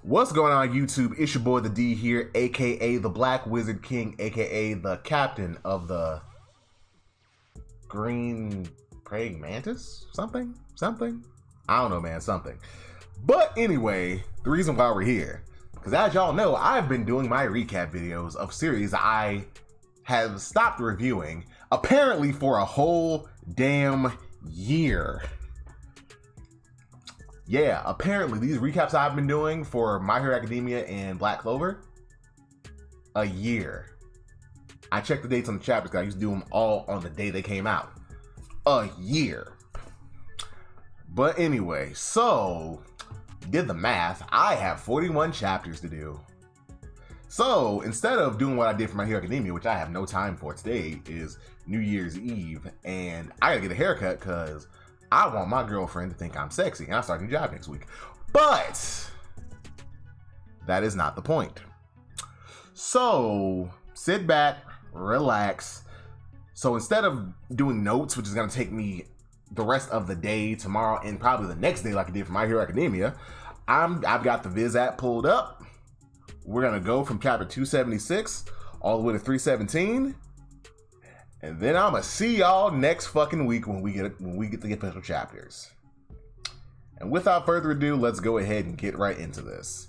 What's going on YouTube? It's your boy the D here, aka the Black Wizard King, aka the captain of the Green Praying Mantis? Something? I don't know, man, something. But anyway, the reason why we're here, because as y'all know, I've been doing my recap videos of series I have stopped reviewing, apparently for a whole damn year. Yeah, apparently these recaps I've been doing for My Hero Academia and Black Clover, a year. I checked the dates on the chapters because I used to do them all on the day they came out. A year. But anyway, so, did the math. I have 41 chapters to do. So, instead of doing what I did for My Hero Academia, which I have no time for, today is New Year's Eve, and I gotta get a haircut because I want my girlfriend to think I'm sexy, and I start a new job next week. But that is not the point. So sit back, relax. So instead of doing notes, which is going to take me the rest of the day, tomorrow, and probably the next day like I did for My Hero Academia, I've got the Viz app pulled up. We're going to go from chapter 276 all the way to 317. And then I'm gonna see y'all next fucking week when we get the official chapters. And without further ado, let's go ahead and get right into this.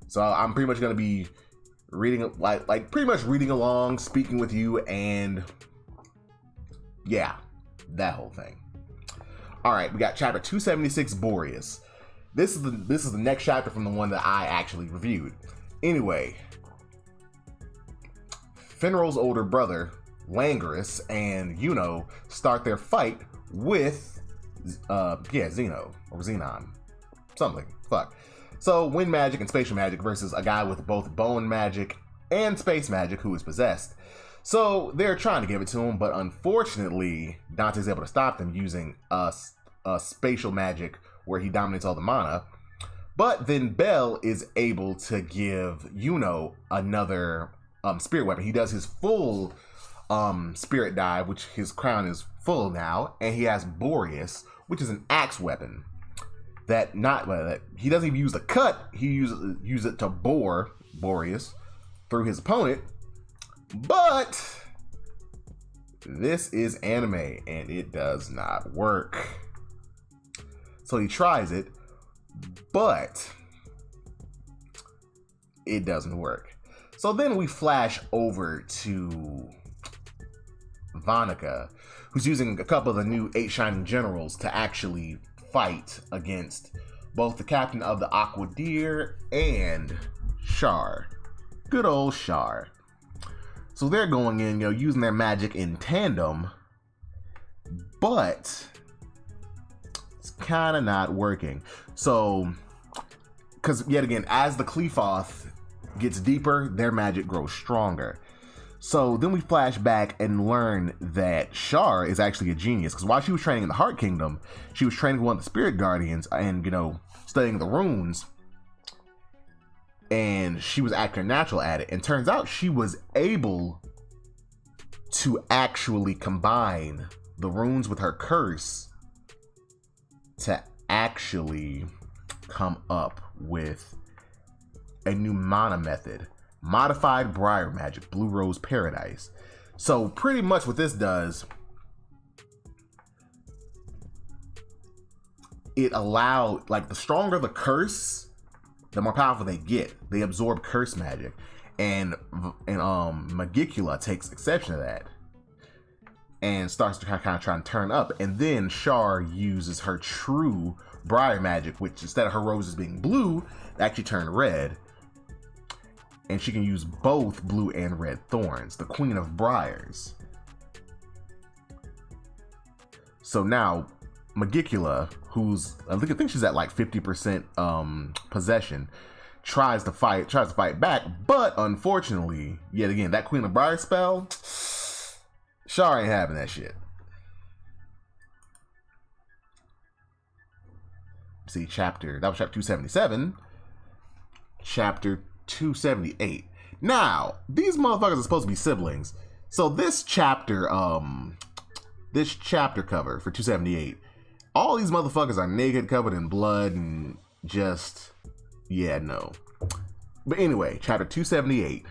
So I'm pretty much gonna be reading, like pretty much reading along, speaking with you, and yeah, that whole thing. All right, we got chapter 276, Boris. This is the next chapter from the one that I actually reviewed. Anyway, Finral's older brother, Langris and Yuno start their fight with Xeno or Xenon, something. Fuck. So wind magic and spatial magic versus a guy with both bone magic and space magic who is possessed. So they're trying to give it to him, but unfortunately Dante's able to stop them using a spatial magic where he dominates all the mana. But then Bell is able to give Yuno another spirit weapon. He does his full spirit dive, which his crown is full now, and he has Boris, which is an axe weapon that he doesn't even use the cut. He uses it to bore Boris through his opponent. But this is anime and it does not work. So he tries it, but it doesn't work. So then we flash over to Vanica, who's using a couple of the new 8 Shining Generals to actually fight against both the captain of the Aqua Deer and Char. Good old Char. So they're going in, using their magic in tandem, but it's kind of not working. So, because yet again, as the Qlipoth gets deeper, their magic grows stronger. So then we flash back and learn that Char is actually a genius, because while she was training in the Heart Kingdom, she was training one of the Spirit Guardians and, studying the runes, and she was acting natural at it. And turns out she was able to actually combine the runes with her curse to actually come up with a new mana method. Modified Briar Magic, Blue Rose Paradise. So pretty much what this does, it allowed, the stronger the curse, the more powerful they get. They absorb curse magic, and Magicula takes exception to that and starts to kind of try and turn up. And then Char uses her true Briar Magic, which instead of her roses being blue, they actually turn red. And she can use both blue and red thorns, the Queen of Briars. So now, Magicula, who's, I think she's at 50% possession, tries to fight back, but unfortunately, yet again, that Queen of Briars spell, Char ain't having that shit. See, that was chapter 277, chapter 278. Now, these motherfuckers are supposed to be siblings. So this chapter cover for 278, all these motherfuckers are naked, covered in blood, and just, yeah, no. But anyway, chapter 278,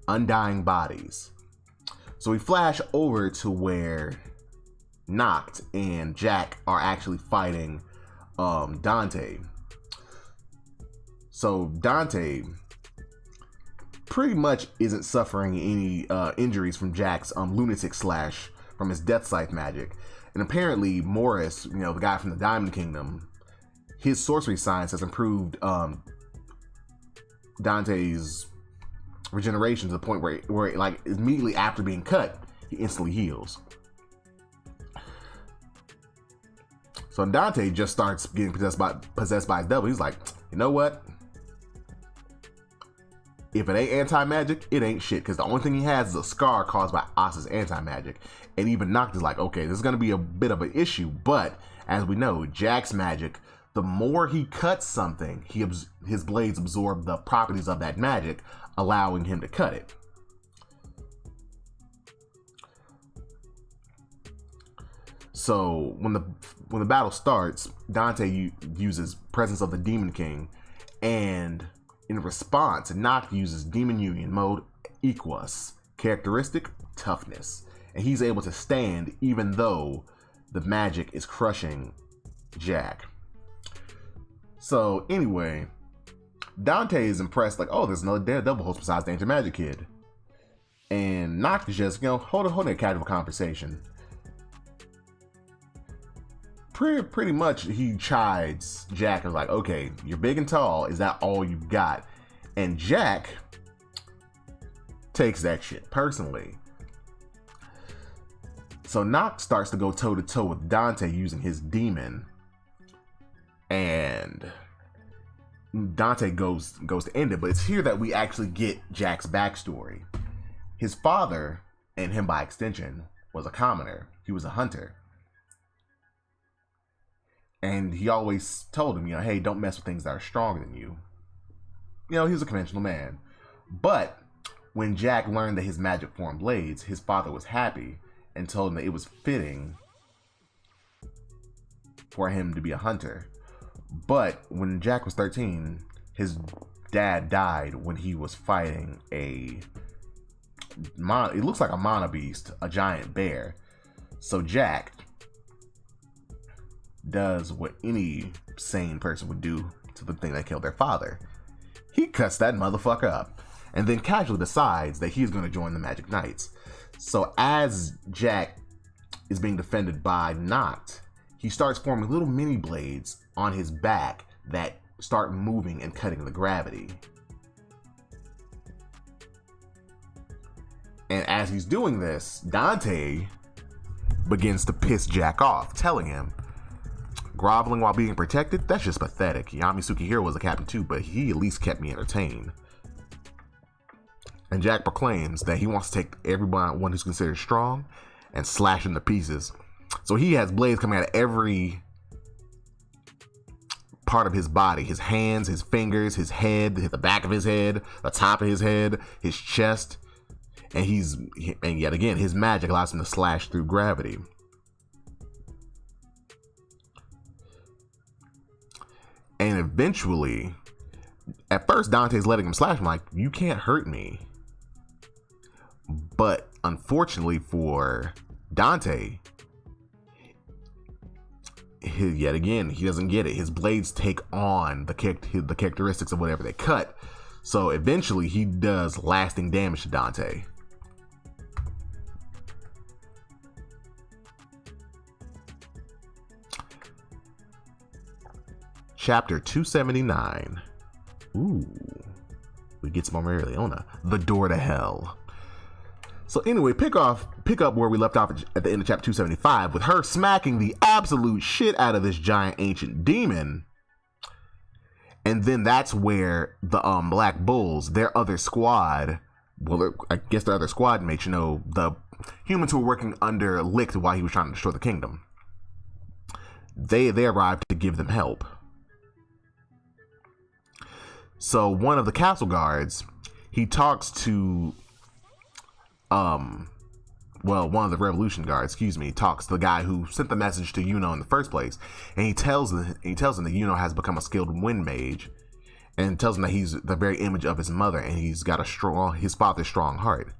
Undying Bodies. So we flash over to where Noct and Jack are actually fighting Dante. So Dante pretty much isn't suffering any injuries from Jack's lunatic slash from his death scythe magic. And apparently Boris, the guy from the Diamond Kingdom, his sorcery science has improved Dante's regeneration to the point where like immediately after being cut, he instantly heals. So Dante just starts getting possessed by his devil. He's like, you know what? If it ain't anti-magic, it ain't shit. Because the only thing he has is a scar caused by Asa's anti-magic. And even Noct is like, okay, this is going to be a bit of an issue. But as we know, Jack's magic, the more he cuts something, his blades absorb the properties of that magic, allowing him to cut it. So when the battle starts, Dante uses Presence of the Demon King, and in response, Noct uses Demon Union mode Equus, characteristic toughness, and he's able to stand even though the magic is crushing Jack. So anyway, Dante is impressed, like, oh, there's another Daredevil host besides the Ancient Magic Kid, and Noct is just holding a casual conversation. Pretty much he chides Jack and is like, okay, you're big and tall, is that all you've got? And Jack takes that shit personally. So Noct starts to go toe to toe with Dante using his demon, and Dante goes to end it. But it's here that we actually get Jack's backstory. His father, and him by extension, was a commoner. He was a hunter. And he always told him, hey, don't mess with things that are stronger than you. He was a conventional man. But when Jack learned that his magic formed blades, his father was happy and told him that it was fitting for him to be a hunter. But when Jack was 13, his dad died when he was fighting it looks like a mana beast, a giant bear. So Jack does what any sane person would do to the thing that killed their father. He cuts that motherfucker up and then casually decides that he's going to join the Magic Knights. So as Jack is being defended by Noct, he starts forming little mini blades on his back that start moving and cutting the gravity. And as he's doing this, Dante begins to piss Jack off, telling him, groveling while being protected? That's just pathetic. Yami Sukihiro was a captain too, but he at least kept me entertained. And Jack proclaims that he wants to take everyone who's considered strong and slash him to pieces. So he has blades coming out of every part of his body. His hands, his fingers, his head, the back of his head, the top of his head, his chest. And yet again, his magic allows him to slash through gravity. And eventually, at first Dante's letting him slash him like, you can't hurt me. But unfortunately for Dante, yet again, he doesn't get it. His blades take on the characteristics of whatever they cut. So eventually he does lasting damage to Dante. Chapter 279. Ooh. We get some more Leona. The Door to Hell. So anyway, pick up where we left off at the end of chapter 275 with her smacking the absolute shit out of this giant ancient demon. And then that's where the Black Bulls, their other squad, I guess their other squad mates, the humans who were working under Licht while he was trying to destroy the kingdom, they arrived to give them help. So one of the castle guards, he talks to, one of the revolution guards, talks to the guy who sent the message to Yuno in the first place, and he tells him that Yuno has become a skilled wind mage, and tells him that he's the very image of his mother, and he's got his father's strong heart.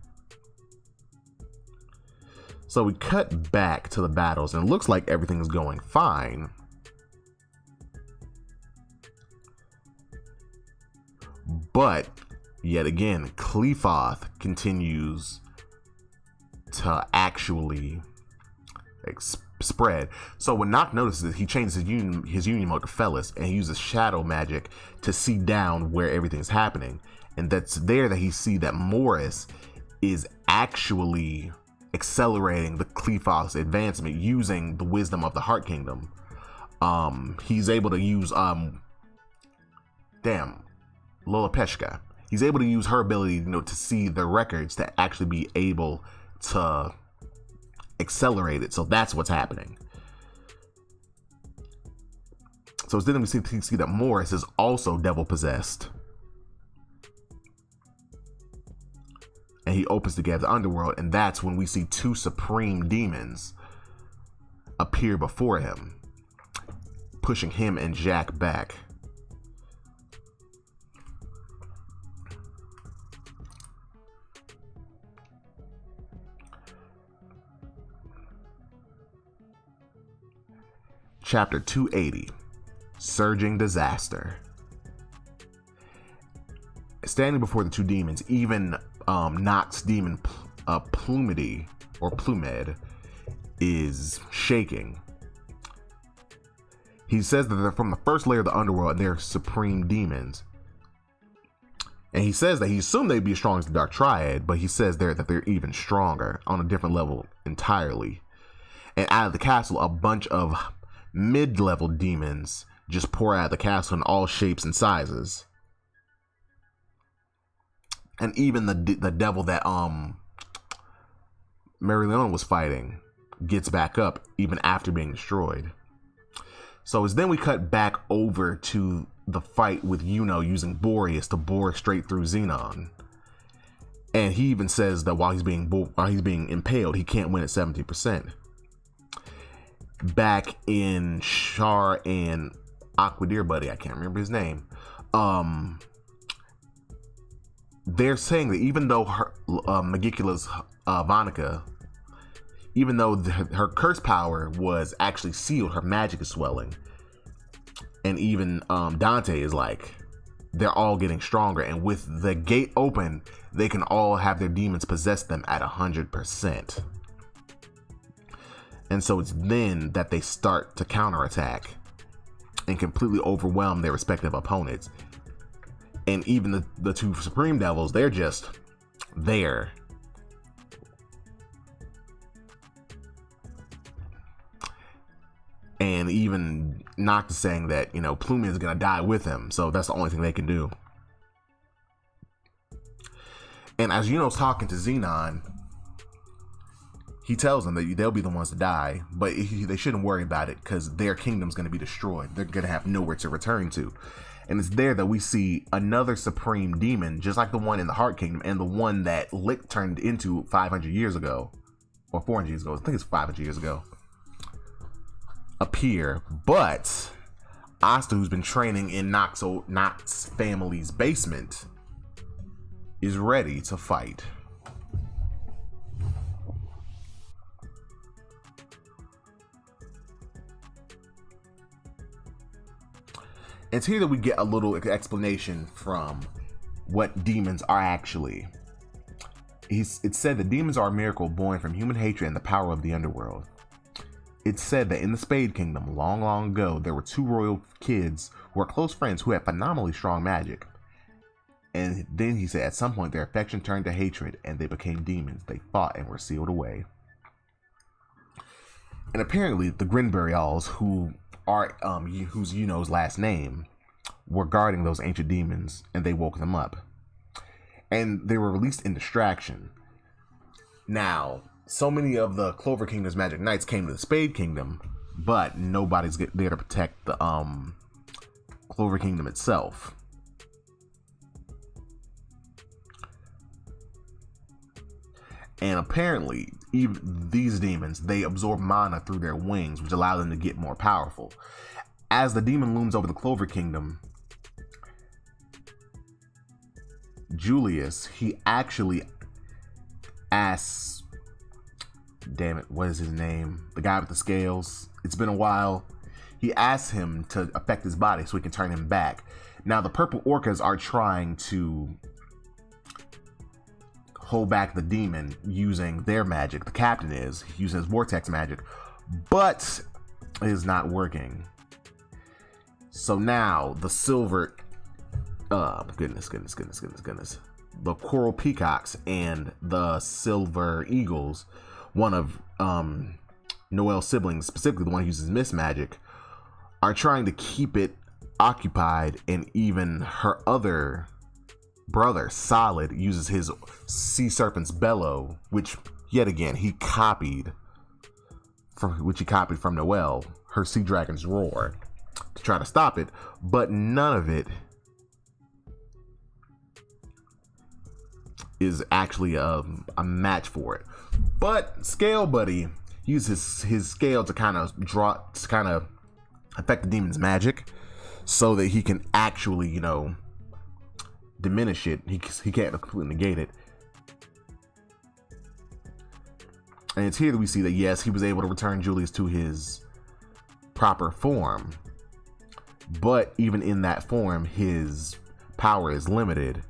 So we cut back to the battles, and it looks like everything's going fine. But yet again, Qlipoth continues to actually spread. So when Noct notices it, he changes his union mode to Fellas, and he uses shadow magic to see down where everything's happening. And that's there that he see that Boris is actually accelerating the Qlipoth's advancement using the wisdom of the Heart Kingdom. He's able to use Lolopeshka. He's able to use her ability, to see the records to actually be able to accelerate it. So that's what's happening. So then we see that Boris is also devil possessed, and he opens the gate of the underworld, and that's when we see two supreme demons appear before him, pushing him and Jack back. Chapter 280, Surging Disaster. Standing before the two demons, even Noct's demon Plumed is shaking. He says that they're from the first layer of the underworld and they're supreme demons. And he says that he assumed they'd be as strong as the Dark Triad, but he says there that they're even stronger on a different level entirely. And out of the castle, a bunch of mid-level demons just pour out of the castle in all shapes and sizes. And even the devil that Meryleona was fighting gets back up even after being destroyed. So as then we cut back over to the fight with using Boreas to bore straight through Xenon. And he even says that while he's being impaled, he can't win at 70%. Back in Shar and Aquadeer Buddy, I can't remember his name. They're saying that even though Magicula's Vonica, even though her curse power was actually sealed, her magic is swelling. And even Dante is like, they're all getting stronger. And with the gate open, they can all have their demons possess them at 100%. And so it's then that they start to counterattack and completely overwhelm their respective opponents. And even the two Supreme Devils, they're just there. And even Noct is saying that, Plume is going to die with him. So that's the only thing they can do. And as Yuno's talking to Xenon, he tells them that they'll be the ones to die, but they shouldn't worry about it because their kingdom's going to be destroyed. They're going to have nowhere to return to. And it's there that we see another supreme demon, just like the one in the Heart Kingdom and the one that Lick turned into 500 years ago, or 400 years ago. I think it's 500 years ago. Appear, but Asta, who's been training in Noct's family's basement, is ready to fight. It's here that we get a little explanation from what demons are actually. It's said that demons are a miracle born from human hatred and the power of the underworld. It's said that in the Spade Kingdom, long, long ago, there were two royal kids who were close friends who had phenomenally strong magic. And then he said at some point their affection turned to hatred and they became demons. They fought and were sealed away. And apparently the Grinburyals, who are who's last name, were guarding those ancient demons, and they woke them up. And they were released in distraction. Now, so many of the Clover Kingdom's Magic Knights came to the Spade Kingdom, but nobody's there to protect the Clover Kingdom itself. And apparently, even these demons, they absorb mana through their wings, which allow them to get more powerful. As the demon looms over the Clover Kingdom, Julius, he actually asks, damn it, what is his name? The guy with the scales. It's been a while. He asks him to affect his body so he can turn him back. Now, the purple orcas are trying to hold back the demon using their magic. The captain is using his vortex magic, but it is not working. So now the silver, goodness. The coral peacocks and the silver eagles, one of Noel's siblings, specifically the one who uses mist magic, are trying to keep it occupied, and even her other brother, Solid, uses his sea serpent's bellow, which yet again he copied from Noel, her sea dragon's roar, to try to stop it, but none of it is actually a match for it. But Scale Buddy uses his scale to kind of affect the demon's magic, so that he can actually, diminish it. He can't completely negate it. And it's here that we see that, yes, he was able to return Julius to his proper form. But even in that form, his power is limited.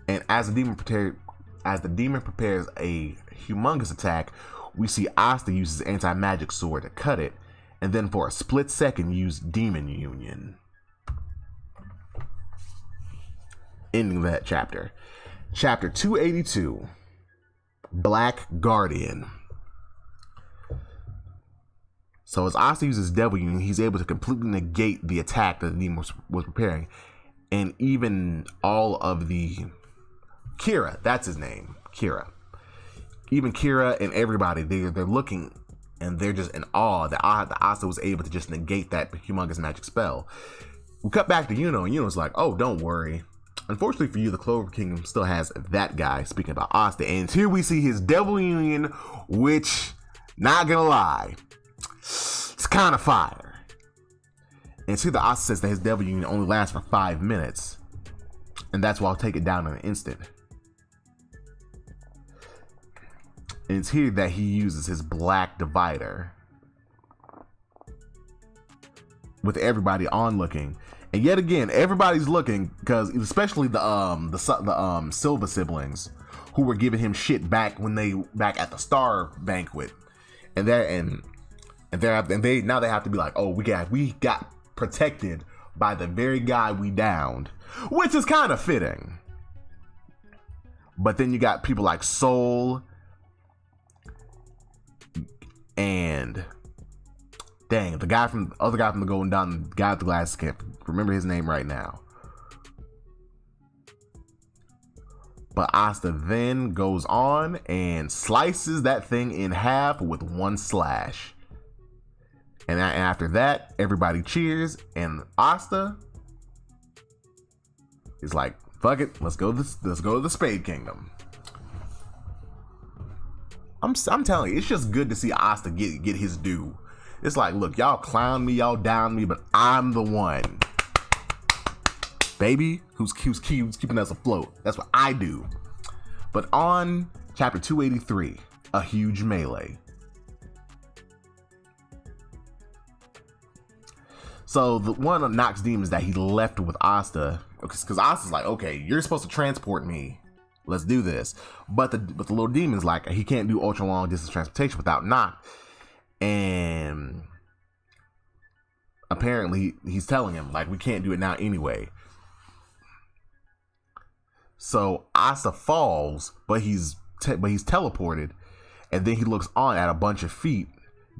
And as the demon prepares a humongous attack, we see Asta use his anti-magic sword to cut it, and then for a split second use Demon Union. Ending that chapter. Chapter 282, Black Guardian. So as Asta uses Devil Union, he's able to completely negate the attack that the demon was preparing. And even all of the... Kira, that's his name, Kira. Even Kira and everybody, they're looking, and they're just in awe that Asta was able to just negate that humongous magic spell. We cut back to Yuno, and Yuno's like, oh, don't worry. Unfortunately for you, the Clover Kingdom still has that guy, speaking about Asta. And here we see his Devil Union, which, not gonna lie, it's kind of fire. And see, the Asta says that his Devil Union only lasts for 5 minutes. And that's why I'll take it down in an instant. And it's here that he uses his Black Divider, with everybody onlooking. And yet again, everybody's looking, because especially the Silva siblings, who were giving him shit back at the Star Banquet, and they now have to be like, oh, we got protected by the very guy we downed, which is kind of fitting. But then you got people like Soul and dang, the other guy from the Golden Dawn, the guy with the glasses, can't remember his name right now. But Asta then goes on and slices that thing in half with one slash. And after that, everybody cheers, and Asta is like, fuck it, let's go to the Spade Kingdom. I'm telling you, it's just good to see Asta get his due. It's like, look, y'all clown me, y'all down me, but I'm the one, baby, who's keeping us afloat. That's what I do. But on chapter 283, a huge melee. So the one of Nox's demons that he left with Asta, because Asta's like, okay, you're supposed to transport me. Let's do this. But the little demon's like, he can't do ultra long distance transportation without Nox. And apparently he's telling him, like, we can't do it now anyway. So Asta falls, but he's teleported, and then he looks on at a bunch of feet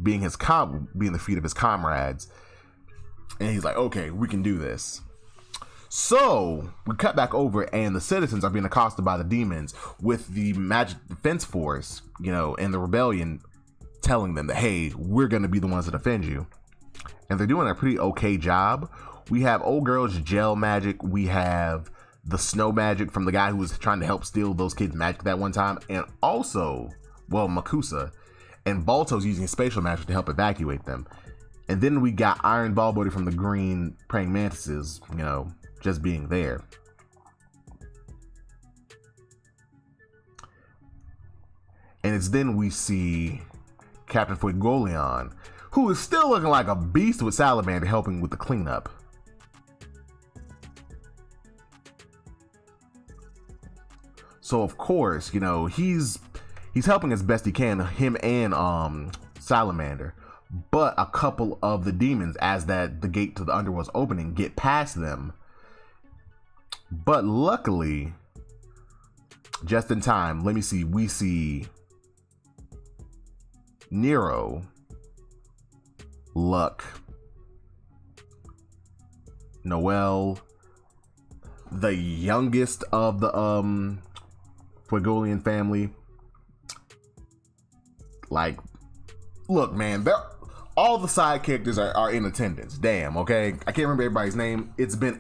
being the feet of his comrades, and he's like, okay, we can do this. So we cut back over, and the citizens are being accosted by the demons, with the magic defense force, and the rebellion telling them that, hey, we're gonna be the ones to defend you. And they're doing a pretty okay job. We have old girl's gel magic, we have the snow magic from the guy who was trying to help steal those kids' magic that one time, and also, Makusa, and Balto's using spatial magic to help evacuate them. And then we got Iron Ball Body from the green praying mantises, you know, just being there. And it's then we see Captain Fuegoleon, who is still looking like a beast with Salamander helping with the cleanup. So of course, you know, he's helping as best he can, him and Salamander. But a couple of the demons, as the gate to the underworld's opening, get past them. But luckily, just in time, we see Nero, Luck, Noel, the youngest of the Fuegoleon family. Like, look, man, all the side characters are in attendance. Damn, okay? I can't remember everybody's name. It's been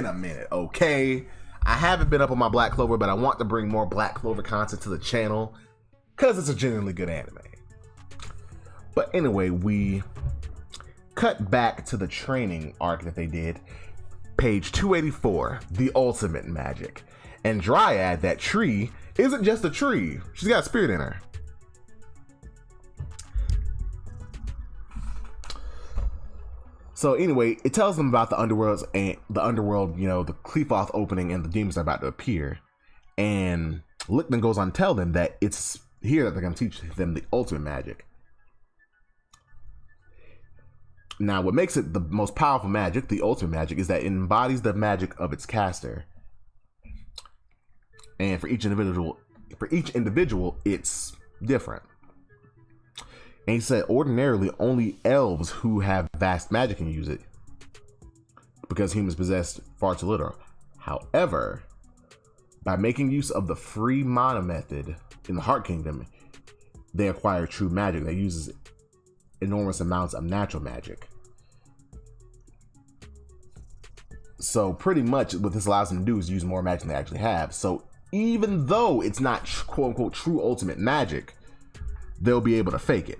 a minute, okay? I haven't been up on my Black Clover, but I want to bring more Black Clover content to the channel because it's a genuinely good anime. But anyway, we cut back to the training arc that they did. Page 284, the ultimate magic. And Dryad, that tree, isn't just a tree. She's got a spirit in her. So anyway, it tells them about the underworld, you know, the Qliphotht opening and the demons are about to appear. And Lickman goes on to tell them that it's here that they're going to teach them the ultimate magic. Now, what makes it the most powerful magic, the ultimate magic, is that it embodies the magic of its caster. And for each individual, it's different. And he said ordinarily only elves who have vast magic can use it, because humans possess far too little. However, by making use of the free mana method in the Heart Kingdom, they acquire true magic that uses enormous amounts of natural magic. So pretty much what this allows them to do is use more magic than they actually have. So even though it's not quote unquote true ultimate magic, they'll be able to fake it.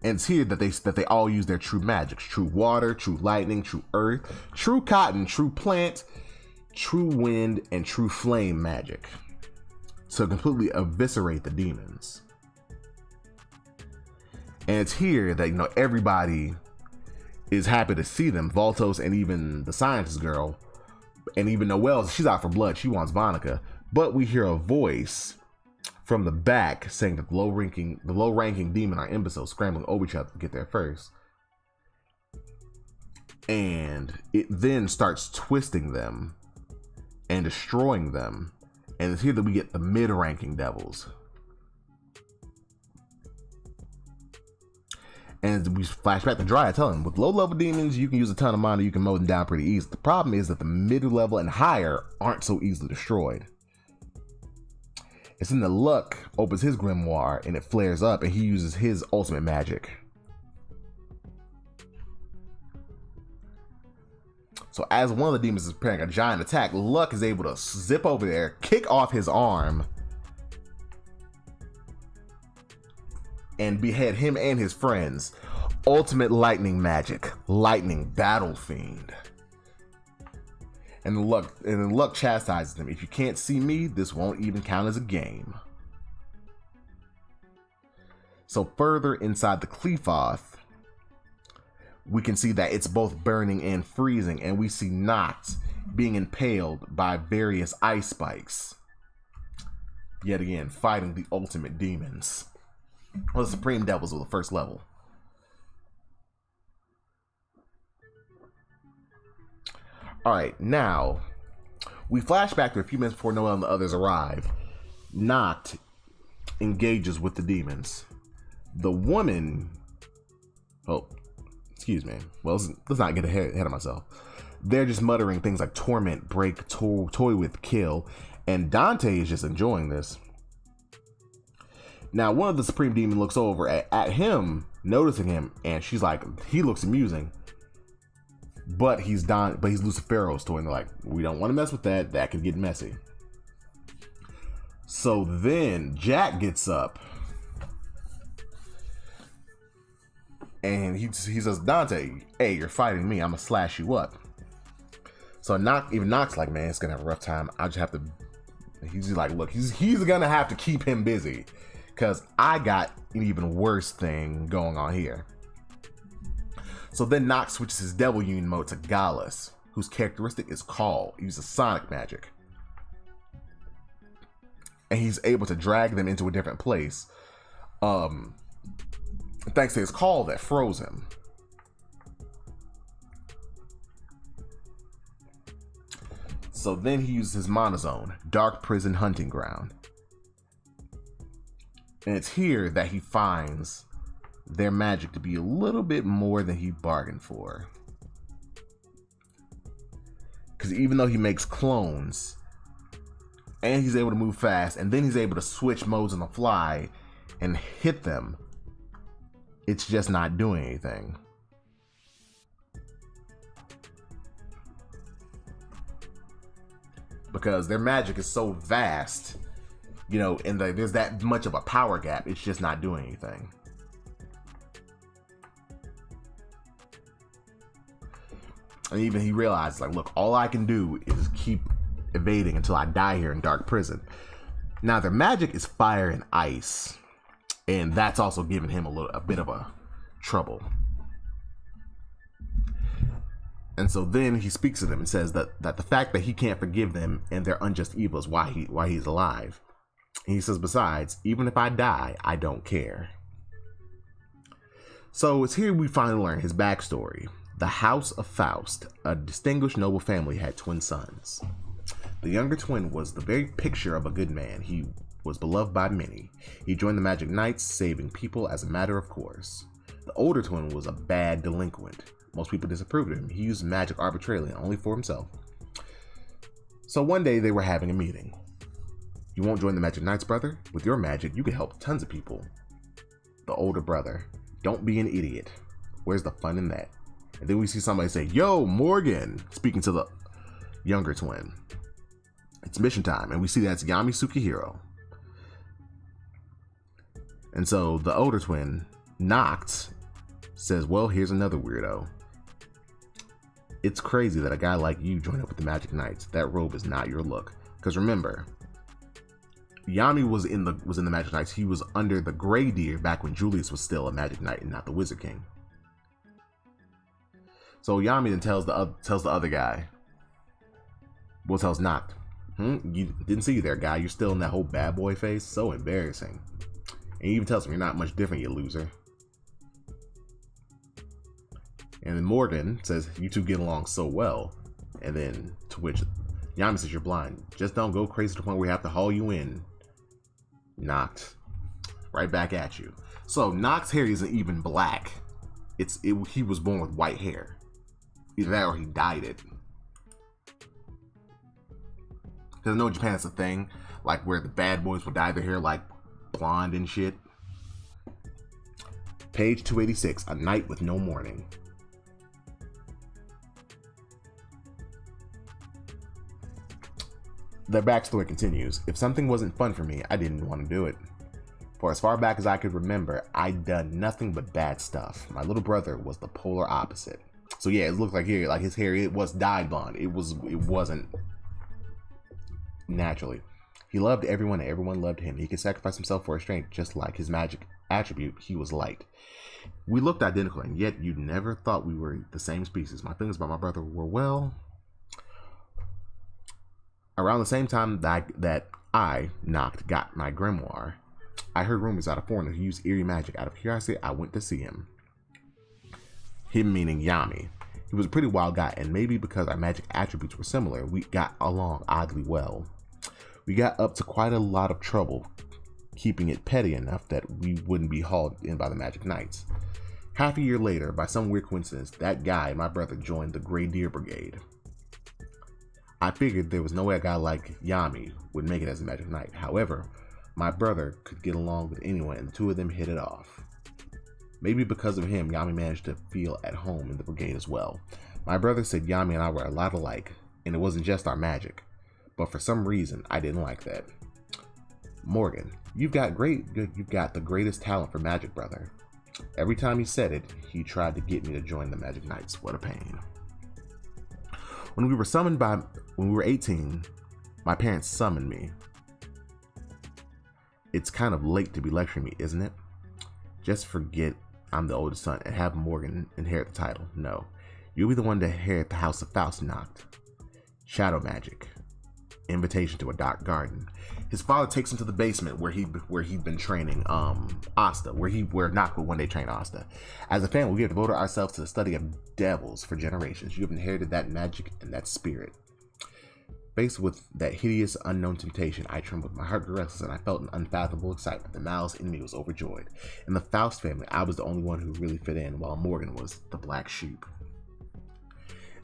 And it's here that they all use their true magics: true water, true lightning, true earth, true cotton, true plant, true wind, and true flame magic to completely eviscerate the demons. And it's here that, you know, everybody is happy to see them. Voltos and even the scientist girl, and even Noelle, she's out for blood. She wants Vonica. But we hear a voice from the back saying that the low-ranking demon are imbeciles scrambling over each other to get there first. And it then starts twisting them and destroying them. And it's here that we get the mid-ranking devils. And we flash back to Dryad telling them, with low-level demons, you can use a ton of mana, you can mow them down pretty easy. The problem is that the mid-level and higher aren't so easily destroyed. It's in the Luck opens his grimoire and it flares up, and he uses his ultimate magic. So as one of the demons is preparing a giant attack, Luck is able to zip over there, kick off his arm, and behead him and his friends. Ultimate lightning magic, lightning battle fiend. And then Luck chastises them. If you can't see me, this won't even count as a game. So further inside the Qliphotht, we can see that it's both burning and freezing, and we see Noct being impaled by various ice spikes. Yet again, fighting the ultimate demons. Well, the Supreme Devils of the first level. Alright, now, we flash back to a few minutes before Noelle and the others arrive. Noct engages with the demons. The woman... Oh, excuse me. Well, let's not get ahead of myself. They're just muttering things like torment, break, toy with, kill. And Dante is just enjoying this. Now, one of the Supreme Demon looks over at him, noticing him, and she's like, he looks amusing. But he's Lucifero's toy, and they're like, we don't want to mess with that. That could get messy. So then Jack gets up And he says, Dante, hey, you're fighting me. I'm gonna slash you up. So even Nox like, man, it's gonna have a rough time. I just have to. He's just like, look, he's gonna have to keep him busy, because I got an even worse thing going on here. So then Nox switches his Devil Union mode to Gallus, whose characteristic is Call. He uses sonic magic. And he's able to drag them into a different place. Thanks to his Call that froze him. So then he uses his Monozone, Dark Prison Hunting Ground. And it's here that he finds their magic to be a little bit more than he bargained for. Because even though he makes clones, and he's able to move fast, and then he's able to switch modes on the fly and hit them, it's just not doing anything. Because their magic is so vast, you know, and there's that much of a power gap, it's just not doing anything. And even he realized, like, look, all I can do is keep evading until I die here in Dark Prison. Now, their magic is fire and ice, and that's also giving him a bit of a trouble. And so then he speaks to them and says that the fact that he can't forgive them and their unjust evil is why he's alive. And he says, besides, even if I die, I don't care. So it's here we finally learn his backstory. The House of Faust, a distinguished noble family, had twin sons. The younger twin was the very picture of a good man. He was beloved by many. He joined the Magic Knights, saving people as a matter of course. The older twin was a bad delinquent. Most people disapproved of him. He used magic arbitrarily and only for himself. So one day they were having a meeting. You won't join the Magic Knights, brother? With your magic, you can help tons of people. The older brother, don't be an idiot. Where's the fun in that? And then we see somebody say, yo, Morgan, speaking to the younger twin. It's mission time, and we see that's Yami Tsukihiro. And so the older twin, Nox, says, well, here's another weirdo. It's crazy that a guy like you joined up with the Magic Knights. That robe is not your look. Because remember, Yami was in the Magic Knights. He was under the Grey Deer back when Julius was still a Magic Knight and not the Wizard King. So Yami then tells the other guy, well, tells Noct, you didn't see you there, guy. You're still in that whole bad boy face. So embarrassing. And he even tells him, you're not much different, you loser. And then Morgan says, you two get along so well. And then to which Yami says, you're blind. Just don't go crazy to the point where we have to haul you in. Knocked. Right back at you. So Nox's hair isn't even black. He was born with white hair. Either that or he dyed it. Because I know in Japan it's a thing. Like where the bad boys will dye their hair like blonde and shit. Page 286. A Night with No Morning. Their backstory continues. If something wasn't fun for me, I didn't want to do it. For as far back as I could remember, I'd done nothing but bad stuff. My little brother was the polar opposite. So yeah, it looked like here, like his hair, it was dyed blonde. It wasn't naturally. He loved everyone and everyone loved him. He could sacrifice himself for his strength, just like his magic attribute. He was light. We looked identical, and yet you never thought we were the same species. My feelings about my brother were, well, around the same time that I got my grimoire, I heard rumors out of foreigner who used eerie magic. Out of curiosity, I went to see him. Him meaning Yami. He was a pretty wild guy, and maybe because our magic attributes were similar, we got along oddly well. We got up to quite a lot of trouble, keeping it petty enough that we wouldn't be hauled in by the Magic Knights. Half a year later, by some weird coincidence, that guy, my brother, joined the Grey Deer Brigade. I figured there was no way a guy like Yami would make it as a Magic Knight. However, my brother could get along with anyone, and the two of them hit it off. Maybe because of him, Yami managed to feel at home in the brigade as well. My brother said Yami and I were a lot alike, and it wasn't just our magic. But for some reason, I didn't like that. Morgan, you've got the greatest talent for magic, brother. Every time he said it, he tried to get me to join the Magic Knights. What a pain. When we were 18, my parents summoned me. It's kind of late to be lecturing me, isn't it? Just forget I'm the oldest son and have Morgan inherit the title. No, you'll be the one to inherit the House of Faust knocked. Shadow magic. Invitation to a dark garden. His father takes him to the basement where he'd been training Asta, where Noct would one day train Asta. As a family, we have devoted ourselves to the study of devils for generations. You have inherited that magic and that spirit. Faced with that hideous, unknown temptation, I trembled. My heart grew restless, and I felt an unfathomable excitement. The mouse in me was overjoyed. In the Faust family, I was the only one who really fit in, while Morgan was the black sheep.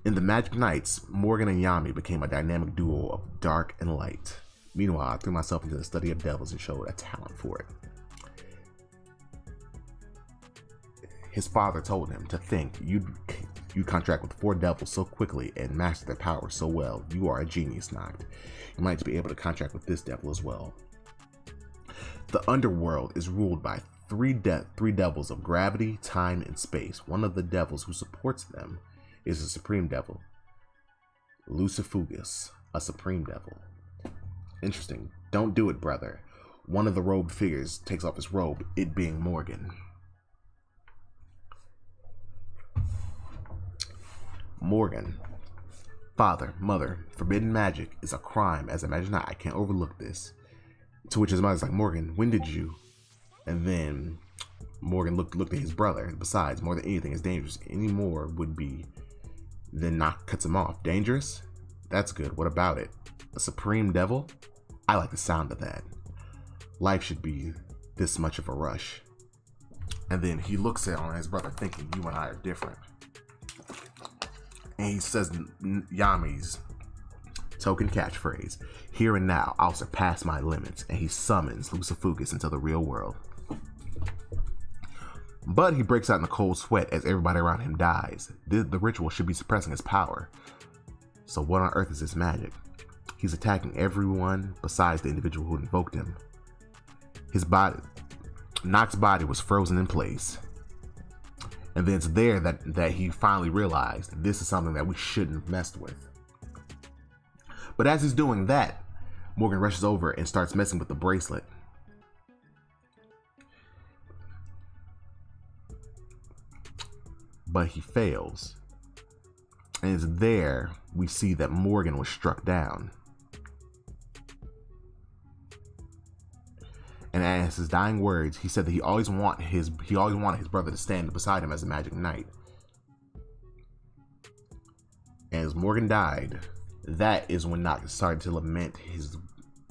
In the Magic Knights, Morgan and Yami became a dynamic duo of dark and light. Meanwhile, I threw myself into the study of devils and showed a talent for it. His father told him to think you'd contract with 4 devils so quickly and master their power so well. You are a genius, Noct. You might be able to contract with this devil as well. The underworld is ruled by three devils of gravity, time, and space. One of the devils who supports them is a supreme devil, Lucifugus, a supreme devil. Interesting. Don't do it, brother. One of the robed figures takes off his robe, it being Morgan. Morgan. Father, mother, forbidden magic is a crime as a Magic Knight. I can't overlook this. To which his mother's like, Morgan, when did you? And then Morgan looked at his brother. Besides, more than anything is dangerous. Any more would be. Then Noct cuts him off. Dangerous? That's good. What about it? A supreme devil? I like the sound of that. Life should be this much of a rush. And then he looks at his brother thinking, you and I are different. And he says Yami's token catchphrase, here and now, I'll surpass my limits. And he summons Lucifugus into the real world. But he breaks out in a cold sweat as everybody around him dies. The ritual should be suppressing his power. So what on earth is this magic? He's attacking everyone besides the individual who invoked him. Noct's body was frozen in place. And then it's there that he finally realized this is something that we shouldn't have messed with. But as he's doing that, Morgan rushes over and starts messing with the bracelet. But he fails. And it's there we see that Morgan was struck down. And as his dying words, he said that he always wanted his brother to stand beside him as a Magic Knight. And as Morgan died, that is when Noct started to lament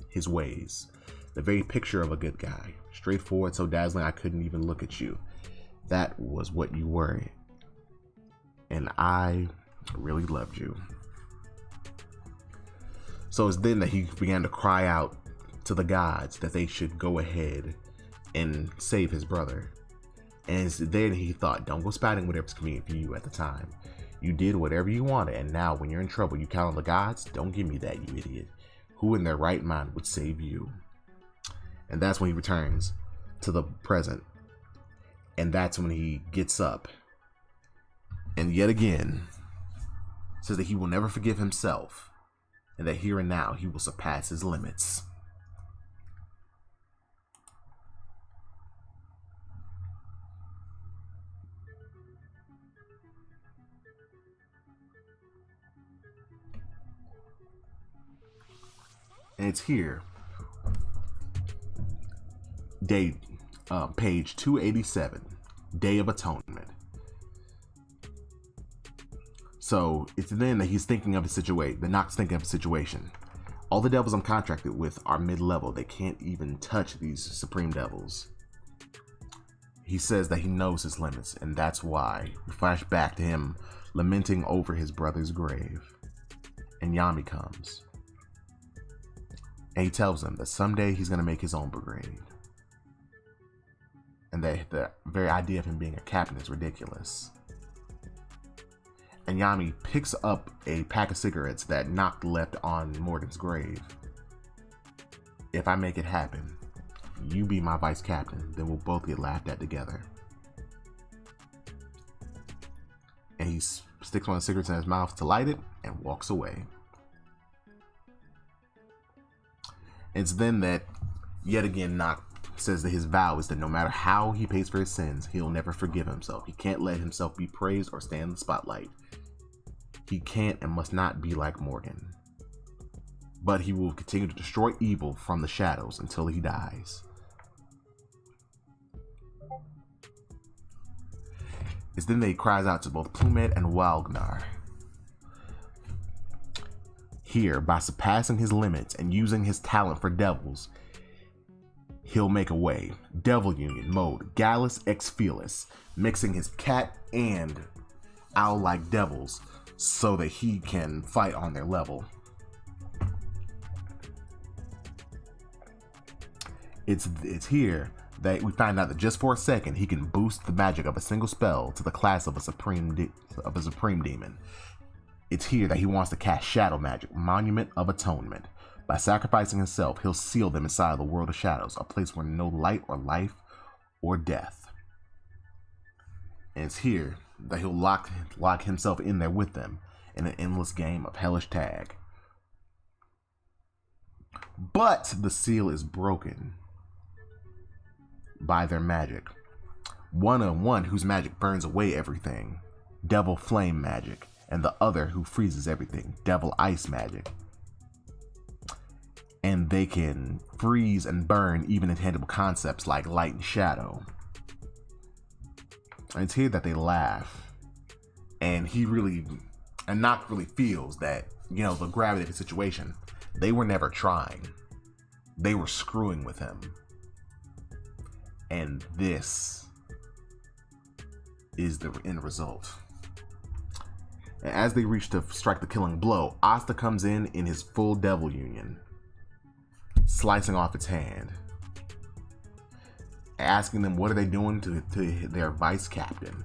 his ways. The very picture of a good guy. Straightforward, so dazzling I couldn't even look at you. That was what you were. And I really loved you. So it's then that he began to cry out to the gods that they should go ahead and save his brother. And it's then he thought, don't go spouting whatever's convenient for you at the time. You did whatever you wanted, and now when you're in trouble, you count on the gods? Don't give me that, you idiot. Who in their right mind would save you? And that's when he returns to the present. And that's when he gets up. And yet again, says that he will never forgive himself. And that here and now, he will surpass his limits. And it's here, page 287, Day of Atonement. So it's then that he's thinking of a situation, that Noct's thinking of a situation. All the devils I'm contracted with are mid-level. They can't even touch these supreme devils. He says that he knows his limits, and that's why we flash back to him lamenting over his brother's grave. And Yami comes. And he tells him that someday he's going to make his own brigade. And that the very idea of him being a captain is ridiculous. And Yami picks up a pack of cigarettes that Noct left on Morgan's grave. If I make it happen, you be my vice captain, then we'll both get laughed at together. he sticks one of the cigarettes in his mouth to light it and walks away. It's then that, yet again, Noct says that his vow is that no matter how he pays for his sins, he'll never forgive himself. He can't let himself be praised or stand in the spotlight. He can't and must not be like Morgan. But he will continue to destroy evil from the shadows until he dies. It's then that he cries out to both Plumet and Walgnar. Here, by surpassing his limits and using his talent for devils, he'll make a way. Devil Union mode, Gallus X Felis, mixing his cat and owl-like devils so that he can fight on their level. It's here that we find out that just for a second he can boost the magic of a single spell to the class of a supreme demon. It's here that he wants to cast shadow magic, Monument of Atonement. By sacrificing himself, he'll seal them inside the world of shadows, a place where no light or life or death. And it's here that he'll lock himself in there with them in an endless game of hellish tag. But the seal is broken by their magic. One whose magic burns away everything, Devil Flame magic, and the other who freezes everything, Devil Ice magic. And they can freeze and burn even intangible concepts like light and shadow. And it's here that they laugh. And Noct really feels that, the gravity of the situation, they were never trying. They were screwing with him. And this is the end result. And as they reach to strike the killing blow, Asta comes in his full Devil Union, slicing off its hand, asking them what are they doing to their vice captain.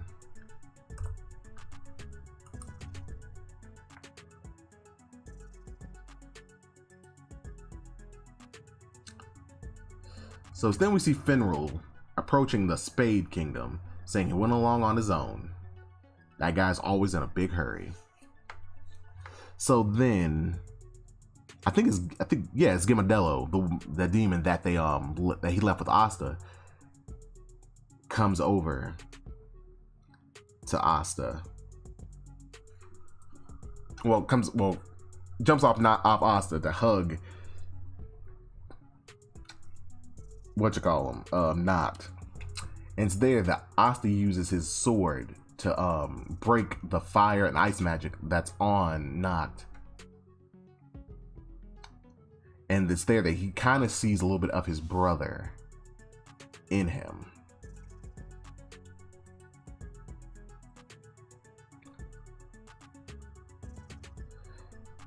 So then we see Finral approaching the Spade Kingdom, saying he went along on his own. That guy's always in a big hurry. So then, I think it's Gimadello, the demon that that he left with Asta, comes over to Asta. Jumps off Asta to hug Noct. And it's there that Asta uses his sword to break the fire and ice magic that's on Noct. And it's there that he kind of sees a little bit of his brother in him.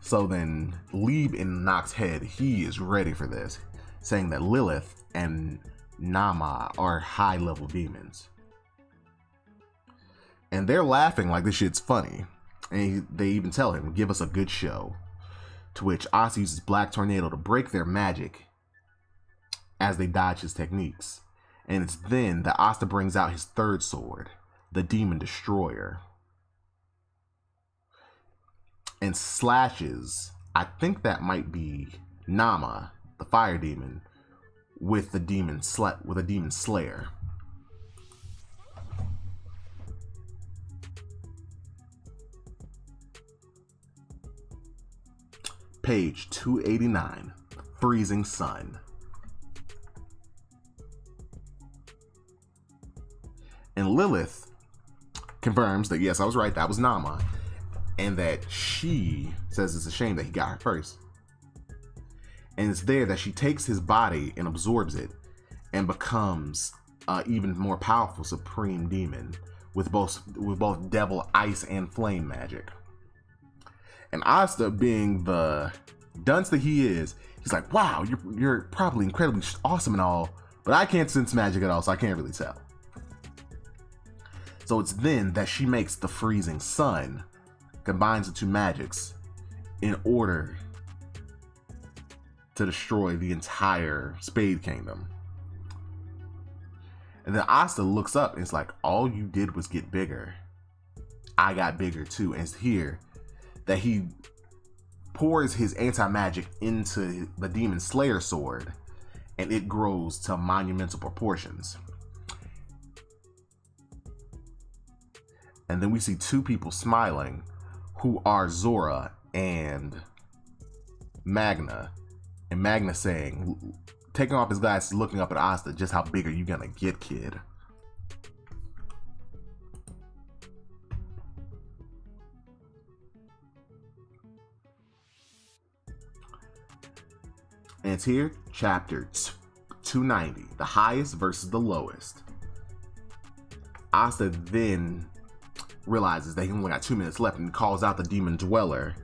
So then, Lieb in Noct's head, he is ready for this, saying that Lilith and Nama are high-level demons. And they're laughing like this shit's funny. And they even tell him, give us a good show. To which Asta uses Black Tornado to break their magic as they dodge his techniques. And it's then that Asta brings out his third sword, the Demon Destroyer, and slashes, I think that might be Nama, the fire demon, with a demon slayer. Page 289, Freezing Sun. And Lilith confirms that, yes, I was right, that was Nama. And that she says it's a shame that he got her first. And it's there that she takes his body and absorbs it and becomes an even more powerful supreme demon with both devil, ice, and flame magic. And Asta, being the dunce that he is, he's like, wow, you're probably incredibly awesome and all, but I can't sense magic at all, so I can't really tell. So it's then that she makes the freezing sun, combines the two magics in order to destroy the entire Spade Kingdom. And then Asta looks up and it's like, all you did was get bigger. I got bigger too. And it's here that he pours his anti-magic into the Demon Slayer sword, and it grows to monumental proportions. And then we see two people smiling, who are Zora and Magna. And Magna saying, taking off his glasses, looking up at Asta, just how big are you gonna get, kid? And it's here, chapter 290, the highest versus the lowest. Asta then realizes that he only got 2 minutes left and calls out the Demon Dweller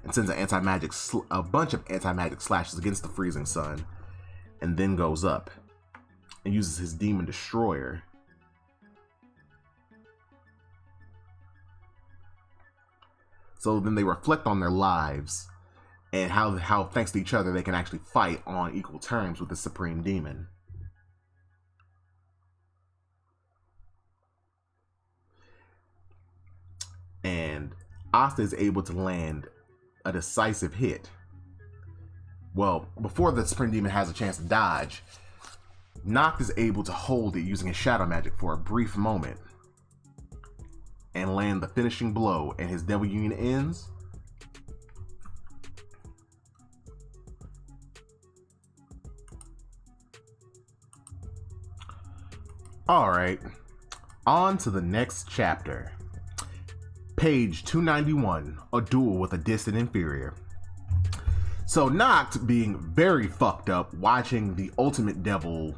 and sends a bunch of anti-magic slashes against the freezing sun, and then goes up and uses his Demon Destroyer. So then they reflect on their lives and how thanks to each other they can actually fight on equal terms with the Supreme Demon. And Asta is able to land a decisive hit. Well, before the Supreme Demon has a chance to dodge, Noct is able to hold it using his shadow magic for a brief moment and land the finishing blow, and his Devil Union ends. Alright, on to the next chapter. Page 291, a duel with a distant inferior. So Noct, being very fucked up, watching the ultimate devil,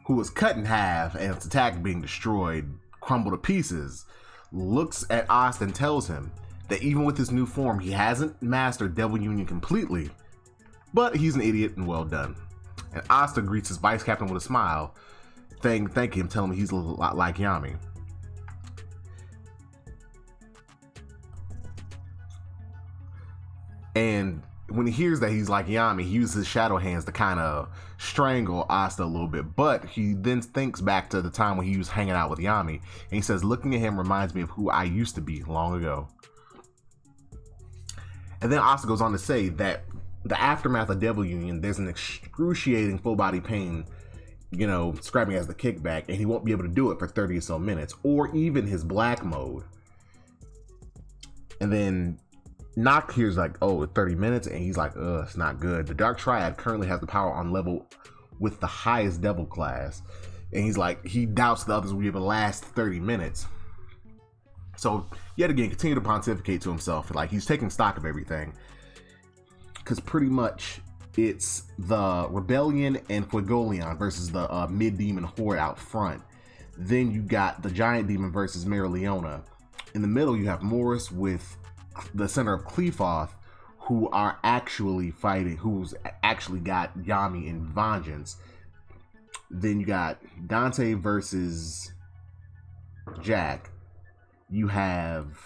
who was cut in half and its attack being destroyed, crumble to pieces, looks at Asta and tells him that even with his new form, he hasn't mastered Devil Union completely, but he's an idiot and well done. And Asta greets his vice captain with a smile, thank him, telling him he's a lot like Yami. And when he hears that he's like Yami, he uses his shadow hands to kind of strangle Asta a little bit. But he then thinks back to the time when he was hanging out with Yami, and he says, looking at him reminds me of who I used to be long ago. And then Asta goes on to say that the aftermath of Devil Union, there's an excruciating full body pain, you know, describing as the kickback, and he won't be able to do it for 30 or so minutes, or even his black mode. And then Noct here's like, oh, 30 minutes, and he's like, it's not good. The Dark Triad currently has the power on level with the highest devil class, and he's like, he doubts the others will be able to last 30 minutes. So yet again, continue to pontificate to himself, like he's taking stock of everything, because pretty much it's the Rebellion and Fuegoleon versus the mid-demon horde out front. Then you got the Giant Demon versus Mereoleona. In the middle, you have Morris with the center of Qlipoth, who are actually fighting, who's actually got Yami in vengeance. Then you got Dante versus Jack. You have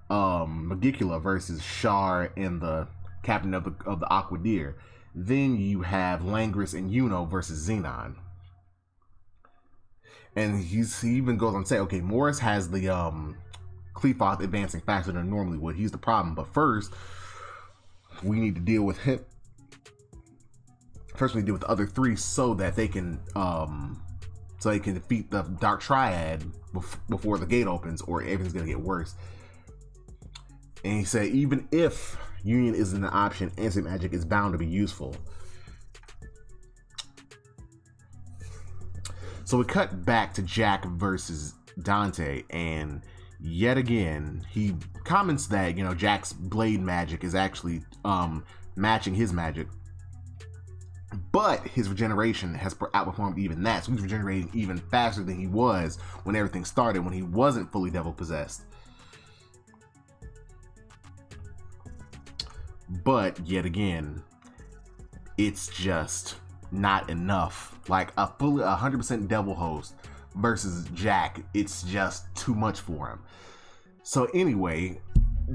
Magicula versus Char and the captain of the Aquadeer. Then you have Langris and Yuno versus Xenon. And he even goes on to say, okay, Morris has the Qlipoth advancing faster than normally would. He's the problem. But first, we need to deal with him. First, we deal with the other three so that they can defeat the Dark Triad before the gate opens, or everything's gonna get worse. And he said, even if Union isn't an option, anti-magic is bound to be useful. So we cut back to Jack versus Dante, and yet again, he comments that, you know, Jack's blade magic is actually matching his magic, but his regeneration has outperformed even that. So he's regenerating even faster than he was when everything started, when he wasn't fully devil possessed. But yet again, it's just not enough. Like a fully 100% devil host versus Jack, it's just too much for him. So anyway,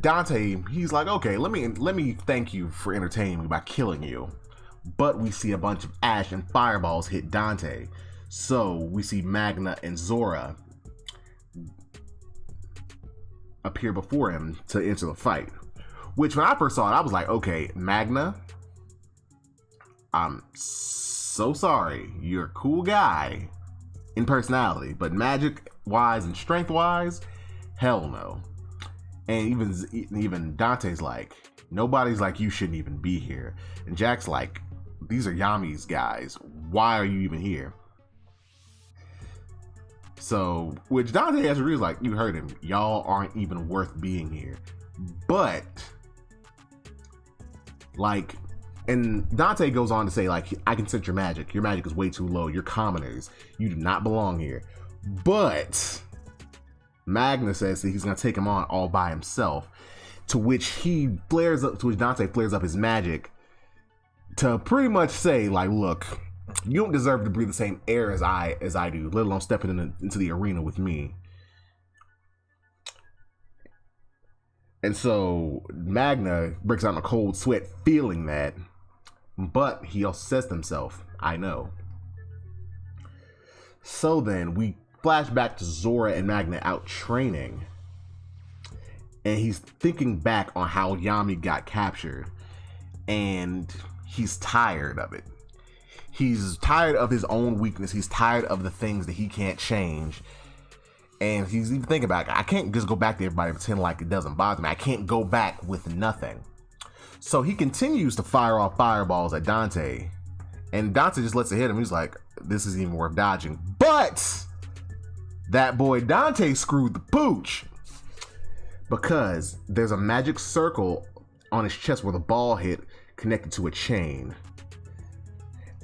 Dante, he's like, okay, let me thank you for entertaining me by killing you. But we see a bunch of ash and fireballs hit Dante. So we see Magna and Zora appear before him to enter the fight. Which, when I first saw it, I was like, okay, Magna, I'm so sorry. You're a cool guy in personality, but magic-wise and strength-wise, hell no. And even Dante's like, nobody's like, you shouldn't even be here. And Jack's like, these are Yami's guys. Why are you even here? So, which Dante has to realize, like, you heard him. Y'all aren't even worth being here. But, like, and Dante goes on to say, like, I can sense your magic. Your magic is way too low. You're commoners. You do not belong here. But Magna says that he's going to take him on all by himself. To which Dante flares up his magic to pretty much say, like, look, you don't deserve to breathe the same air as I do, let alone stepping into the arena with me. And so Magna breaks out in a cold sweat feeling that, but he also says to himself, I know. So then we flash back to Zora and Magna out training. And he's thinking back on how Yami got captured. And he's tired of it. He's tired of his own weakness. He's tired of the things that he can't change. And he's even thinking about, I can't just go back to everybody and pretend like it doesn't bother me. I can't go back with nothing. So he continues to fire off fireballs at Dante. And Dante just lets it hit him. He's like, this isn't even worth dodging. But that boy Dante screwed the pooch. Because there's a magic circle on his chest where the ball hit, connected to a chain.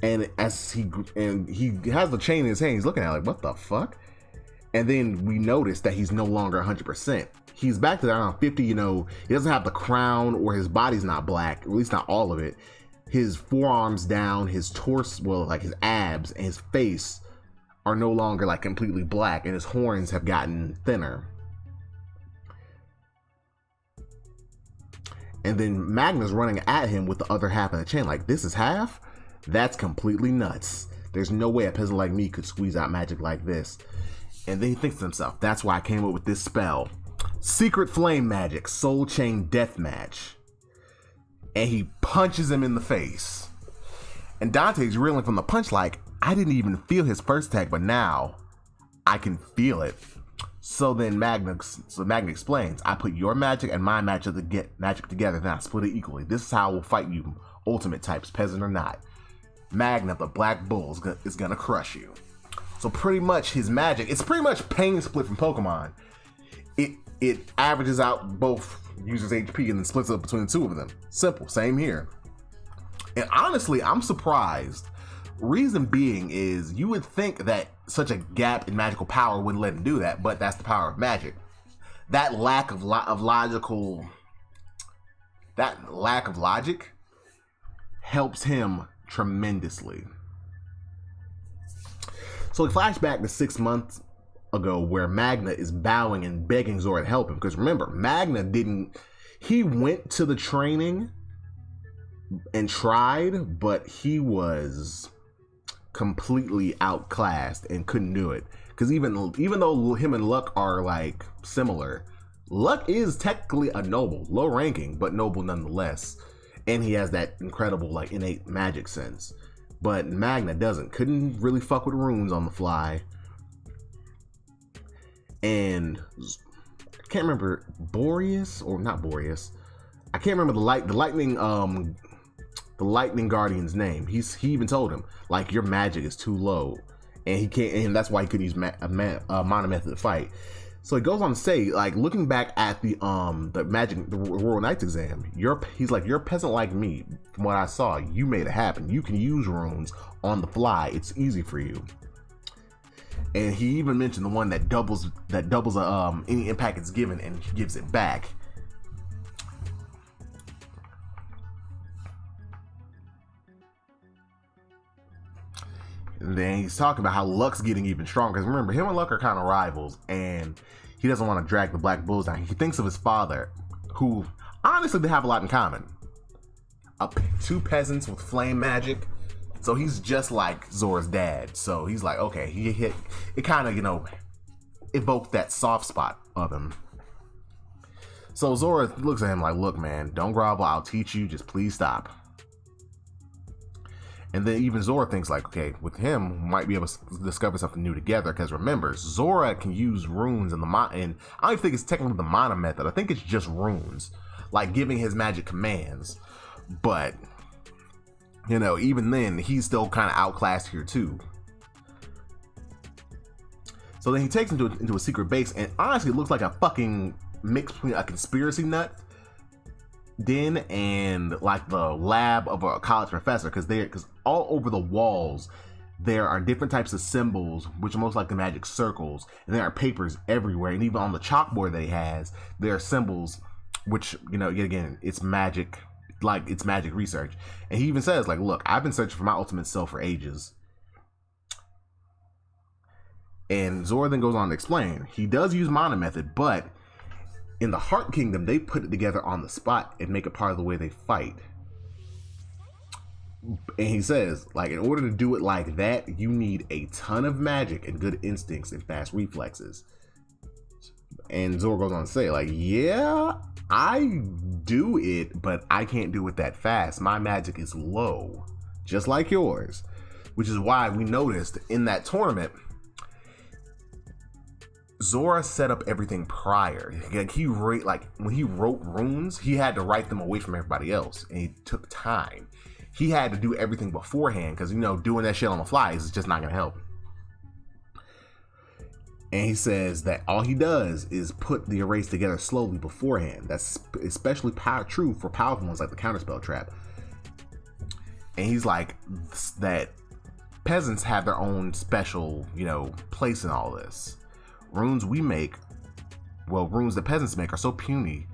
And as he has the chain in his hand, he's looking at it like, what the fuck? And then we notice that he's no longer 100%. He's back to around 50, he doesn't have the crown, or his body's not black, or at least not all of it. His forearms down, his torso, well, like his abs and his face are no longer like completely black, and his horns have gotten thinner. And then Magna's running at him with the other half of the chain, like, this is half? That's completely nuts. There's no way a peasant like me could squeeze out magic like this. And then he thinks to himself, that's why I came up with this spell. Secret Flame Magic, Soul Chain Deathmatch. And he punches him in the face. And Dante's reeling from the punch like, I didn't even feel his first attack, but now I can feel it. So then Magna explains, I put your magic and my magic together, then I split it equally. This is how we'll fight you, ultimate types, peasant or not. Magna, the Black Bull, is gonna crush you. So pretty much his magic, it's pretty much Pain Split from Pokemon. It averages out both users' HP and then splits up between the two of them. Simple, same here. And honestly, I'm surprised. Reason being is you would think that such a gap in magical power wouldn't let him do that, but that's the power of magic. That lack of logic helps him tremendously. So we flash back to 6 months ago where Magna is bowing and begging Zora to help him. Because remember, he went to the training and tried, but he was completely outclassed and couldn't do it. Because even though him and Luck are like similar, Luck is technically a noble, low ranking, but noble nonetheless. And he has that incredible like innate magic sense. But Magna couldn't really fuck with runes on the fly. And I can't remember Boris or not Boris. I can't remember the lightning guardian's name. He even told him like your magic is too low, and he can't, and that's why he couldn't use mana method to fight. So he goes on to say, like, looking back at the Royal Knights exam, he's like, you're a peasant like me. From what I saw, you made it happen. You can use runes on the fly. It's easy for you. And he even mentioned the one that doubles any impact it's given and gives it back. And then he's talking about how Luck's getting even stronger. Because remember, him and Luck are kind of rivals, and he doesn't want to drag the Black Bulls down. He thinks of his father, who honestly they have a lot in common. Two peasants with flame magic. So he's just like Zora's dad. So he's like, okay, it kind of, evoked that soft spot of him. So Zora looks at him like, look, man, don't grovel. I'll teach you. Just please stop. And then even Zora thinks like, okay, with him, we might be able to discover something new together. Because remember, Zora can use runes in the mana. And I don't even think it's technically the mana method. I think it's just runes, like giving his magic commands. But, you know, even then, he's still kind of outclassed here too. So then he takes him into a secret base, and honestly, it looks like a fucking mix between a conspiracy nut den and like the lab of a college professor, because all over the walls there are different types of symbols, which are most likely magic circles, and there are papers everywhere, and even on the chalkboard that he has, there are symbols, which, you know, yet again, it's magic, like it's magic research. And he even says like, look, I've been searching for my ultimate self for ages. And Zora then goes on to explain he does use mana method, but in the Heart Kingdom, they put it together on the spot and make it part of the way they fight. And he says, like, in order to do it like that, you need a ton of magic and good instincts and fast reflexes. And Zora goes on to say, like, yeah, I do it, but I can't do it that fast. My magic is low, just like yours. Which is why we noticed in that tournament, Zora set up everything prior. Like when he wrote runes, he had to write them away from everybody else, and it took time. He had to do everything beforehand because, you know, doing that shit on the fly is just not gonna help. And he says that all he does is put the arrays together slowly beforehand. That's especially true for powerful ones like the counterspell trap. And he's like that peasants have their own special, you know, place in all this. Runes we make, well, runes that peasants make are so puny,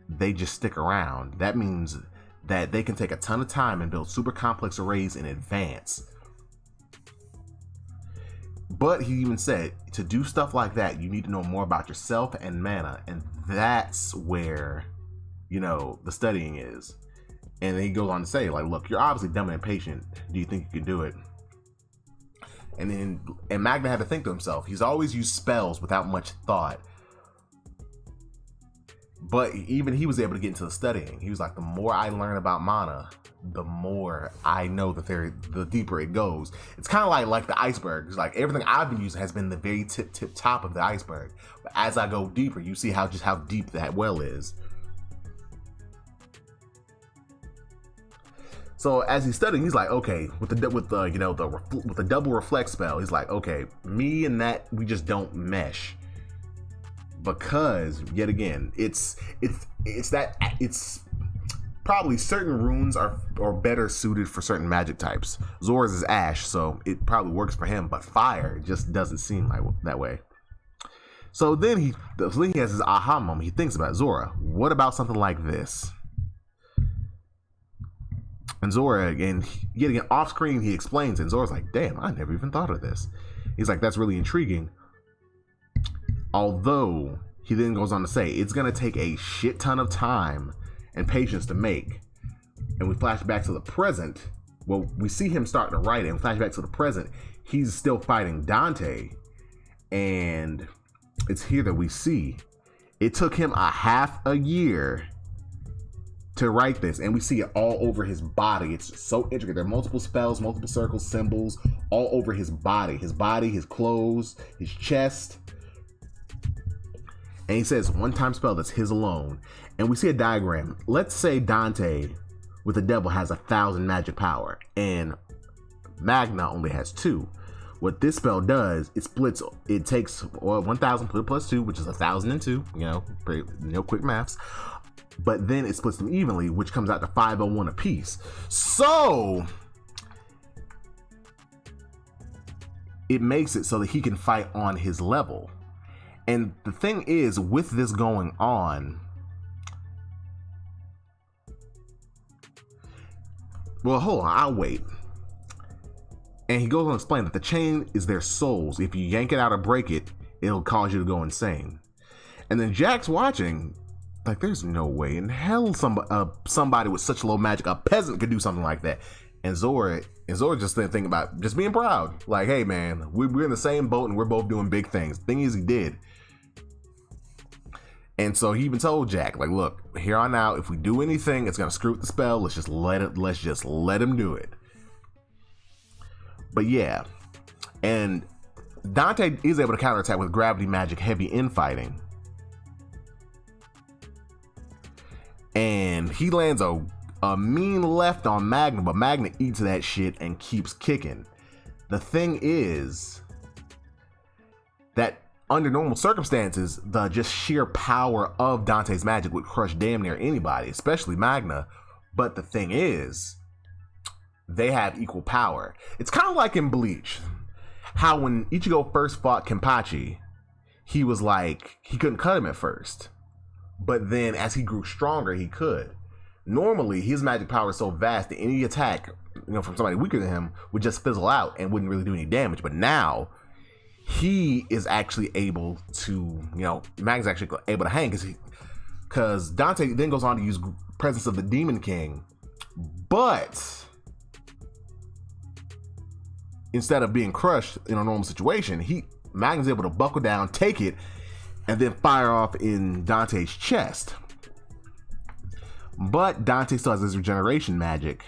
they just stick around. That means that they can take a ton of time and build super complex arrays in advance. But he even said, to do stuff like that, you need to know more about yourself and mana, and that's where, you know, the studying is. And then he goes on to say, like, look, you're obviously dumb and impatient. Do you think you can do it? And Magna had to think to himself, he's always used spells without much thought. But even he was able to get into the studying. He was like, the more I learn about mana, the more I know the deeper it goes. It's kind of like the iceberg. It's like everything I've been using has been the very tip top of the iceberg. But as I go deeper, you see how deep that well is. So as he's studying, he's like, okay, with the double reflect spell, he's like, okay, me and that, we just don't mesh, because yet again, it's probably certain runes are better suited for certain magic types. Zora's is ash, so it probably works for him, but fire just doesn't seem like that way. So then he has his aha moment. He thinks about Zora. What about something like this? And Zora, again, yet again, off screen, he explains, and Zora's like, damn, I never even thought of this. He's like, that's really intriguing. Although, he then goes on to say, it's going to take a shit ton of time and patience to make. And we flash back to the present. Well, we see him starting to write it, and flash back to the present. He's still fighting Dante. And it's here that we see it took him a half a year to write this, and we see it all over his body. It's so intricate. There are multiple spells, multiple circles, symbols all over his body, his clothes, his chest. And he says one-time spell that's his alone. And we see a diagram. Let's say Dante with the devil has 1,000 magic power, and Magna only has 2. What this spell does, it takes 1,000 plus 2, which is 1,002. You know, quick maths. But then it splits them evenly, which comes out to 501 apiece. So it makes it so that he can fight on his level. And the thing is, with this going on, well, hold on, I'll wait. And he goes on to explain that the chain is their souls. If you yank it out or break it, it'll cause you to go insane. And then Jack's watching, like, there's no way in hell somebody with such low magic, a peasant, could do something like that. And Zora just didn't think about just being proud. Like, hey man, we're in the same boat and we're both doing big things. The thing is, he did. And so he even told Jack, like, look, here on out, if we do anything, it's gonna screw with the spell. Let's just let him do it. But yeah, and Dante is able to counterattack with gravity magic heavy infighting. And he lands a mean left on Magna, but Magna eats that shit and keeps kicking. The thing is that under normal circumstances, the just sheer power of Dante's magic would crush damn near anybody, especially Magna. But the thing is, they have equal power. It's kind of like in Bleach, how when Ichigo first fought Kenpachi, he was like, he couldn't cut him at first. But then as he grew stronger, he could. Normally, his magic power is so vast that any attack, from somebody weaker than him would just fizzle out and wouldn't really do any damage. But now, he is actually able to, Magna's actually able to hang because Dante then goes on to use Presence of the Demon King. But instead of being crushed in a normal situation, Magna's able to buckle down, take it, and then fire off in Dante's chest. But Dante still has his regeneration magic,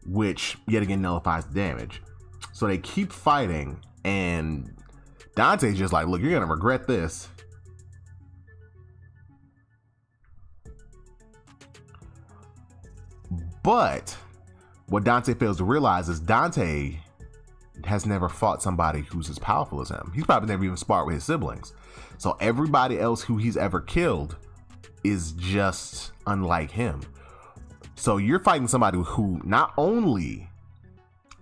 which yet again nullifies the damage. So they keep fighting, and Dante's just like, look, you're gonna regret this. But what Dante fails to realize is Dante has never fought somebody who's as powerful as him. He's probably never even sparred with his siblings. So everybody else who he's ever killed is just unlike him. So you're fighting somebody who not only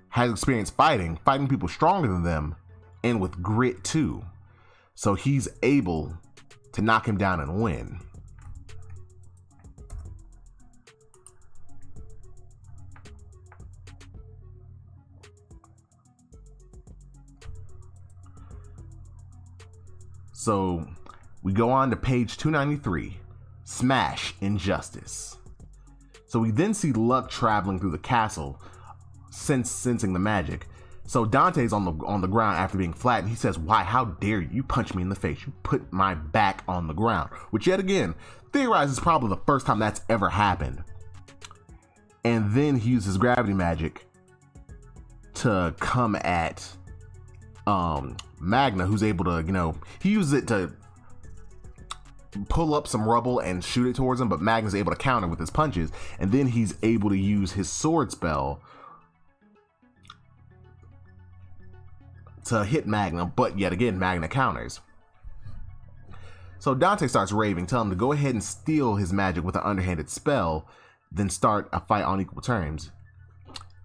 has experience fighting people stronger than them, and with grit too. So he's able to knock him down and win. So we go on to page 293, Smash Injustice. So we then see Luck traveling through the castle, sensing the magic. So Dante's on the ground after being flattened. He says, why, how dare you punch me in the face? You put my back on the ground. Which yet again, theorizes probably the first time that's ever happened. And then he uses gravity magic to come at Magna, who's able to, he uses it to pull up some rubble and shoot it towards him, but Magna's able to counter with his punches, and then he's able to use his sword spell to hit Magna, but yet again, Magna counters. So Dante starts raving, telling him to go ahead and steal his magic with an underhanded spell, then start a fight on equal terms.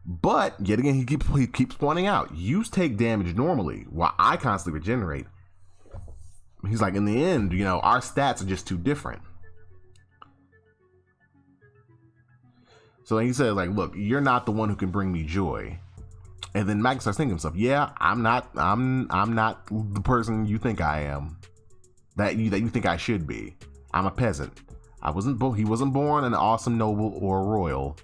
But yet again, he keeps pointing out, you take damage normally while I constantly regenerate. He's like, in the end, our stats are just too different. So then he says, like, look, you're not the one who can bring me joy. And then Magnus starts thinking to himself, yeah, I'm not the person you think I am. That you think I should be. I'm a peasant. He wasn't born an awesome noble or a royal.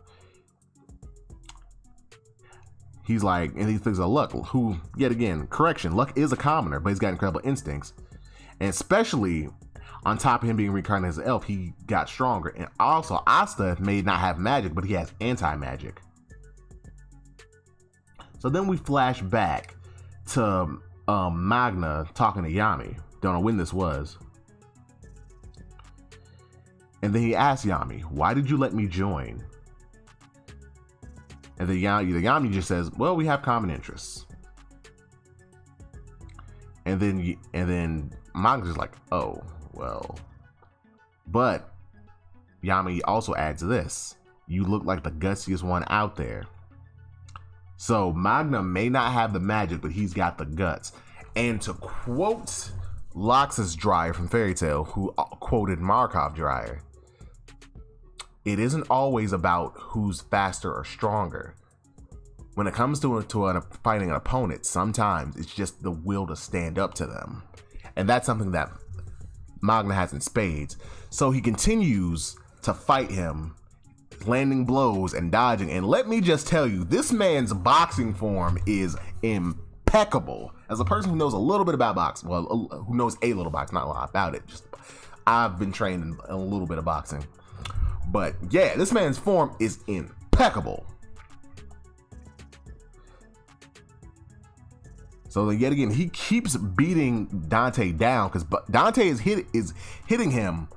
He's like, and he thinks of Luck, who, yet again, correction, Luck is a commoner, but he's got incredible instincts. And especially on top of him being reincarnated as an elf, he got stronger. And also, Asta may not have magic, but he has anti-magic. So then we flash back to Magna talking to Yami. Don't know when this was. And then he asks Yami, why did you let me join? And then Yami just says, well, we have common interests. And then Magna's like, oh, well. But Yami also adds this. You look like the gutsiest one out there. So Magna may not have the magic, but he's got the guts. And to quote Loxus Dryer from Fairy Tail, who quoted Markov Dryer, it isn't always about who's faster or stronger. When it comes to fighting an opponent, sometimes it's just the will to stand up to them. And that's something that Magna has in spades. So he continues to fight him, landing blows and dodging. And let me just tell you, this man's boxing form is impeccable. as a person who knows a little bit about boxing, well, who knows a little boxing, not a lot about it, just I've been trained in a little bit of boxing. But yeah, this man's form is impeccable. So then yet again, he keeps beating Dante down because Dante is hitting him,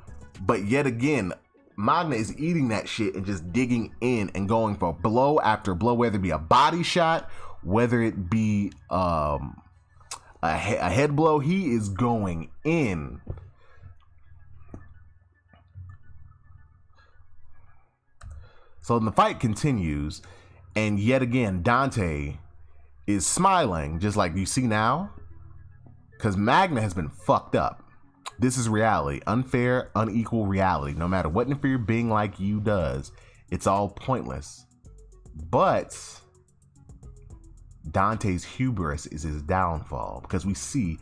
but yet again, Magna is eating that shit and just digging in and going for blow after blow, whether it be a body shot, whether it be a head blow. He is going in. So then the fight continues, and yet again, Dante is smiling, just like you see now, because Magna has been fucked up. This is reality, unfair, unequal reality. No matter what inferior being like you does, it's all pointless. But Dante's hubris is his downfall, because we see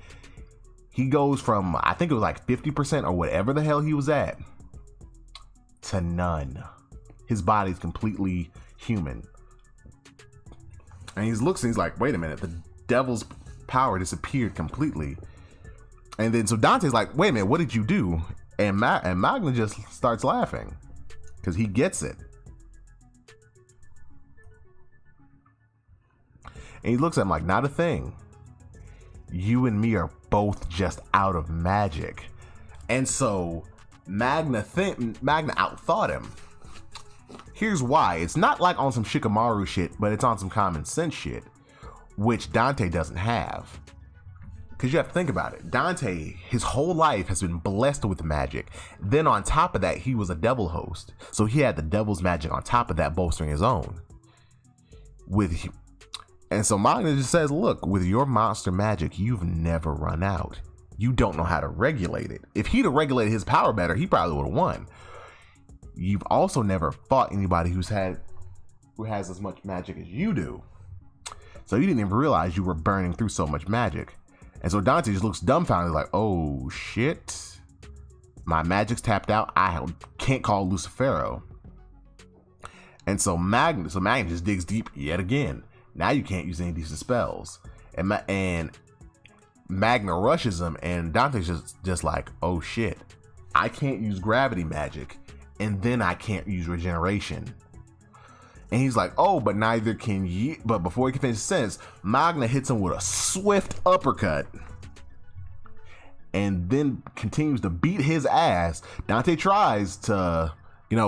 he goes from, I think it was like 50% or whatever the hell he was at, to none. His body's completely human. And he looks and he's like, wait a minute, the devil's power disappeared completely. And then so Dante's like, wait a minute, what did you do? And Magna just starts laughing because he gets it. And he looks at him like, not a thing. You and me are both just out of magic. And so Magna outthought him. Here's why. It's not like on some Shikamaru shit, but it's on some common sense shit, which Dante doesn't have. Because you have to think about it. Dante, his whole life has been blessed with magic. Then on top of that, he was a devil host. So he had the devil's magic on top of that, bolstering his own. And so Magna just says, look, with your monster magic, you've never run out. You don't know how to regulate it. If he'd have regulated his power better, he probably would have won. You've also never fought anybody who has as much magic as you do. So you didn't even realize you were burning through so much magic. And so Dante just looks dumbfounded like, oh shit, my magic's tapped out. I can't call Lucifero. And so Magna just digs deep yet again. Now you can't use any decent spells. And Magna rushes him, and Dante's just like, oh shit, I can't use gravity magic. And then I can't use regeneration. And he's like, oh, but neither can you. But before he can finish the sentence, Magna hits him with a swift uppercut. And then continues to beat his ass. Dante tries to,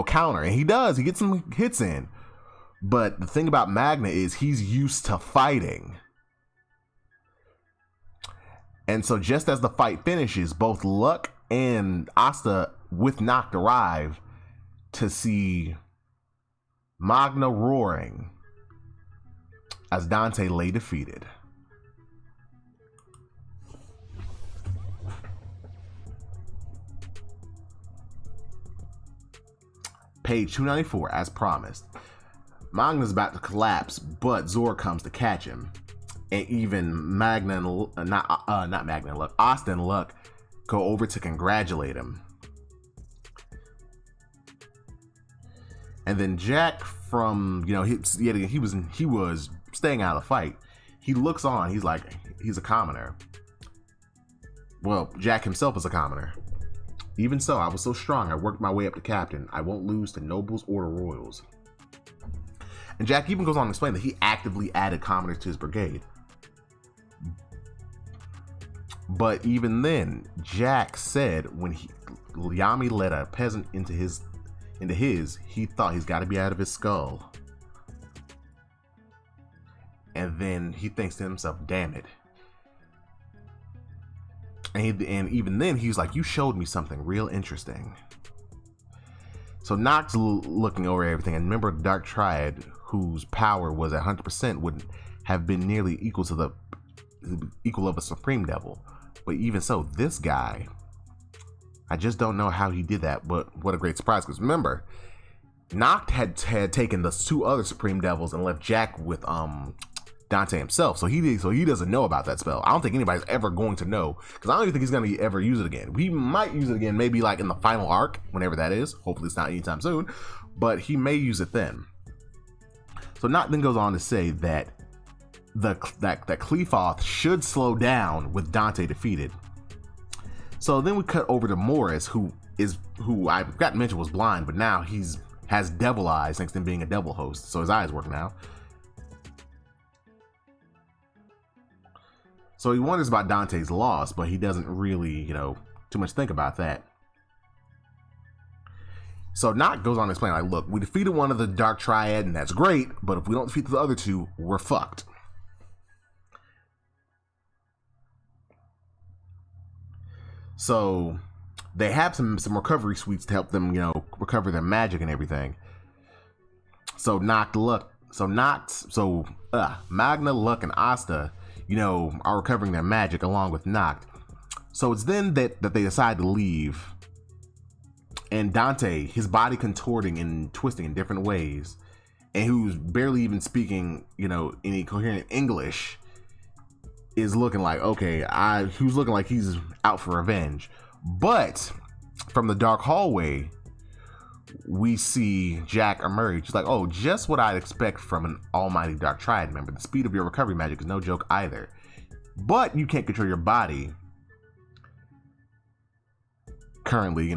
counter. And he does. He gets some hits in. But the thing about Magna is he's used to fighting. And so just as the fight finishes, both Luck and Asta with Noct arrive to see Magna roaring as Dante lay defeated. Page 294, as promised. Magna's about to collapse, but Zor comes to catch him. And even Magna and not Magna and Luck, Asta and Luck go over to congratulate him. And then Jack, from he was staying out of the fight. He looks on. He's like, he's a commoner. Well, Jack himself is a commoner. Even so, I was so strong, I worked my way up to captain. I won't lose to nobles or to royals. And Jack even goes on to explain that he actively added commoners to his brigade. But even then, Jack said when Yami let a peasant into his, he thought he's got to be out of his skull. And then he thinks to himself, damn it. And even then, he was like, you showed me something real interesting. So Noct's looking over everything, and remember the Dark Triad, whose power was at 100%, would have been nearly equal of a Supreme Devil. But even so, this guy, I just don't know how he did that, but what a great surprise. Because remember, Noct had taken the two other Supreme Devils and left Jack with Dante himself. So he doesn't know about that spell. I don't think anybody's ever going to know, because I don't even think he's going to ever use it again. We might use it again, maybe like in the final arc, whenever that is. Hopefully it's not anytime soon, but he may use it then. So Noct then goes on to say that that Cleofoth should slow down with Dante defeated. So then we cut over to Morris, who I forgot to mention was blind, but now has devil eyes thanks to him being a devil host, so his eyes work now. So he wonders about Dante's loss, but he doesn't really, too much think about that. So Noct goes on to explain, like, look, we defeated one of the Dark Triad, and that's great, but if we don't defeat the other two, we're fucked. So they have some recovery suites to help them, recover their magic and everything. So Magna, Luck, and Asta, are recovering their magic along with Noct. So it's then that they decide to leave. And Dante, his body contorting and twisting in different ways, and who's barely even speaking, any coherent English, is looking like, who's looking like he's out for revenge. But from the dark hallway, we see Jack emerge. He's like, oh, just what I'd expect from an almighty Dark Triad member. The speed of your recovery magic is no joke either. But you can't control your body currently,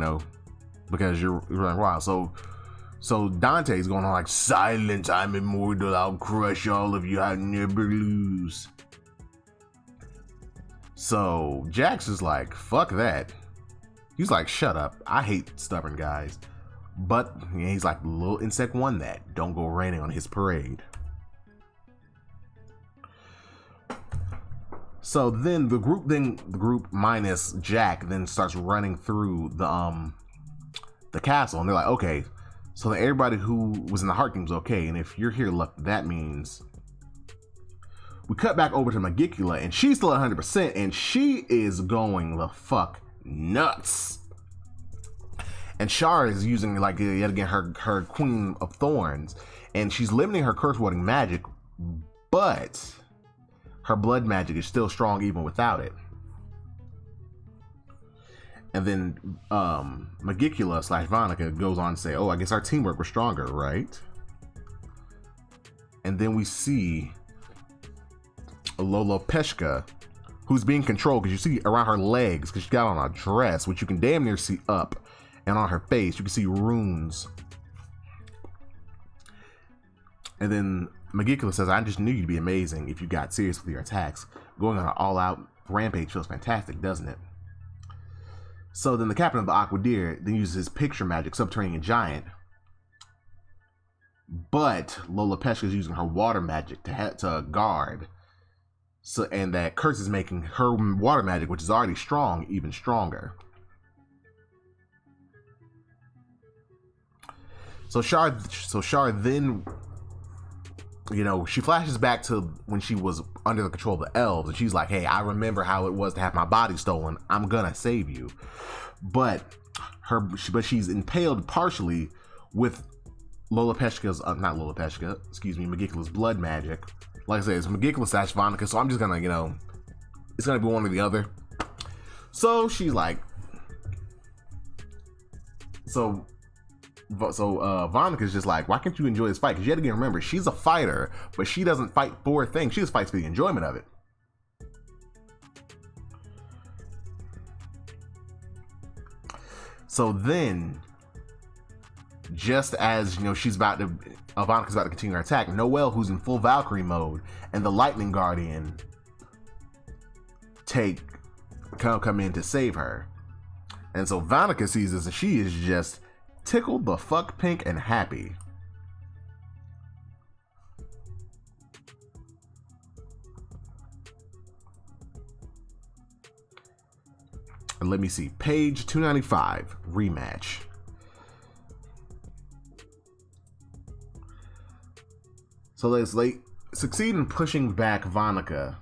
because you're running wild. So Dante's going on like, silence, I'm immortal, I'll crush all of you, I never lose. So Jax is like, fuck that. He's like, shut up, I hate stubborn guys. But he's like, little insect won that. Don't go raining on his parade. So then the group minus Jack then starts running through the castle, and they're like, okay, so that everybody who was in the Heart Kingdom's okay, and if you're here, look, that means we cut back over to Magicula, and she's still at 100%, and she is going the fuck nuts. And Shar is using, like, yet again, her Queen of Thorns, and she's limiting her curse-warding magic, but her blood magic is still strong even without it. And then Magicula / Vonica goes on to say, oh, I guess our teamwork was stronger, right? And then we see Lola Peshka, who's being controlled, because you see around her legs, because she got on a dress, which you can damn near see up, and on her face, you can see runes. And then Magicula says, I just knew you'd be amazing if you got serious with your attacks. Going on an all-out rampage feels fantastic, doesn't it? So then the captain of the Aquadeer then uses his picture magic, subterranean giant. But Lola Peshka is using her water magic to guard. So, and that Curse is making her water magic, which is already strong, even stronger. So Shar then, she flashes back to when she was under the control of the elves, and she's like, hey, I remember how it was to have my body stolen. I'm gonna save you. But she's impaled partially with Magicula's blood magic. Like I said, it's Magicula / Vonica, so I'm just gonna, it's gonna be one or the other. So she's like, Vonica's just like, why can't you enjoy this fight? Because you have to remember, she's a fighter, but she doesn't fight for things. She just fights for the enjoyment of it. So then, just as Vonica's about to continue her attack, Noelle, who's in full Valkyrie mode, and the Lightning Guardian come in to save her. And so Vonica sees this, and she is just tickled the fuck pink and happy. And let me see, page 295, rematch. So they succeed in pushing back Vonica,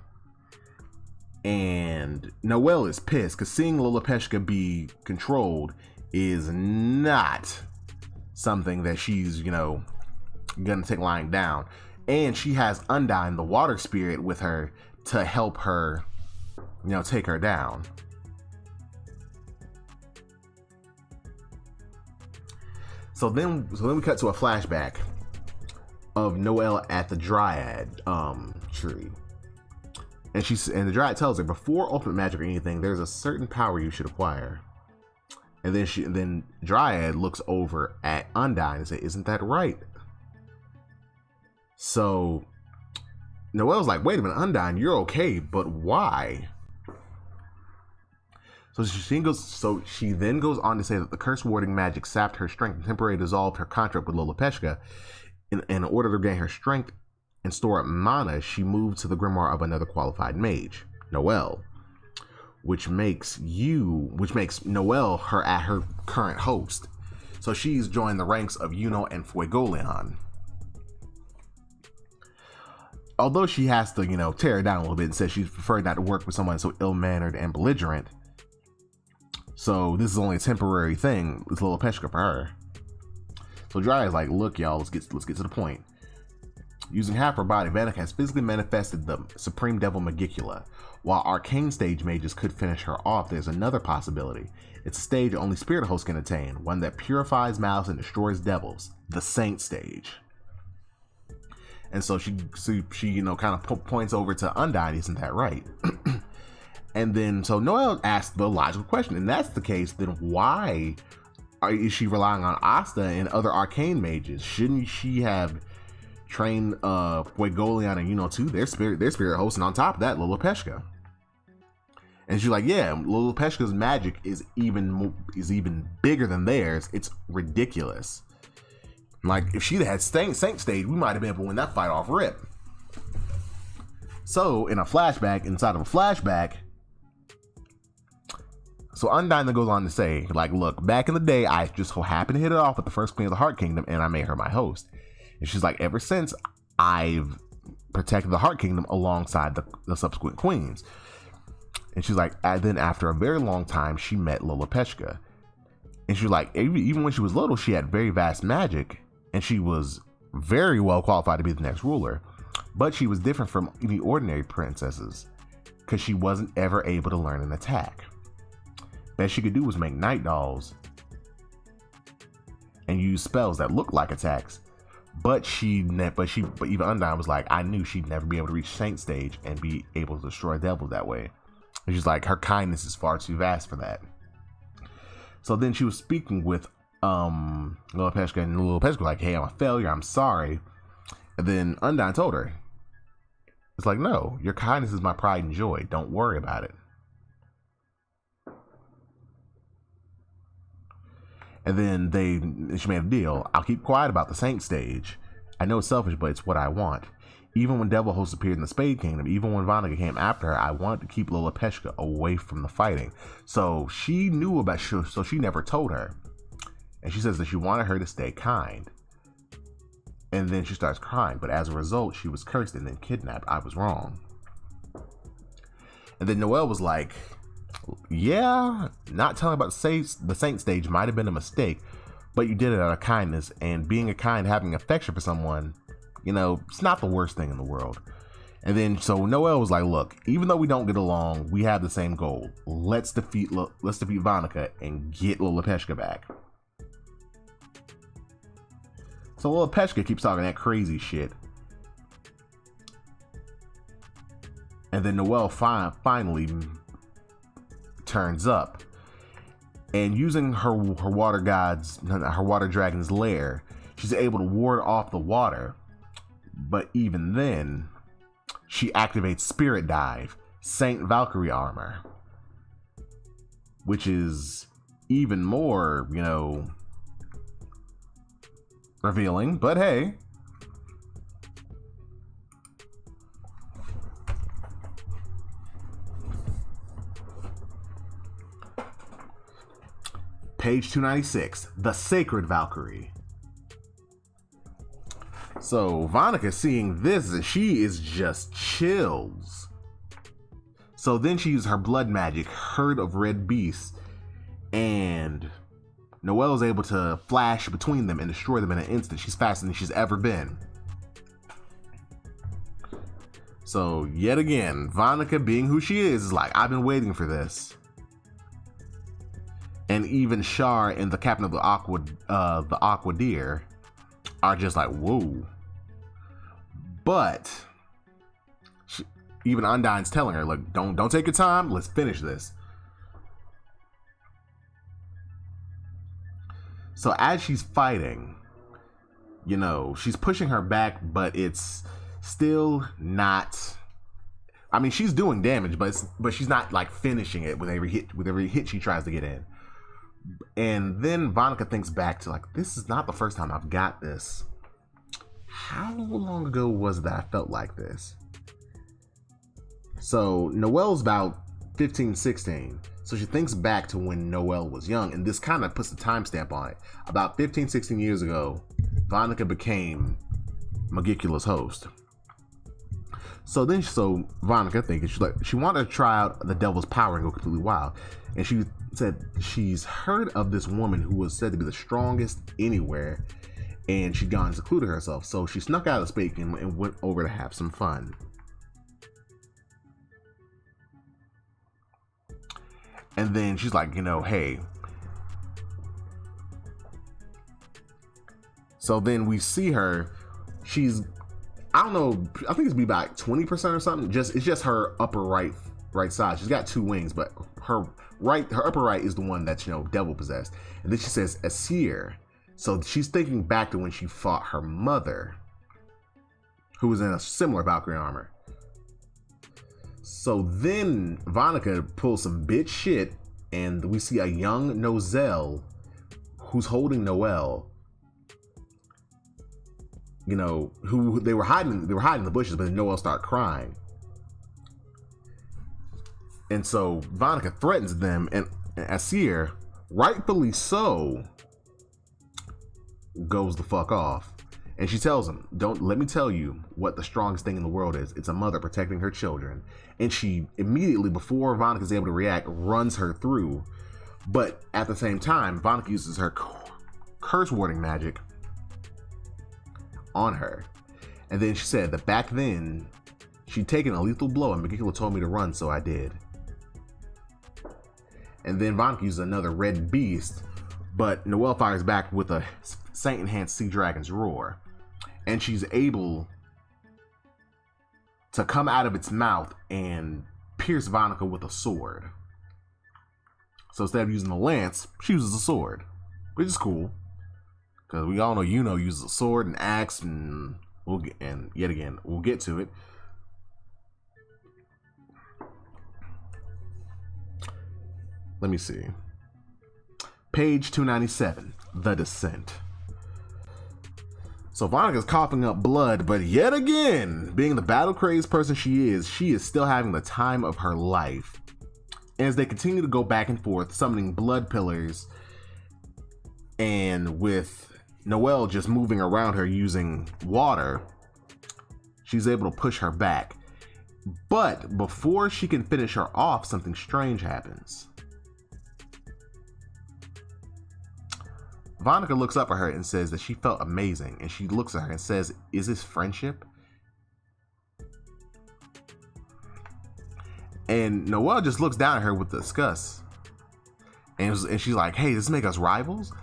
and Noelle is pissed because seeing Lola Peshka be controlled is not something that she's, gonna take lying down. And she has Undyne, the water spirit, with her to help her, take her down. So then we cut to a flashback of Noelle at the Dryad tree. And the Dryad tells her, before ultimate magic or anything, there's a certain power you should acquire. And then Dryad looks over at Undyne and says, isn't that right? So Noelle's like, wait a minute, Undyne, you're okay, but why? So she then goes on to say that the curse warding magic sapped her strength and temporarily dissolved her contract with Lolopeshka. In order to gain her strength and store up mana, she moved to the grimoire of another qualified mage, Noelle, which makes Noelle her current host. So she's joined the ranks of Yuno and Fuegoleon. Although she has to, tear her down a little bit and says she'd prefer not to work with someone so ill-mannered and belligerent. So this is only a temporary thing. It's Lolopeshka for her. So Dryad's like, look, y'all, let's get to the point. Using half her body, Vanica has physically manifested the Supreme Devil Magicula. While arcane stage mages could finish her off, there's another possibility. It's a stage only spirit hosts can attain, one that purifies malice and destroys devils, the Saint stage. And so she kind of points over to Undyne, isn't that right? And then, so Noelle asked the logical question, and that's the case, then why is she relying on Asta and other arcane mages? Shouldn't she have trained Fuegoleon and Yuno too? Their spirit hosts, and on top of that, Lolopeshka. And she's like, yeah, Lolopeshka's magic is even bigger than theirs. It's ridiculous. Like, if she'd had Saint stage, we might have been able to win that fight off rip. So, inside of a flashback, so Undyne then goes on to say, like, look, back in the day, I just so happened to hit it off with the first queen of the Heart Kingdom, and I made her my host. And she's like, ever since, I've protected the Heart Kingdom alongside the subsequent queens. And she's like, and then after a very long time, she met Lolopeshka. And she's like, even when she was little, she had very vast magic, and she was very well qualified to be the next ruler. But she was different from any ordinary princesses, because she wasn't ever able to learn an attack. Best she could do was make night dolls and use spells that looked like attacks. But even Undyne was like, I knew she'd never be able to reach Saint stage and be able to destroy devils that way. And she's like, her kindness is far too vast for that. So then she was speaking with Lolopeshka, and Lolopeshka was like, hey, I'm a failure, I'm sorry. And then Undyne told her, it's like, no, your kindness is my pride and joy. Don't worry about it. And then she made a deal. I'll keep quiet about the Saint stage. I know it's selfish, but it's what I want. Even when Devil Hosts appeared in the Spade Kingdom, even when Vanica came after her, I wanted to keep Lolopeshka away from the fighting. So she knew about so she never told her. And she says that she wanted her to stay kind. And then she starts crying. But as a result, she was cursed and then kidnapped. I was wrong. And then Noelle was like, yeah, not telling about the Saint stage might have been a mistake, but you did it out of kindness, and being a kind, having affection for someone, it's not the worst thing in the world. And then, so Noelle was like, look, even though we don't get along, we have the same goal. Let's defeat Vanica and get Lolopeshka back. So Lolopeshka keeps talking that crazy shit. And then Noelle finally turns up, and using her water dragon's lair, she's able to ward off the water. But even then, she activates Spirit Dive, Saint Valkyrie armor, which is even more, revealing. But hey, page 296, the Sacred Valkyrie. So Vanica seeing this, she is just chills. So then she uses her blood magic, Herd of Red Beasts, and Noelle is able to flash between them and destroy them in an instant. She's faster than she's ever been. So yet again, Vanica, being who she is like, I've been waiting for this. And even Char and the captain of the Aqua Deer are just like, whoa. But even Undyne's telling her, like, don't take your time. Let's finish this. So as she's fighting, you know, she's pushing her back, but it's still not. I mean, she's doing damage, but she's not like finishing it with every hit she tries to get in. And then Vonica thinks back to, like, this is not the first time I've got this. How long ago was that I felt like this? So Noelle's about 15, 16. So she thinks back to when Noelle was young, and this kind of puts a timestamp on it. About 15, 16 years ago, Vonica became Magicula's host. So Vonica thinking she wanted to try out the devil's power and go completely wild. And she said she's heard of this woman who was said to be the strongest anywhere, and she'd gone and secluded herself. So she snuck out of the spake and went over to have some fun. And then she's like, you know, hey. So then we see her. She's, I don't know, I think it's be about 20% or something. It's just her upper right side. She's got two wings, but her upper right is the one that's, you know, devil possessed. And then she says Asir. So she's thinking back to when she fought her mother, who was in a similar Valkyrie armor. So then Vonica pulls some bitch shit, and we see a young Nozel who's holding Noelle. You know, who they were hiding in the bushes, but then Noelle started crying. And so Vonica threatens them, and Asir, rightfully so, goes the fuck off. And she tells him, let me tell you what the strongest thing in the world is. It's a mother protecting her children. And she immediately, before Vonica's able to react, runs her through. But at the same time, Vonica uses her curse warding magic on her. And then she said that back then, she'd taken a lethal blow and Magicula told me to run, so I did. And then Vonica uses another red beast, but Noelle fires back with a Saint-enhanced Sea Dragon's Roar. And she's able to come out of its mouth and pierce Vonica with a sword. So instead of using the lance, she uses a sword, which is cool. Because we all know Yuno uses a sword and axe, and we'll get to it. Let me see. Page 297, The Descent. So Vonica's coughing up blood, but yet again, being the battle-crazed person she is still having the time of her life. And as they continue to go back and forth, summoning blood pillars, and with Noelle just moving around her using water, she's able to push her back. But before she can finish her off, something strange happens. Vonica looks up at her and says that she felt amazing, and she looks at her and says, "Is this friendship?" And Noelle just looks down at her with disgust, and she's like, "Hey, does this make us rivals?"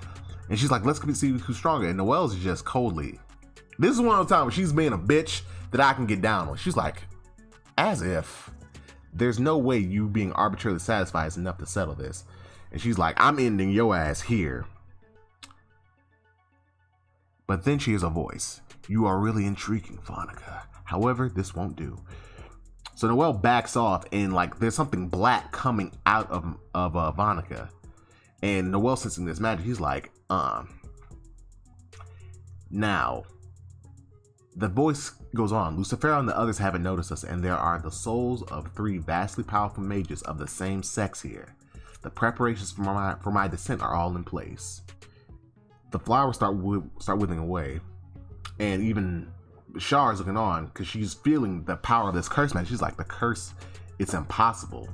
And she's like, "Let's see who's stronger." And Noelle's just coldly, this is one of the times where she's being a bitch that I can get down with. She's like, as if there's no way you being arbitrarily satisfied is enough to settle this. And she's like, "I'm ending your ass here." But then she hears a voice. "You are really intriguing, Vonica. However, this won't do." So Noelle backs off, and like there's something black coming out of Vonica. And Noelle, sensing this magic, he's like, Now, the voice goes on. "Lucifer and the others haven't noticed us, and there are the souls of 3 vastly powerful mages of the same sex here. The preparations for my descent are all in place." The flowers start withering away, and even Shar is looking on because she's feeling the power of this curse magic. She's like, the curse, it's impossible.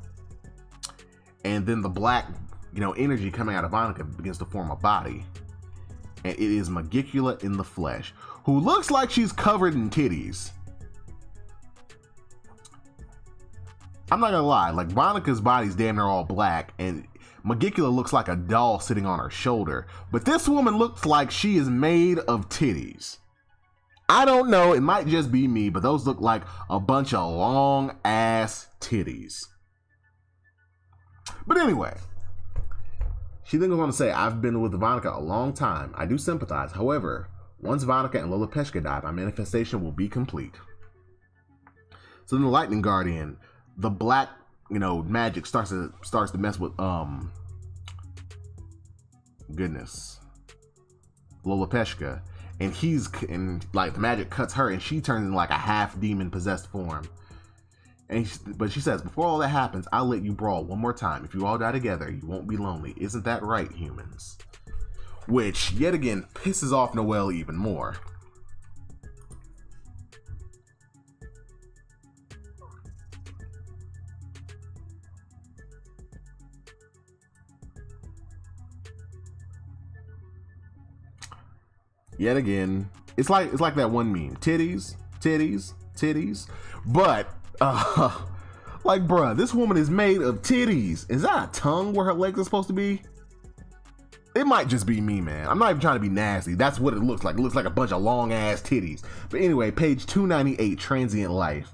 And then the black, energy coming out of Vonica begins to form a body, and it is Magicula in the flesh, who looks like she's covered in titties. I'm not gonna lie, like Vonica's body's damn near all black, and Magicula looks like a doll sitting on her shoulder, but this woman looks like she is made of titties. I don't know, it might just be me, but those look like a bunch of long ass titties. But anyway, she then goes on to say, I've been with Ivanica a long time. I do sympathize. However, once Ivanica and Lolopeshka die, my manifestation will be complete. So then the Lightning Guardian, the black, magic starts to mess with Lolopeshka, and like the magic cuts her, and she turns into like a half demon possessed form. But she says, before all that happens, I'll let you brawl one more time. If you all die together, you won't be lonely. Isn't that right, humans? Which yet again pisses off Noelle even more. Yet again, it's like that one meme, titties, but like, bruh, this woman is made of titties. Is that a tongue where her legs are supposed to be? It might just be me, man. I'm not even trying to be nasty. That's what it looks like. It looks like a bunch of long ass titties. But anyway, page 298, Transient Life.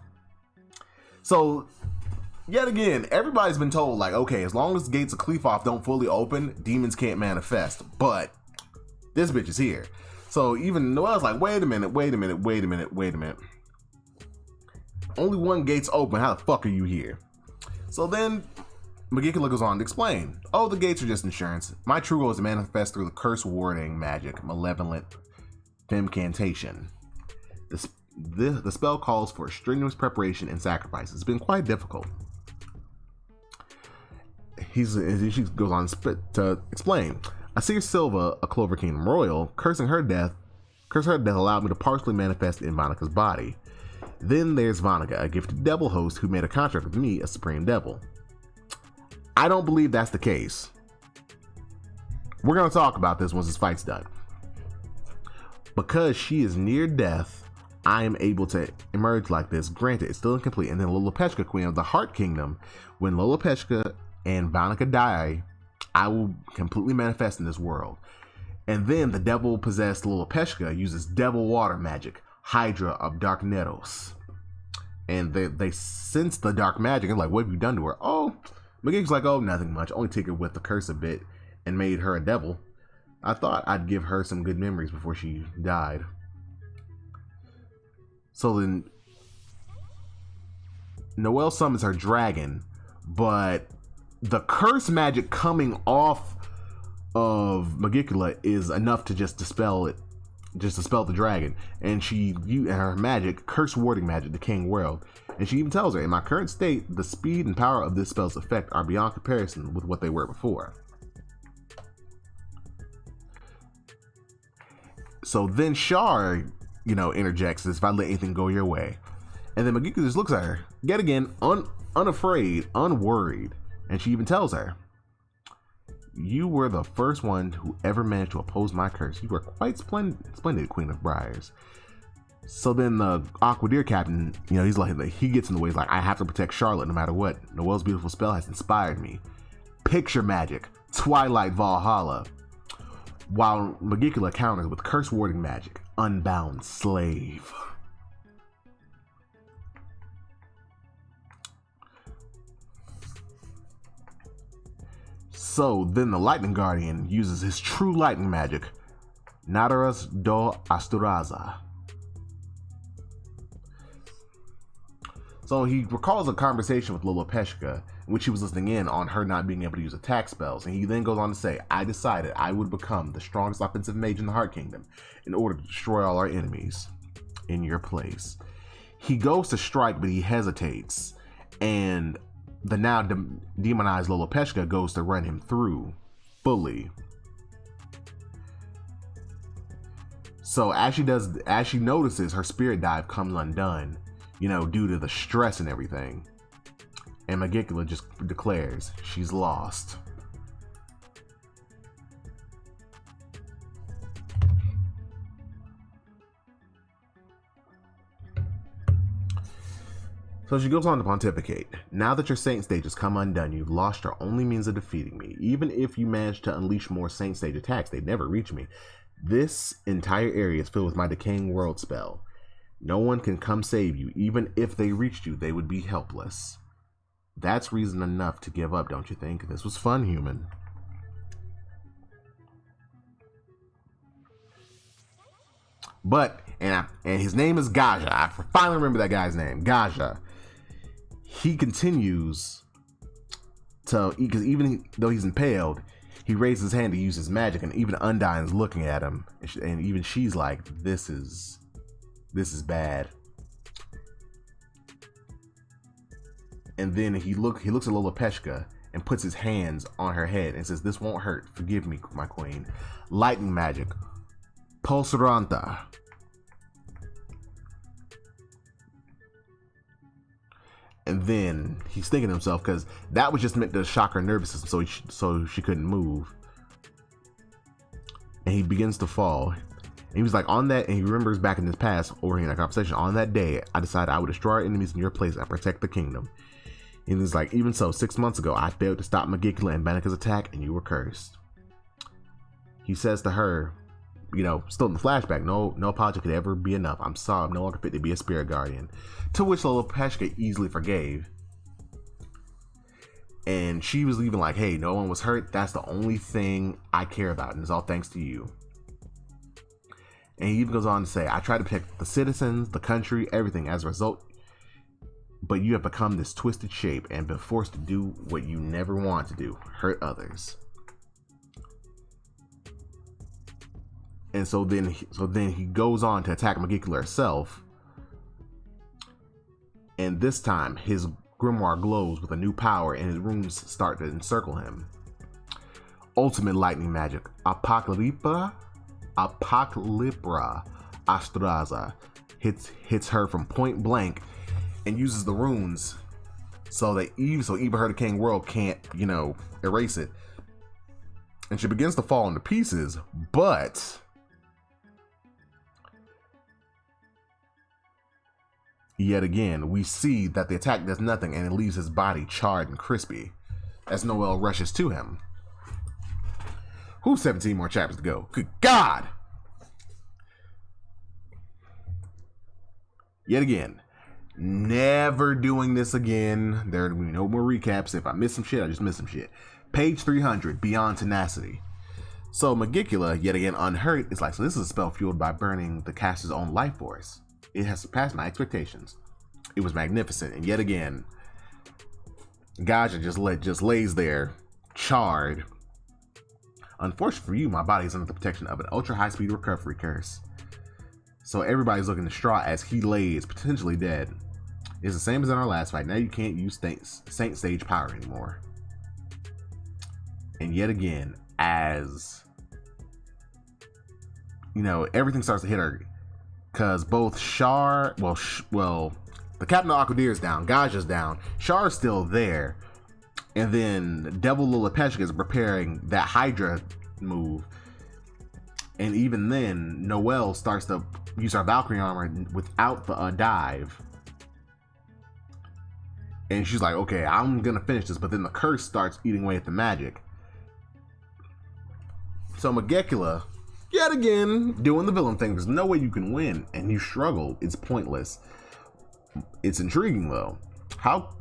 So yet again, everybody's been told, like, okay, as long as the gates of Qliphoth don't fully open, demons can't manifest. But this bitch is here. So even Noelle's like, wait a minute. Only one gate's open. How the fuck are you here? So then Magicula goes on to explain. Oh, the gates are just insurance. My true goal is to manifest through the curse warding magic, malevolent femcantation. The spell calls for strenuous preparation and sacrifice. It's been quite difficult. She goes on to explain. I see Silva, a Clover Kingdom royal, cursing her death allowed me to partially manifest in Vanica's body. Then there's Vanica, a gifted devil host who made a contract with me, a supreme devil. I don't believe that's the case. We're going to talk about this once this fight's done. Because she is near death, I am able to emerge like this. Granted, it's still incomplete. And then Lolopeshka, Queen of the Heart Kingdom, when Lolopeshka and Vanica die, I will completely manifest in this world. And then the devil-possessed Lolopeshka uses devil water magic, Hydra of Darkneros. And they sense the dark magic and like, what have you done to her? Oh, McGeek's like, oh, nothing much. Only tinkered with the curse a bit and made her a devil. I thought I'd give her some good memories before she died. So then Noelle summons her dragon, but the curse magic coming off of Magicula is enough to just dispel it, just dispel the dragon. And her magic, curse warding magic, decaying world. And she even tells her, in my current state, the speed and power of this spell's effect are beyond comparison with what they were before. So then Shar, interjects as if I let anything go your way. And then Magicula just looks at her, yet again, unafraid, unworried. And she even tells her, you were the first one who ever managed to oppose my curse. You were quite splendid, Queen of Briars. So then the Aquadeer captain, he's like, he gets in the way. He's like, I have to protect Charlotte no matter what. Noelle's beautiful spell has inspired me. Picture magic, Twilight Valhalla. While Magicula counters with curse warding magic, Unbound Slave. So then the Lightning Guardian uses his true lightning magic, Nadaras do Asturaza. So he recalls a conversation with Lolopeshka, in which he was listening in on her not being able to use attack spells, and he then goes on to say, I decided I would become the strongest offensive mage in the Heart Kingdom in order to destroy all our enemies in your place. He goes to strike, but he hesitates, and the now demonized Lolopeshka goes to run him through fully. So as she notices, her spirit dive comes undone, due to the stress and everything. And Magicula just declares she's lost. So she goes on to pontificate. Now that your Saint stage has come undone, you've lost your only means of defeating me. Even if you manage to unleash more Saint stage attacks, they'd never reach me. This entire area is filled with my decaying world spell. No one can come save you. Even if they reached you, they would be helpless. That's reason enough to give up, don't you think? This was fun, human. But, and his name is Gaja. I finally remember that guy's name, Gaja. He continues to, because even though he's impaled, he raises his hand to use his magic, and even Undyne's looking at him, and even she's like, this is bad. And then he looks at Lolopeshka and puts his hands on her head and says, this won't hurt. Forgive me, my queen. Lightning magic. Pulsaranta. And then he's thinking to himself, because that was just meant to shock her nervous system so she couldn't move. And he begins to fall. And he was like, on that, and he remembers back in his past, overhearing that conversation, on that day, I decided I would destroy our enemies in your place and protect the kingdom. And he's like, even so, 6 months ago, I failed to stop Magicula and Banika's attack, and you were cursed. He says to her, you know, still in the flashback, no apology could ever be enough. I'm sorry, I'm no longer fit to be a spirit guardian. To which Lolopeshka easily forgave. And she was even like, hey, no one was hurt. That's the only thing I care about, and it's all thanks to you. And he even goes on to say, I try to protect the citizens, the country, everything as a result. But you have become this twisted shape and been forced to do what you never want to do, hurt others. And so then he goes on to attack Magicula herself. And this time, his grimoire glows with a new power and his runes start to encircle him. Ultimate lightning magic, Apocalypra Astraza, hits her from point blank and uses the runes so even her decaying world can't, you know, erase it. And she begins to fall into pieces, but yet again, we see that the attack does nothing and it leaves his body charred and crispy as Noelle rushes to him. Who's 17 more chapters to go? Good God! Yet again, never doing this again. There will be no more recaps. If I miss some shit, I just miss some shit. Page 300, Beyond Tenacity. So Magicula, yet again unhurt, is like, so this is a spell fueled by burning the caster's own life force. It has surpassed my expectations. It was magnificent, and yet again, Gaja just lays there, charred. Unfortunately for you, my body is under the protection of an ultra high speed recovery curse. So everybody's looking distraught as he lays, potentially dead. It's the same as in our last fight. Now you can't use Saint Stage power anymore. And yet again, as you know, everything starts to hit her. Because both Shar, the Captain of Aquadir is down, Gaja's down, Char's still there, and then Devil Lolopeshka is preparing that Hydra move, and even then, Noelle starts to use her Valkyrie armor without the dive, and she's like, okay, I'm gonna finish this, but then the curse starts eating away at the magic. So Magicula, yet again, doing the villain thing. There's no way you can win, and you struggle. It's pointless. It's intriguing, though. How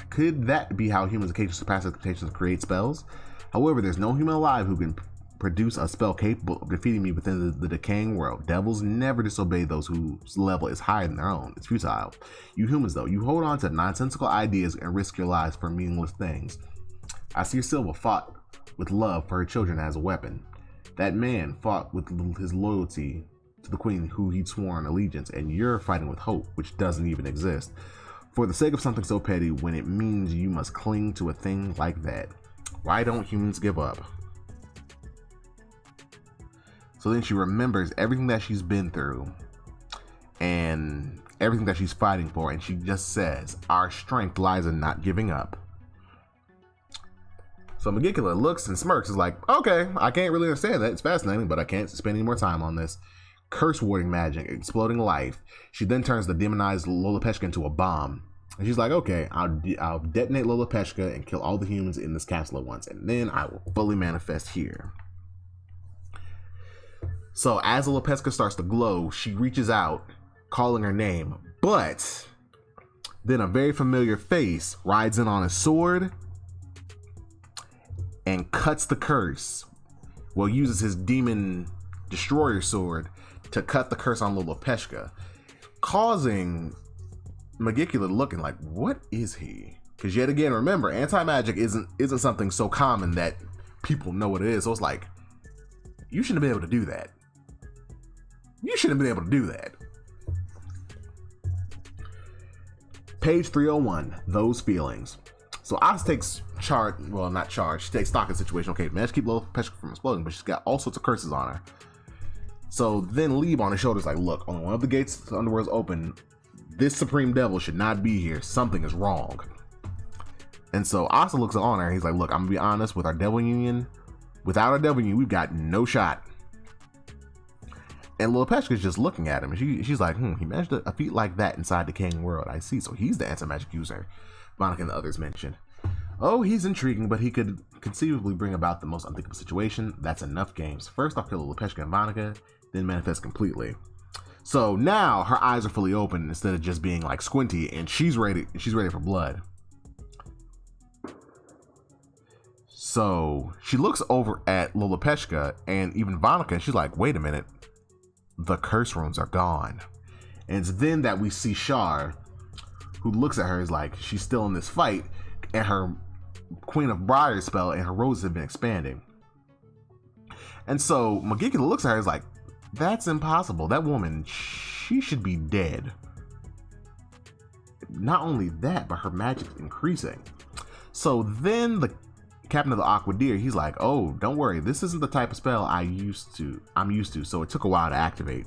could that be how humans occasionally surpass expectations to create spells? However, there's no human alive who can produce a spell capable of defeating me within the decaying world. Devils never disobey those whose level is higher than their own. It's futile. You humans, though, you hold on to nonsensical ideas and risk your lives for meaningless things. I see Silva fought with love for her children as a weapon. That man fought with his loyalty to the queen who he'd sworn allegiance, and you're fighting with hope, which doesn't even exist. For the sake of something so petty, when it means you must cling to a thing like that. Why don't humans give up? So then she remembers everything that she's been through and everything that she's fighting for, and she just says, our strength lies in not giving up. So Magicula looks and smirks, is like, okay, I can't really understand that. It's fascinating, but I can't spend any more time on this. Curse warding magic, exploding life. She then turns the demonized Lolopeshka into a bomb. And she's like, okay, I'll detonate Lolopeshka and kill all the humans in this castle at once, and then I will fully manifest here. So as Lopezka starts to glow, she reaches out, calling her name, but then a very familiar face rides in on a sword and cuts the curse. Well, uses his demon destroyer sword to cut the curse on Lopezka, causing Magicula looking like, what is he? Because yet again, remember, anti-magic isn't something so common that people know what it is. So it's like, you shouldn't be able to do that. You shouldn't be able to do that. Page 301, those feelings. So Oz takes charge, well, not charge, she takes stock of the situation. Okay, managed to keep Lopezka from exploding, but she's got all sorts of curses on her. So then Lieb on his shoulders like, look, only one of the gates to the underworld is open. This supreme devil should not be here. Something is wrong. And so Asa looks on her and he's like, look, I'm gonna be honest, with our devil union, without our devil union, we've got no shot. And Lopezka's just looking at him, and she's like, he managed a feat like that inside the King world. I see, so he's the anti-magic user Monica and the others mentioned. Oh, he's intriguing, but he could conceivably bring about the most unthinkable situation. That's enough games. First, I'll kill Lopezka and Monica, then manifest completely. So now her eyes are fully open instead of just being like squinty, and she's ready for blood. So she looks over at Lopezka and even Vonica, and she's like, wait a minute. The curse runes are gone. And it's then that we see Shar, who looks at her, is like, she's still in this fight, and her Queen of Briars spell and her roses have been expanding. And so Magicula looks at her, is like, that's impossible. That woman, she should be dead. Not only that, but her magic's increasing. So then the captain of the Aquadeer, he's like, oh, don't worry, this isn't the type of spell I'm used to, so it took a while to activate.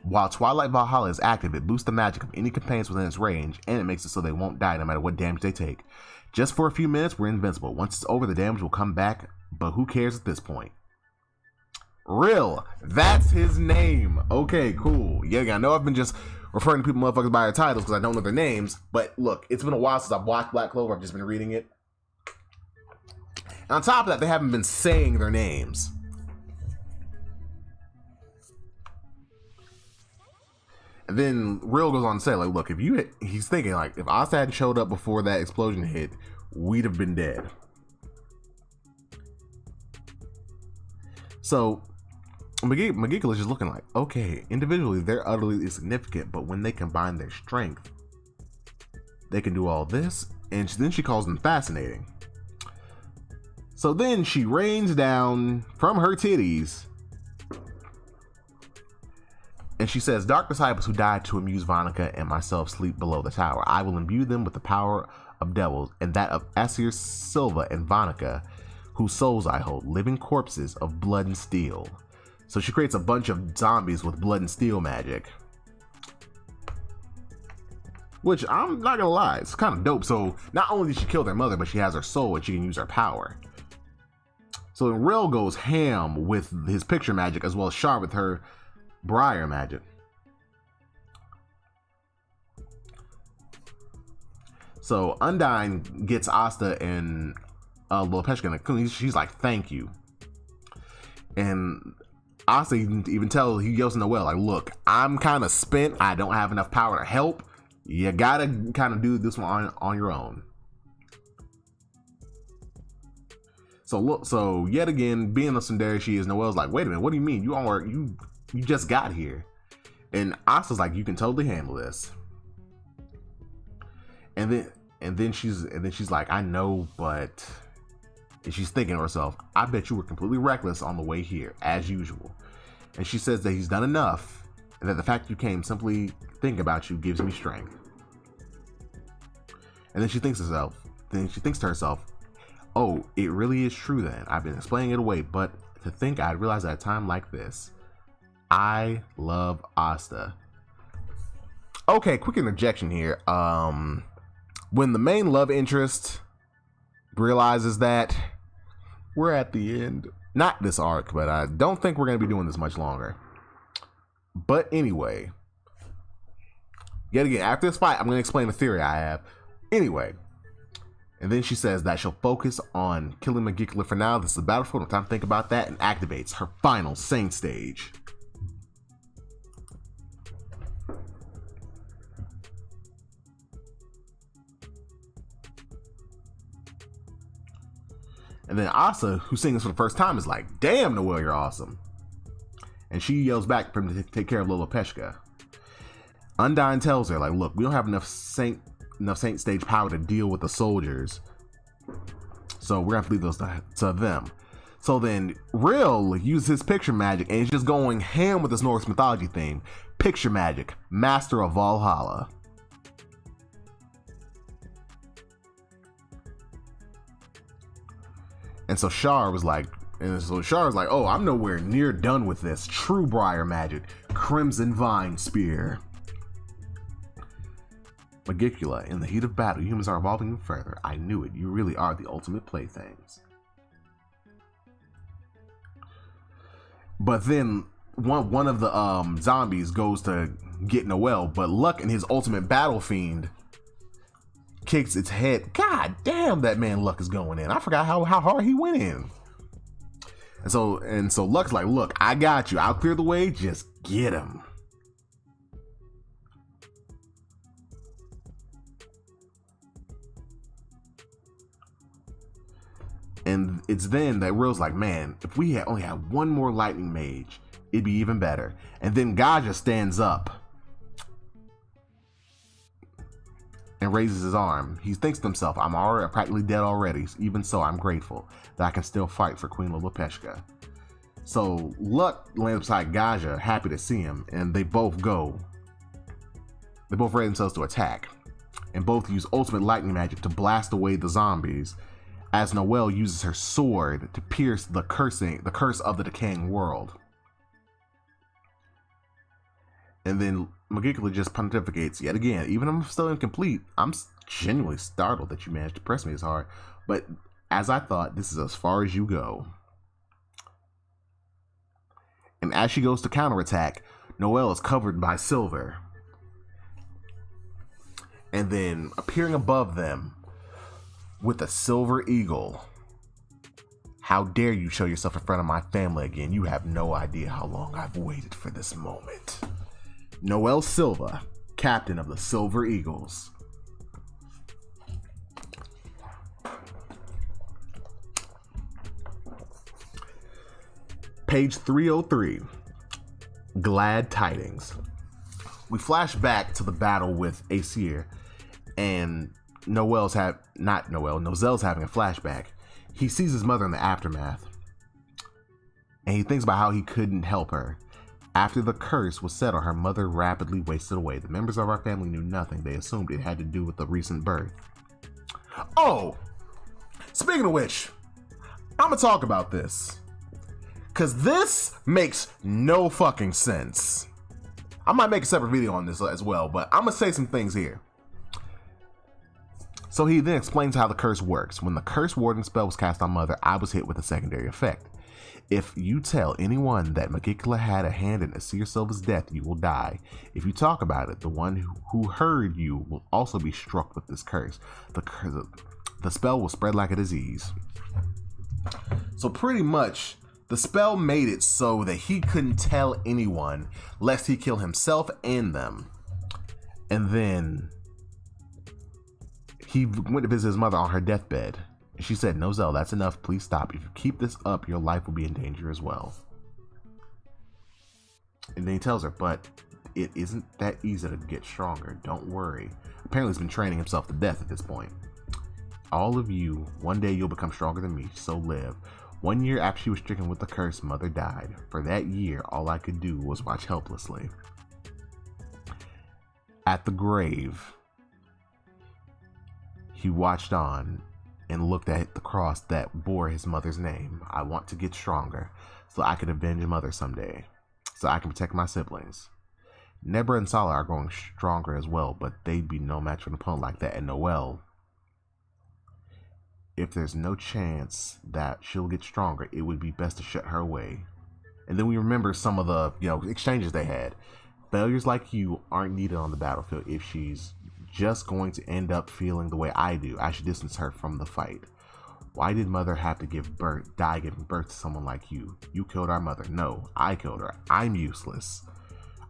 While Twilight Valhalla is active, it boosts the magic of any companions within its range, and it makes it so they won't die no matter what damage they take. Just for a few minutes, we're invincible. Once it's over, the damage will come back, but who cares at this point? Real, that's his name. Okay, cool. Yeah, I know I've been just referring to people motherfuckers by their titles because I don't know their names, but look, it's been a while since I've watched Black Clover. I've just been reading it. And on top of that, they haven't been saying their names. And then Real goes on to say, like, look, he's thinking, like, if Asta hadn't showed up before that explosion hit, we'd have been dead. So Magicula is just looking like, okay, individually, they're utterly insignificant, but when they combine their strength, they can do all this. And then she calls them fascinating. So then she rains down from her titties, and she says, dark disciples who died to amuse Vonica and myself sleep below the tower. I will imbue them with the power of devils and that of Asir Silva and Vonica, whose souls I hold, living corpses of blood and steel. So she creates a bunch of zombies with blood and steel magic. Which, I'm not gonna lie, it's kind of dope. So not only did she kill their mother, but she has her soul and she can use her power. So Rel goes ham with his picture magic as well as Char with her Briar magic. So Undyne gets Asta and Lopezka, and she's like, thank you. And Asta even tells, he yells in the well, like, look, I'm kind of spent. I don't have enough power to help. You gotta kind of do this one on your own. So look, so yet again, being the tsundere she is, Noelle's like, wait a minute, what do you mean? You just got here. And Asta's like, you can totally handle this. And then she's like, I know, but, and she's thinking to herself, I bet you were completely reckless on the way here, as usual. And she says that he's done enough, and that the fact you came simply thinking about you gives me strength. And then she thinks to herself, oh, it really is true then. I've been explaining it away, but to think I'd realize at a time like this. I love Asta. Okay, quick interjection here. When the main love interest realizes that we're at the end, not this arc, but I don't think we're going to be doing this much longer. But anyway, yet again, after this fight, I'm going to explain the theory I have. Anyway, And then she says that she'll focus on killing Magicula for now. This is the battlefield. No time to think about that. And activates her final Saint stage. And then Asa, who's seeing this for the first time, is like, damn, Noelle, you're awesome. And she yells back for him to take care of Lolopeshka. Undyne tells her, like, look, we don't have enough saint stage power to deal with the soldiers. So we're going to have to leave those to them. So then Rill uses his picture magic and he's just going ham with this Norse mythology theme. Picture magic, master of Valhalla. And so Shar was like, oh, I'm nowhere near done with this. True Briar magic, Crimson Vine Spear. Magicula, in the heat of battle, humans are evolving even further. I knew it. You really are the ultimate playthings. But then one of the zombies goes to get Noelle, but Luck in his ultimate battle fiend kicks its head. God damn, that man Luck is going in. I forgot how hard he went in. And so Luck's like, look, I got you. I'll clear the way. Just get him. And it's then that Rill's like, man, if we only had one more lightning mage, it'd be even better. And then Gaja stands up and raises his arm. He thinks to himself, I'm practically dead already. Even so, I'm grateful that I can still fight for Queen Lolopeshka. So Luck lands beside Gaja, happy to see him, and they both ready themselves to attack. And both use ultimate lightning magic to blast away the zombies, as Noelle uses her sword to pierce the curse of the decaying world. And then Magicula just pontificates yet again. Even if I'm still incomplete, I'm genuinely startled that you managed to press me as hard. But as I thought, this is as far as you go. And as she goes to counterattack, Noelle is covered by silver. And then appearing above them with a silver eagle. How dare you show yourself in front of my family again? You have no idea how long I've waited for this moment. Noelle Silva, captain of the Silver Eagles. Page 303, Glad Tidings. We flash back to the battle with Aesir, and Nozelle's having a flashback. He sees his mother in the aftermath, and he thinks about how he couldn't help her. After the curse was settled, her mother rapidly wasted away. The members of our family knew nothing. They assumed it had to do with the recent birth. Oh, speaking of which, I'm gonna talk about this, because this makes no fucking sense. I might make a separate video on this as well, but I'm gonna say some things here. So he then explains how the curse works. When the curse warden spell was cast on Mother, I was hit with a secondary effect. If you tell anyone that Magicula had a hand in Aesir Silva's death, you will die. If you talk about it, the one who heard you will also be struck with this curse. The spell will spread like a disease. So pretty much, the spell made it so that he couldn't tell anyone, lest he kill himself and them. And then he went to visit his mother on her deathbed. She said, Nozell, that's enough. Please stop. If you keep this up, your life will be in danger as well. And then he tells her, but it isn't that easy to get stronger. Don't worry. Apparently he's been training himself to death at this point. All of you, one day you'll become stronger than me, so live. 1 year after she was stricken with the curse, Mother died. For that year, all I could do was watch helplessly. At the grave, he watched on and looked at the cross that bore his mother's name. I want to get stronger so I can avenge Mother someday, so I can protect my siblings. Nebra and Sala are growing stronger as well, but they'd be no match for an opponent like that. And Noelle, if there's no chance that she'll get stronger, it would be best to shut her away. And then we remember some of the exchanges they had. Failures like you aren't needed on the battlefield if she's just going to end up feeling the way I do. I should distance her from the fight. Why did mother have to die giving birth to someone like you? You killed our mother. No, I killed her. I'm useless.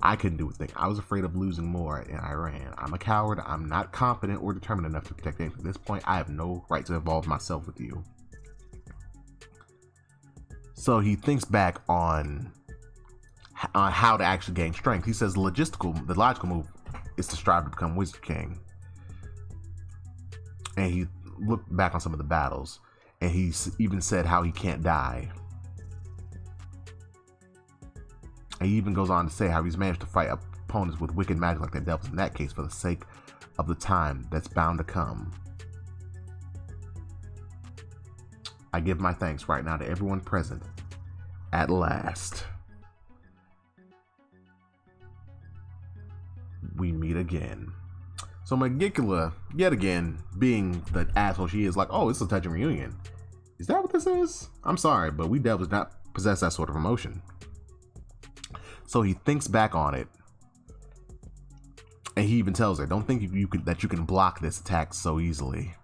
I couldn't do a thing. I was afraid of losing more, and I ran. I'm a coward. I'm not confident or determined enough to protect anything. At this point, I have no right to involve myself with you. So he thinks back on how to actually gain strength. He says the logical move is to strive to become Wizard King. And he looked back on some of the battles, and he even said how he can't die. And he even goes on to say how he's managed to fight opponents with wicked magic like the devils in that case for the sake of the time that's bound to come. I give my thanks right now to everyone present. At last, we meet again. So Magicula, yet again, being the asshole she is, like, oh, it's a touching reunion. Is that what this is? I'm sorry, but we devils do not possess that sort of emotion. So he thinks back on it, and he even tells her, don't think that you can block this attack so easily.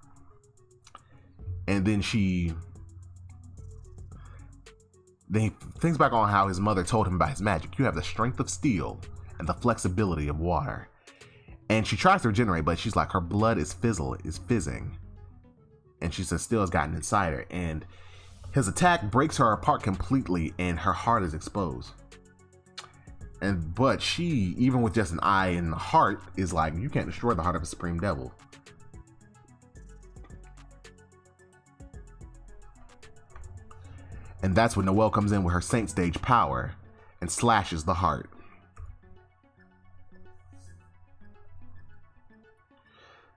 And then he thinks back on how his mother told him about his magic. You have the strength of steel and the flexibility of water. And she tries to regenerate, but she's like, her blood is fizzing. And she says steel has gotten inside her. And his attack breaks her apart completely, and her heart is exposed. But she, even with just an eye and a heart, is like, you can't destroy the heart of a supreme devil. And that's when Noelle comes in with her Saint Stage power and slashes the heart.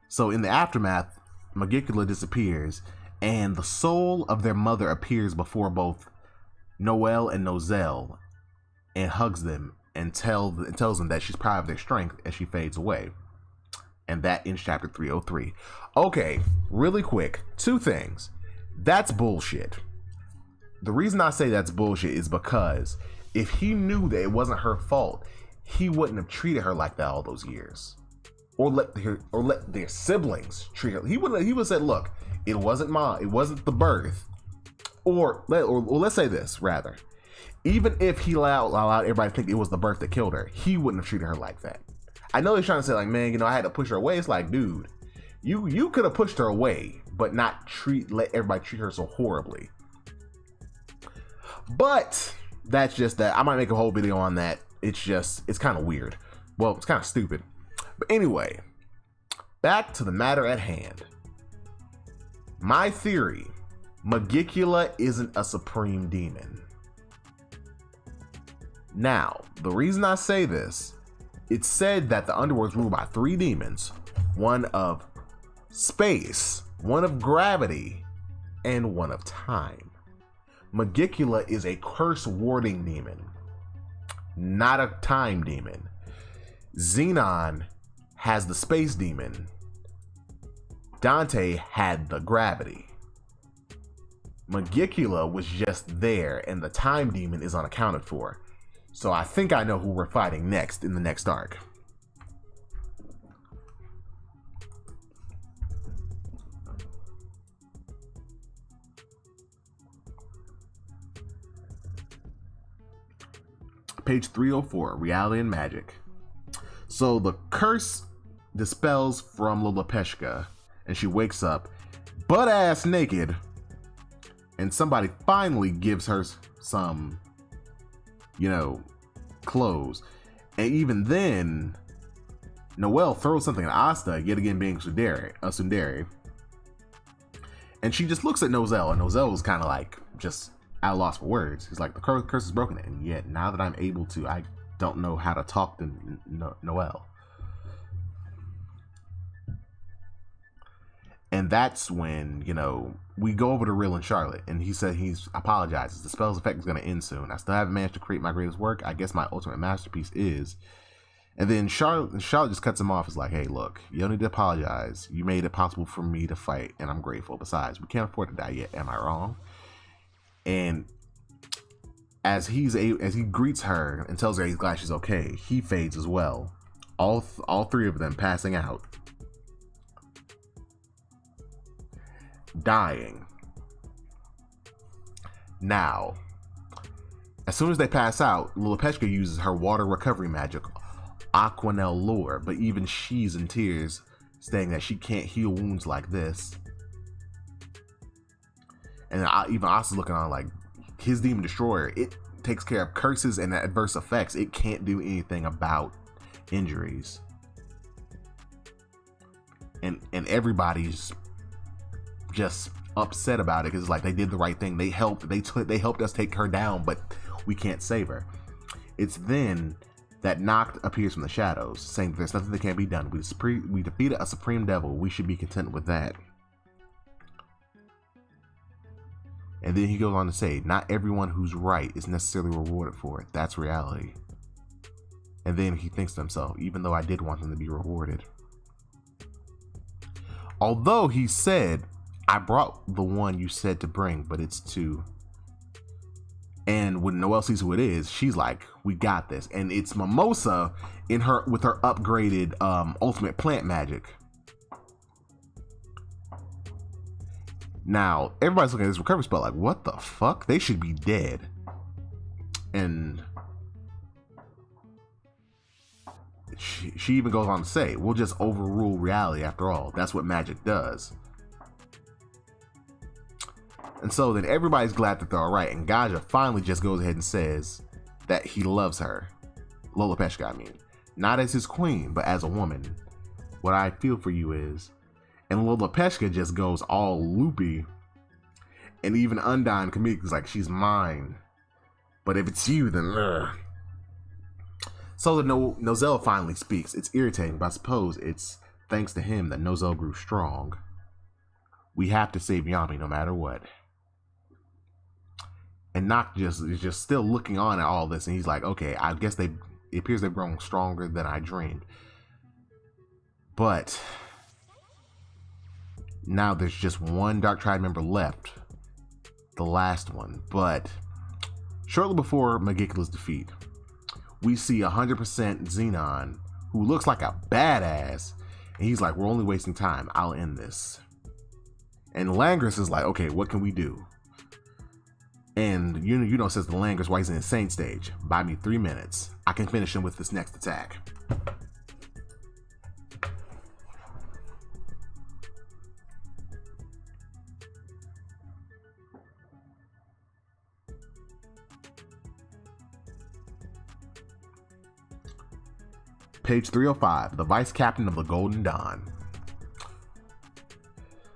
So in the aftermath, Magicula disappears, and the soul of their mother appears before both Noelle and Nozel, and hugs them and tells them that she's proud of their strength as she fades away. And that ends chapter 303. Okay, really quick, two things. That's bullshit. The reason I say that's bullshit is because if he knew that it wasn't her fault, he wouldn't have treated her like that all those years. Or let their siblings treat her. He would have said, look, it wasn't the birth. Or let's say this, rather. Even if he allowed everybody to think it was the birth that killed her, he wouldn't have treated her like that. I know he's trying to say, like, man, I had to push her away. It's like, dude, you could have pushed her away, but not let everybody treat her so horribly. But that's just that. I might make a whole video on that. It's kind of weird. Well, it's kind of stupid. But anyway, back to the matter at hand. My theory, Magicula isn't a supreme demon. Now, the reason I say this, it's said that the underworld is ruled by three demons. One of space, one of gravity, and one of time. Magicula is a curse warding demon, not a time demon. Xenon has the space demon. Dante had the gravity. Magicula was just there, and the time demon is unaccounted for. So I think I know who we're fighting next in the next arc. Page 304, Reality and Magic. So the curse dispels from Lolopeshka, and she wakes up butt-ass naked, and somebody finally gives her some, clothes. And even then, Noelle throws something at Asta, yet again being Sundari. And she just looks at Nozel, and Nozel is kind of like, just at a loss for words. He's like, the curse is broken, and yet now that I'm able to, I don't know how to talk to Noelle. And that's when, we go over to Real and Charlotte, and he said he's apologizes. The spell's effect is going to end soon. I still haven't managed to create my greatest work. I guess my ultimate masterpiece is. And then Charlotte just cuts him off. Is like, hey, look, you don't need to apologize. You made it possible for me to fight, and I'm grateful. Besides, we can't afford to die yet. Am I wrong? And as he greets her and tells her he's glad she's okay, he fades as well. All three of them passing out. dying. Now, as soon as they pass out, Lilipeshka uses her water recovery magic, Aquanel Lore, but even she's in tears, saying that she can't heal wounds like this. And even Asa's looking on like, his Demon Destroyer, it takes care of curses and adverse effects. It can't do anything about injuries. And everybody's just upset about it because it's like they did the right thing. They helped us take her down, but we can't save her. It's then that Noct appears from the shadows, saying that there's nothing that can't be done. We defeated a supreme devil. We should be content with that. And then he goes on to say, not everyone who's right is necessarily rewarded for it. That's reality. And then he thinks to himself, even though I did want them to be rewarded. Although he said, I brought the one you said to bring, but it's two. And when Noelle sees who it is, she's like, we got this. And it's Mimosa with her upgraded ultimate plant magic. Now, everybody's looking at this recovery spell like, what the fuck? They should be dead. And she even goes on to say, we'll just overrule reality after all. That's what magic does. And so then everybody's glad that they're alright, and Gaja finally just goes ahead and says that he loves her. Lilipeshka, I mean. Not as his queen, but as a woman. What I feel for you is... And Lilipeshka just goes all loopy. And even Undyne Kamik is like, she's mine. But if it's you, then... Ugh. So the Nozel finally speaks. It's irritating, but I suppose it's thanks to him that Nozel grew strong. We have to save Yami no matter what. And Noct is just still looking on at all this, and he's like, okay, I guess it appears they've grown stronger than I dreamed. But now there's just one Dark Triad member left. The last one. But shortly before Magicula's defeat, we see 100% Xenon, who looks like a badass, and he's like, we're only wasting time. I'll end this. And Langris is like, okay, what can we do? And Yuno says to Langris while he's in the insane stage, buy me 3 minutes. I can finish him with this next attack. Page 305, the Vice Captain of the Golden Dawn.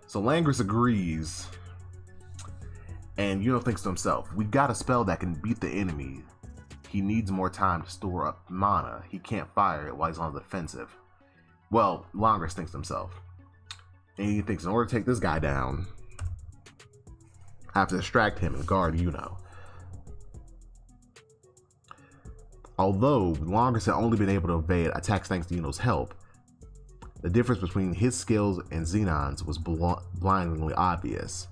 So Langris agrees, and Yuno thinks to himself, we got a spell that can beat the enemy. He needs more time to store up mana. He can't fire it while he's on the defensive. Well, Langris thinks to himself, and he thinks in order to take this guy down, I have to distract him and guard Yuno. Although Langris had only been able to evade attacks thanks to Yuno's help, the difference between his skills and Xenon's was blindingly obvious.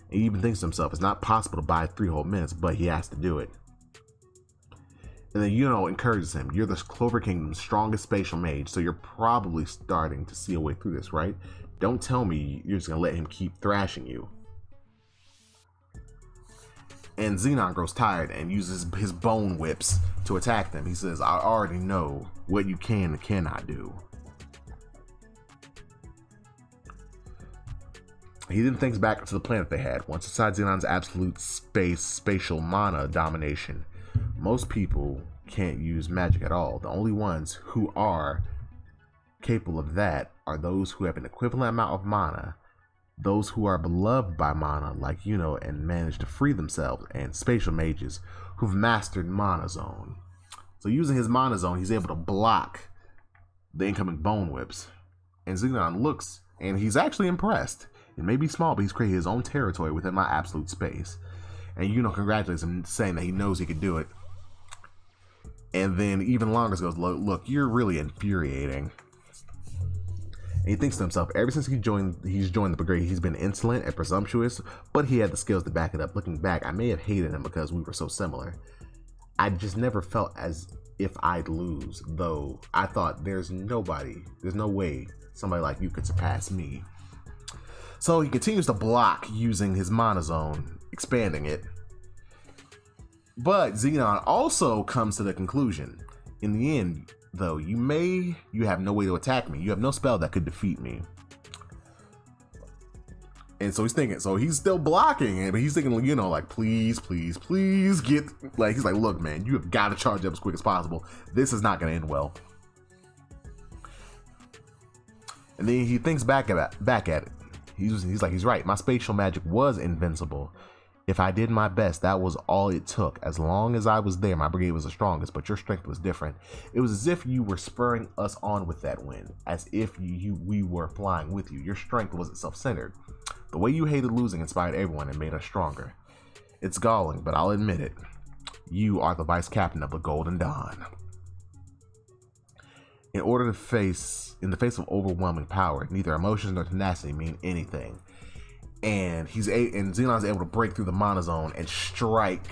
He even thinks to himself, it's not possible to buy 3 whole minutes, but he has to do it. And then Yuno encourages him, you're the Clover Kingdom's strongest spatial mage, so you're probably starting to see a way through this, right? Don't tell me you're just going to let him keep thrashing you. And Xenon grows tired and uses his bone whips to attack them. He says, I already know what you can and cannot do. He then thinks back to the planet they had. Once inside Xenon's absolute spatial mana domination, most people can't use magic at all. The only ones who are capable of that are those who have an equivalent amount of mana, those who are beloved by mana like Yuno and manage to free themselves, and spatial mages who've mastered Mana Zone. So using his Mana Zone, he's able to block the incoming bone whips. And Xenon looks, and he's actually impressed. It may be small, but he's created his own territory within my absolute space. And Yuno congratulates him, saying that he knows he could do it. And then even Langris goes, look, you're really infuriating. And he thinks to himself, ever since he's joined the brigade, he's been insolent and presumptuous, but he had the skills to back it up. Looking back, I may have hated him because we were so similar. I just never felt as if I'd lose, though I thought there's no way somebody like you could surpass me. So he continues to block using his mana zone, expanding it. But Xenon also comes to the conclusion, in the end, though, you have no way to attack me. You have no spell that could defeat me. And so he's still blocking it, but he's thinking, like, please get, like, he's like, look, man, you have got to charge up as quick as possible. This is not going to end well. And then he thinks back at it. He's like, he's right. My spatial magic was invincible. If I did my best, that was all it took. As long as I was there, my brigade was the strongest, but your strength was different. It was as if you were spurring us on with that wind, as if we were flying with you. Your strength wasn't self-centered. The way you hated losing inspired everyone and made us stronger. It's galling, but I'll admit it. You are the vice captain of the Golden Dawn. In the face of overwhelming power, neither emotions nor tenacity mean anything. And Xenon's able to break through the mana zone and strike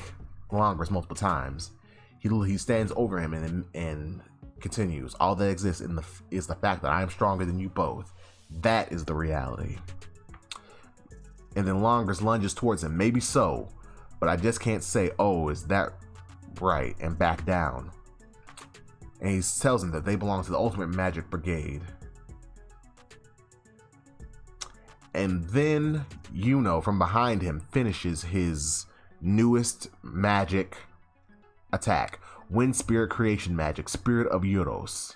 Langris multiple times. He stands over him and continues. All that exists is the fact that I am stronger than you both. That is the reality. And then Langris lunges towards him. Maybe so, but I just can't say, oh, is that right? And back down. And he tells him that they belong to the Ultimate Magic Brigade. And then, from behind him, finishes his newest magic attack. Wind Spirit Creation Magic, Spirit of Euros.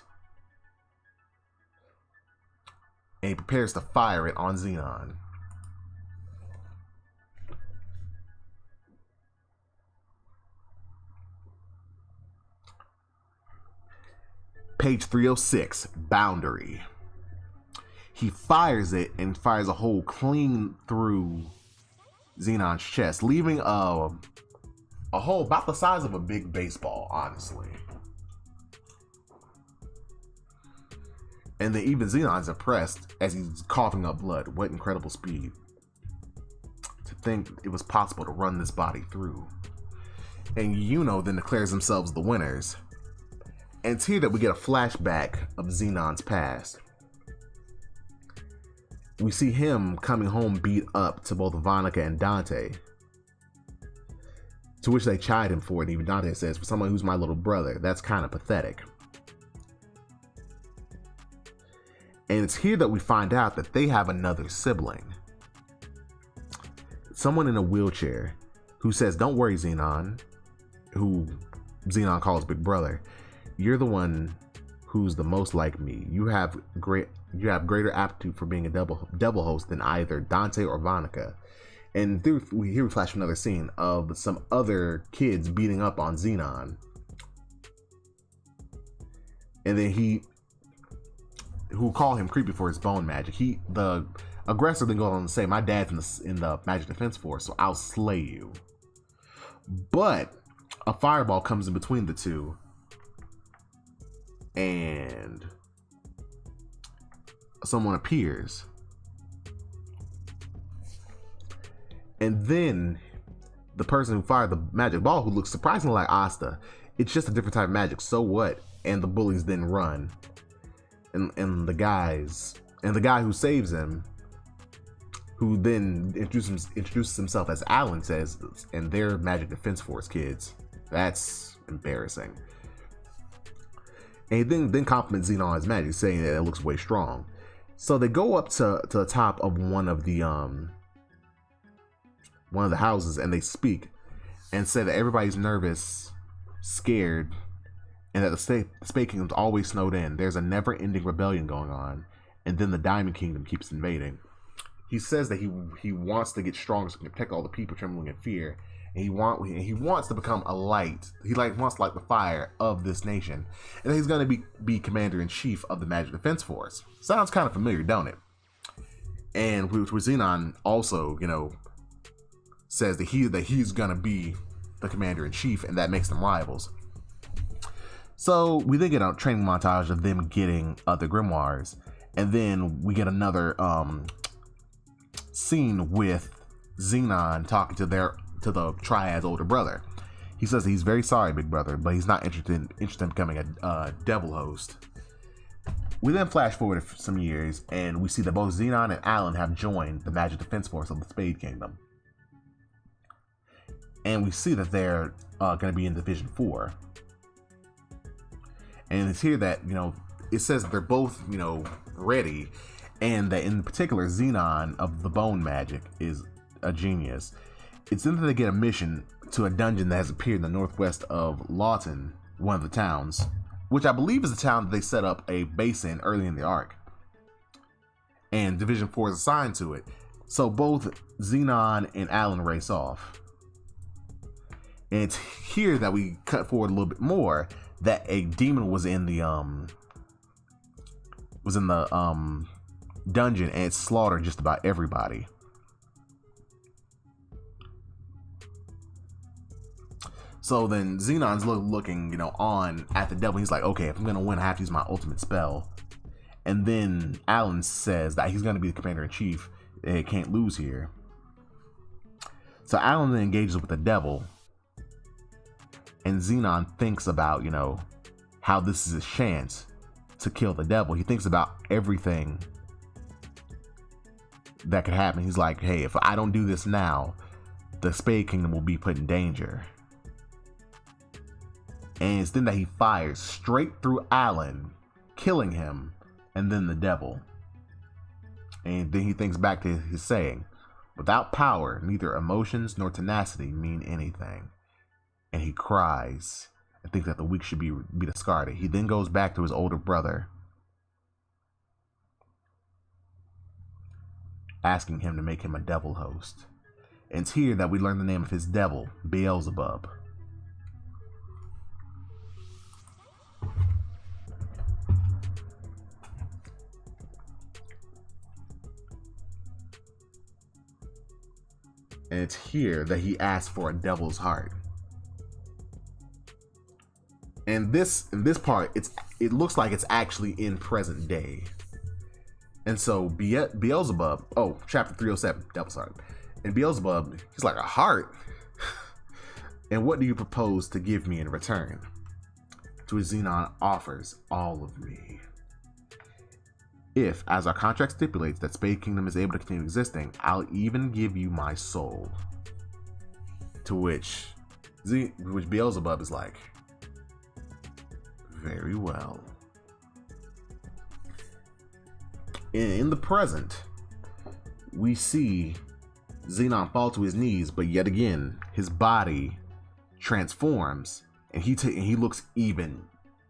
And he prepares to fire it on Xenon. Page 306, Boundary. He fires it and fires a hole clean through Xenon's chest, leaving a hole about the size of a big baseball, honestly. And then even Xenon's impressed as he's coughing up blood. What incredible speed. To think it was possible to run this body through. And then declares themselves the winners. And it's here that we get a flashback of Xenon's past. We see him coming home beat up to both Vonica and Dante. To which they chide him for it. And even Dante says, for someone who's my little brother, that's kind of pathetic. And it's here that we find out that they have another sibling. Someone in a wheelchair who says, don't worry, Xenon, who Xenon calls Big Brother. You're the one who's the most like me. You have greater aptitude for being a devil host than either Dante or Vonica. And here we flash another scene of some other kids beating up on Xenon. And then who call him creepy for his bone magic. The aggressor then goes on to say, my dad's in the Magic Defense Force, so I'll slay you. But a fireball comes in between the two. And someone appears. And then the person who fired the magic ball, who looks surprisingly like Asta, it's just a different type of magic, so what? And the bullies then run. And the guy who saves him, who then introduces himself as Alan says, and they're Magic Defense Force kids. That's embarrassing. And he then compliments Xenon on his magic, saying that it looks way strong. So they go up to the top of one of the houses, and they speak and say that everybody's nervous, scared, and that the Space Kingdom's always snowed in. There's a never-ending rebellion going on, and then the Diamond Kingdom keeps invading. He says that he wants to get stronger so he can protect all the people trembling in fear, and he wants to become a light. He wants to light the fire of this nation, and then he's going to be commander-in-chief of the Magic Defense Force. Sounds kind of familiar, don't it? And with Xenon also, says that he's going to be the commander-in-chief, and that makes them rivals. So we then get a training montage of them getting the grimoires, and then we get another scene with Xenon talking to the Triad's older brother. He says that he's very sorry, Big Brother, but he's not interested in becoming a devil host. We then flash forward some years, and we see that both Xenon and Alan have joined the Magic Defense Force of the Spade Kingdom. And we see that they're going to be in Division 4. And it's here that, it says that they're both, ready, and that in particular, Xenon of the Bone Magic is a genius. It's then that they get a mission to a dungeon that has appeared in the northwest of Lawton, one of the towns, which I believe is the town that they set up a base in early in the arc. And Division 4 is assigned to it. So both Xenon and Alan race off. And it's here that we cut forward a little bit more that a demon was in the dungeon, and it slaughtered just about everybody. So then Xenon's looking, on at the devil. He's like, okay, if I'm going to win, I have to use my ultimate spell. And then Alan says that he's going to be the commander-in-chief. They can't lose here. So Alan then engages with the devil. And Xenon thinks about, how this is his chance to kill the devil. He thinks about everything that could happen. He's like, hey, if I don't do this now, the Spade Kingdom will be put in danger. And it's then that he fires straight through Alan, killing him, and then the devil. And then he thinks back to his saying, without power, neither emotions nor tenacity mean anything. And he cries and thinks that the weak should be discarded. He then goes back to his older brother, asking him to make him a devil host. And it's here that we learn the name of his devil, Beelzebub. And it's here that he asks for a devil's heart. And this part, it looks like it's actually in present day. And so Beelzebub, chapter 307, Devil's Heart. And Beelzebub, he's like, a heart? And what do you propose to give me in return? To which Xenon offers all of me. If, as our contract stipulates, that Spade Kingdom is able to continue existing, I'll even give you my soul. To which Beelzebub is like, very well. In the present, we see Xenon fall to his knees, but yet again, his body transforms, and he looks even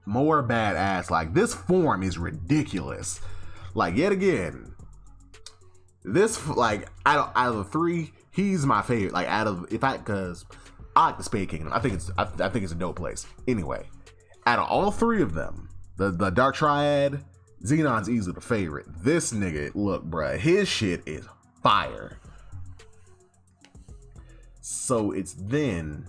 more badass. Like, this form is ridiculous. Like, yet again, this, like, out of the three, he's my favorite. Like, because I like the Spade Kingdom. I think it's a dope place. Anyway, out of all three of them, the Dark Triad, Xenon's easily the favorite. This nigga, look, bruh, his shit is fire. So it's then,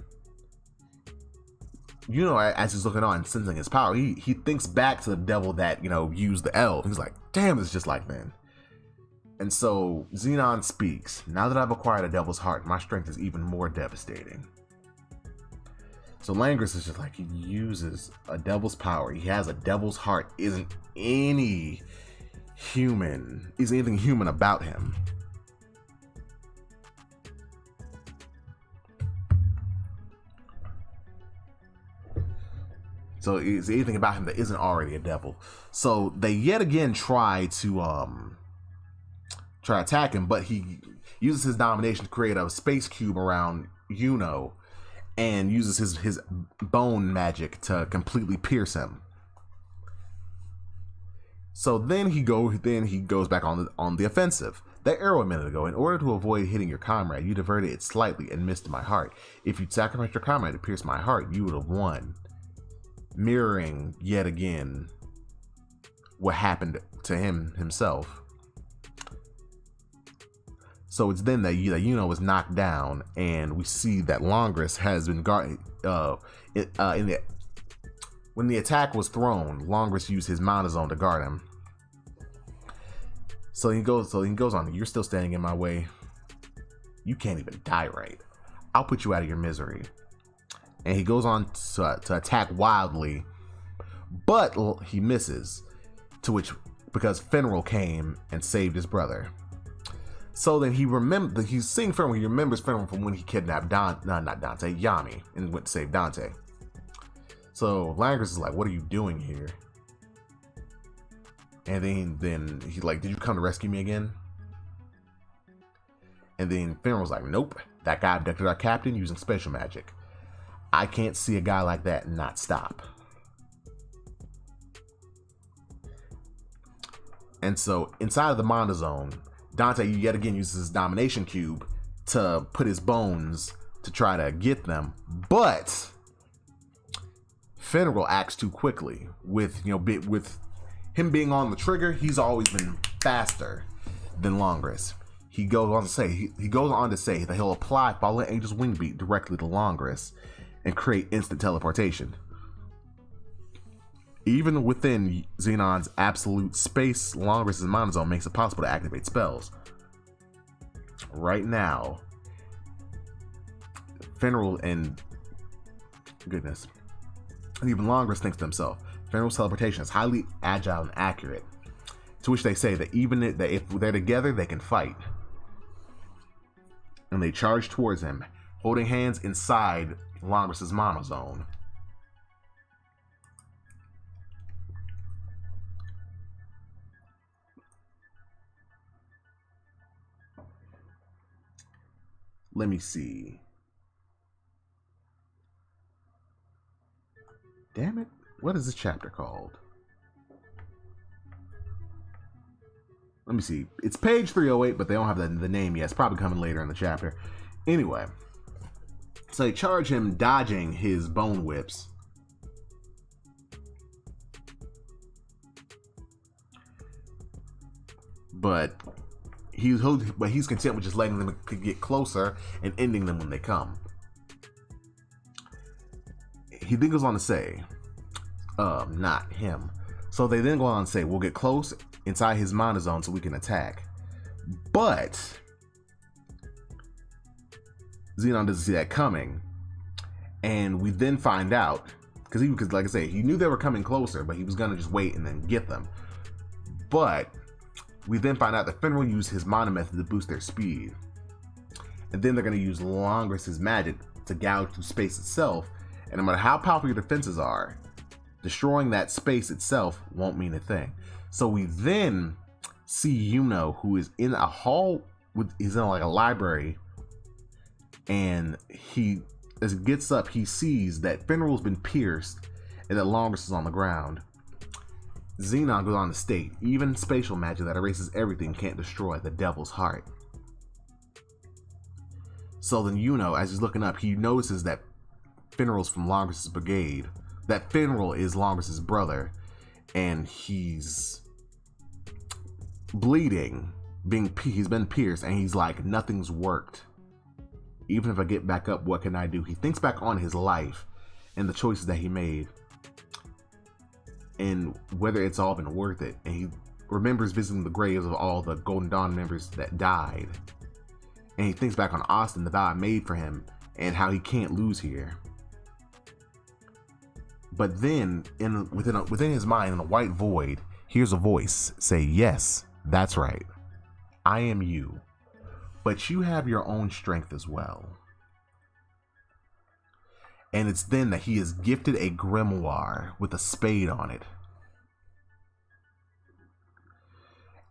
as he's looking on, sensing his power, he thinks back to the devil that, used the elf. He's like, damn, it's just like then. And so Xenon speaks. Now that I've acquired a devil's heart, my strength is even more devastating. So Langris is just like, he uses a devil's power. He has a devil's heart. Isn't anything human about him. So is anything about him that isn't already a devil. So they yet again try to attack him, but he uses his domination to create a space cube around Yuno, and uses his bone magic to completely pierce him. So then he goes back on the offensive. That arrow a minute ago, in order to avoid hitting your comrade, you diverted it slightly and missed my heart. If you'd sacrificed your comrade to pierce my heart, you would have won. Mirroring yet again what happened to himself. So it's then that Yuno was knocked down, and we see that Langris has been guarded. When the attack was thrown, Langris used his mana zone to guard him. So he goes on. You're still standing in my way. You can't even die right. I'll put you out of your misery. And he goes on to attack wildly, but he misses. to which, because Finral came and saved his brother. So then he's seeing Finral. He remembers Finral from when he kidnapped Yami, and went to save Dante. So Langris is like, "What are you doing here?" And then he's like, "Did you come to rescue me again?" And then Finral's like, "Nope, that guy abducted our captain using special magic. I can't see a guy like that and not stop." And so inside of the Mana Zone, Dante yet again uses his domination cube to put his bones to try to get them, but Finral acts too quickly. With him being on the trigger, he's always been faster than Langris. He goes on to say that he'll apply Fallen Angel's Wing Beat directly to Langris and create instant teleportation. Even within Xenon's absolute space, Langris' Mana Zone makes it possible to activate spells. Right now, Finral and even Langris thinks to himself, Finral's teleportation is highly agile and accurate. To which they say that that if they're together, they can fight. And they charge towards him, holding hands inside Langris' Mana Zone. Let me see. Damn it. What is this chapter called? Let me see. It's page 308, but they don't have the name yet. It's probably coming later in the chapter. Anyway. So they charge him dodging his bone whips. But he's content with just letting them get closer and ending them when they come. He then goes on to say, not him. So they then go on and say, we'll get close inside his Mana Zone so we can attack. But Xenon doesn't see that coming. And we then find out, because like I say, he knew they were coming closer, but he was going to just wait and then get them. But we then find out that Finral used his Mana method to boost their speed. And then they're going to use Langris' magic to gouge through space itself. And no matter how powerful your defenses are, destroying that space itself won't mean a thing. So we then see Yuno, who is in a hall, he's in like a library, and as he gets up, he sees that Finral's been pierced and that Langris is on the ground. Xenon goes on to state, even spatial magic that erases everything can't destroy the devil's heart. So then Yuno, as he's looking up, he notices that Finral's from Langris' brigade, that Finral is Langris' brother, and he's bleeding, he's been pierced, and he's like, nothing's worked. Even if I get back up, what can I do? He thinks back on his life and the choices that he made and whether it's all been worth it. And he remembers visiting the graves of all the Golden Dawn members that died. And he thinks back on Austin, the vow I made for him, and how he can't lose here. But then, within his mind, in the white void, hears a voice say, yes, that's right. I am you. But you have your own strength as well. And it's then that he is gifted a grimoire with a spade on it.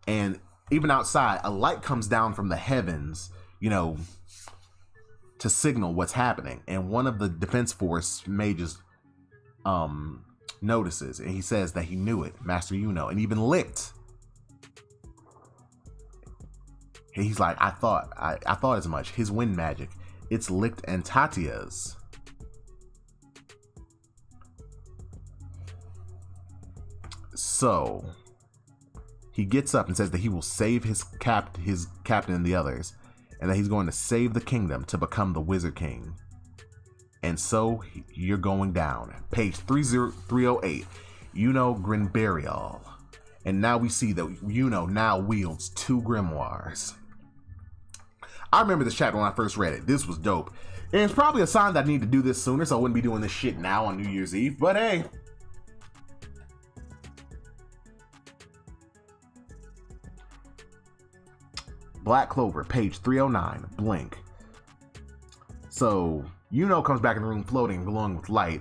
And even outside, a light comes down from the heavens, to signal what's happening. And one of the defense force mages notices, and he says that he knew it, Master Yuno, and even licked. And he's like, I thought as much. His wind magic, it's licked Antatia's. So he gets up and says that he will save his captain and the others, and that he's going to save the kingdom to become the Wizard King. And so you're going down. Page 308, Yuno Grinberial. And now we see that Yuno now wields 2 grimoires. I remember this chapter when I first read it. This was dope. And it's probably a sign that I need to do this sooner, so I wouldn't be doing this shit now on New Year's Eve. But hey. Black Clover, page 309, Blink. So comes back in the room floating, glowing with light,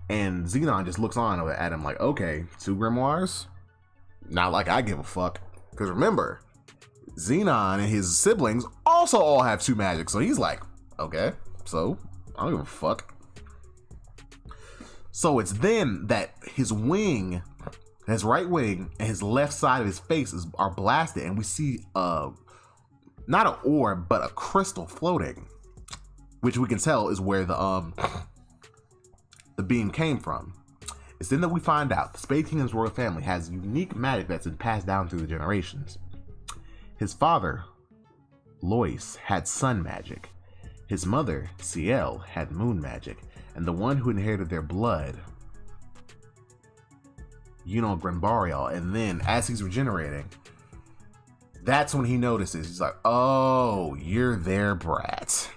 and Xenon just looks on at him like, okay, 2 grimoires? Not like I give a fuck. Because remember, Xenon and his siblings also all have 2 magic. So he's like, okay, so I don't give a fuck. So it's then that his wing, his right wing, and his left side of his face are blasted, and we see not an orb, but a crystal floating, which we can tell is where the beam came from. It's then that we find out the Spade Kingdom's royal family has unique magic that's been passed down through the generations. His father, Lois, had sun magic. His mother, Ciel, had moon magic. And the one who inherited their blood, Grimbarial. And then, as he's regenerating, that's when he notices, he's like, oh, you're their brat.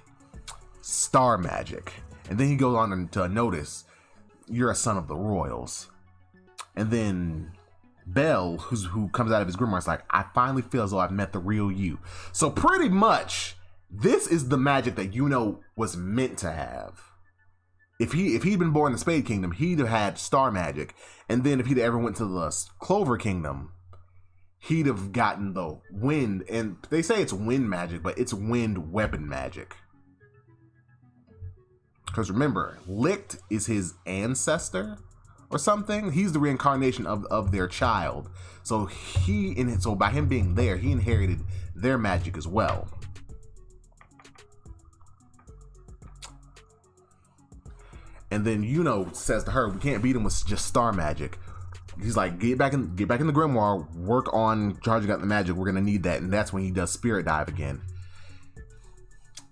Star magic. And then he goes on to notice, you're a son of the royals. And then Belle, who comes out of his grimoire, is like, I finally feel as though I've met the real you. So pretty much, this is the magic that was meant to have. If he'd been born in the Spade Kingdom, he'd have had star magic. And then if he'd ever went to the Clover Kingdom, he'd have gotten the wind. And they say it's wind magic, but it's wind weapon magic. Because remember, Licht is his ancestor or something. He's the reincarnation of their child. So by him being there, he inherited their magic as well. And then says to her, we can't beat him with just star magic. He's like, get back in the grimoire, work on charging up the magic. We're gonna need that. And that's when he does spirit dive again.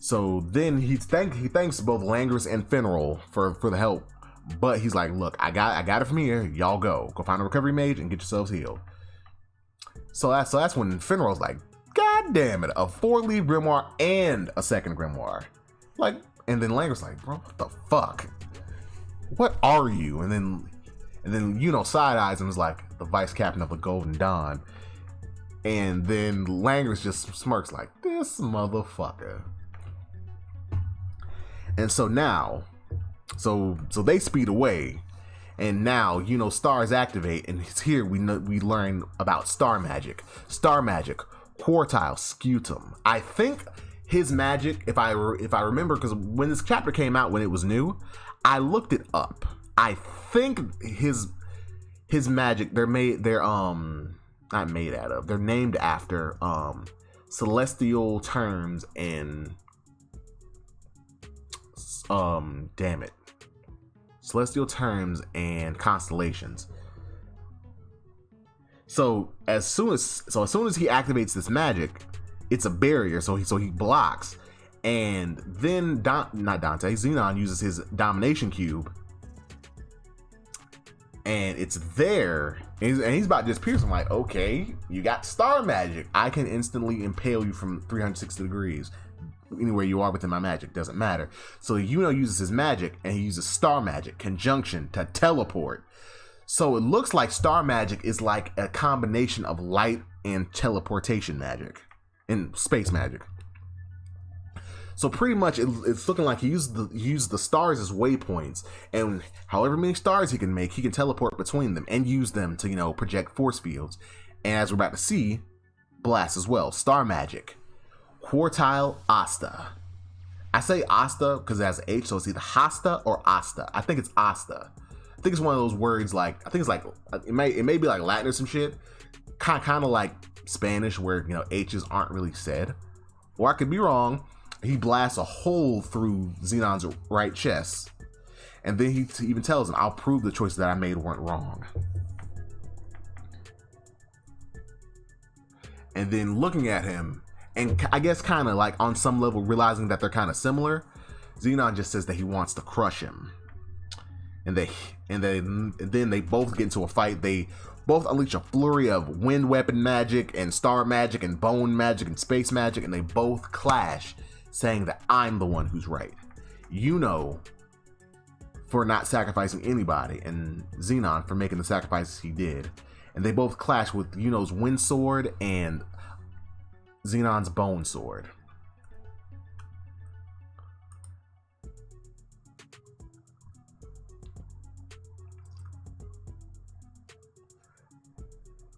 So then he thanks both Langris and Finral for the help. But he's like, look, I got it from here. Y'all go find a recovery mage and get yourselves healed. So that's when Finral's like, God damn it, a 4-leaf grimoire and a second grimoire. And then Langris like, bro, what the fuck? What are you? And then side eyes him is like the vice captain of the Golden Dawn. And then Langris just smirks like, this motherfucker. And so now, so they speed away, and now stars activate, and it's here we learn about star magic. Star magic, quartile scutum. I think his magic, if I remember, because when this chapter came out when it was new, I looked it up. I think his magic, they're named after celestial terms and celestial terms and constellations. So as soon as he activates this magic, it's a barrier, so he blocks. And then Xenon uses his domination cube, and it's there, and he's about to just pierce him. Like, okay, you got star magic. I can instantly impale you from 360 degrees. Anywhere you are within my magic, doesn't matter. So uses his magic, and he uses star magic conjunction to teleport. So it looks like star magic is like a combination of light and teleportation magic and space magic. So pretty much it's looking like he used the stars as waypoints, and however many stars he can make, he can teleport between them and use them to project force fields. And as we're about to see, blast as well. Star magic. Quartile Asta. I say Asta because it has H, so it's either Hasta or Asta. I think it's Asta. I think it's one of those words it may be like Latin or some shit. Kind of like Spanish where H's aren't really said. Or I could be wrong. He blasts a hole through Xenon's right chest. And then he even tells him, I'll prove the choices that I made weren't wrong. And then looking at him, and I guess kind of like on some level realizing that they're kind of similar, Xenon just says that he wants to crush him. And then they both get into a fight. They both unleash a flurry of wind weapon magic and star magic and bone magic and space magic, and they both clash, saying that I'm the one who's right. For not sacrificing anybody, and Xenon for making the sacrifices he did. And they both clash with Yuno's wind sword and Xenon's bone sword.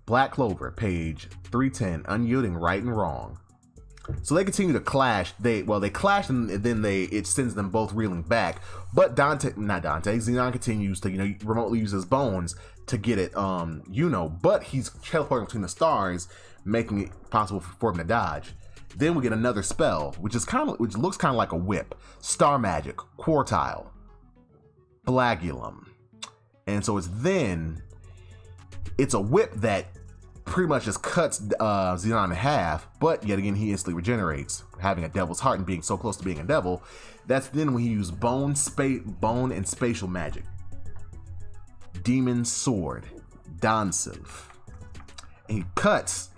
Black Clover, page 310, unyielding right and wrong. So they continue to clash. They clash and then it sends them both reeling back. But Xenon continues to remotely use his bones to get it. But he's teleporting between the stars, making it possible for him to dodge. Then we get another spell, which looks kind of like a whip. Star magic, quartile, flagellum, and so it's a whip that pretty much just cuts Xenon in half, but yet again he instantly regenerates, having a devil's heart and being so close to being a devil. That's then when he used bone and spatial magic. Demon sword, Dansiv. And he cuts,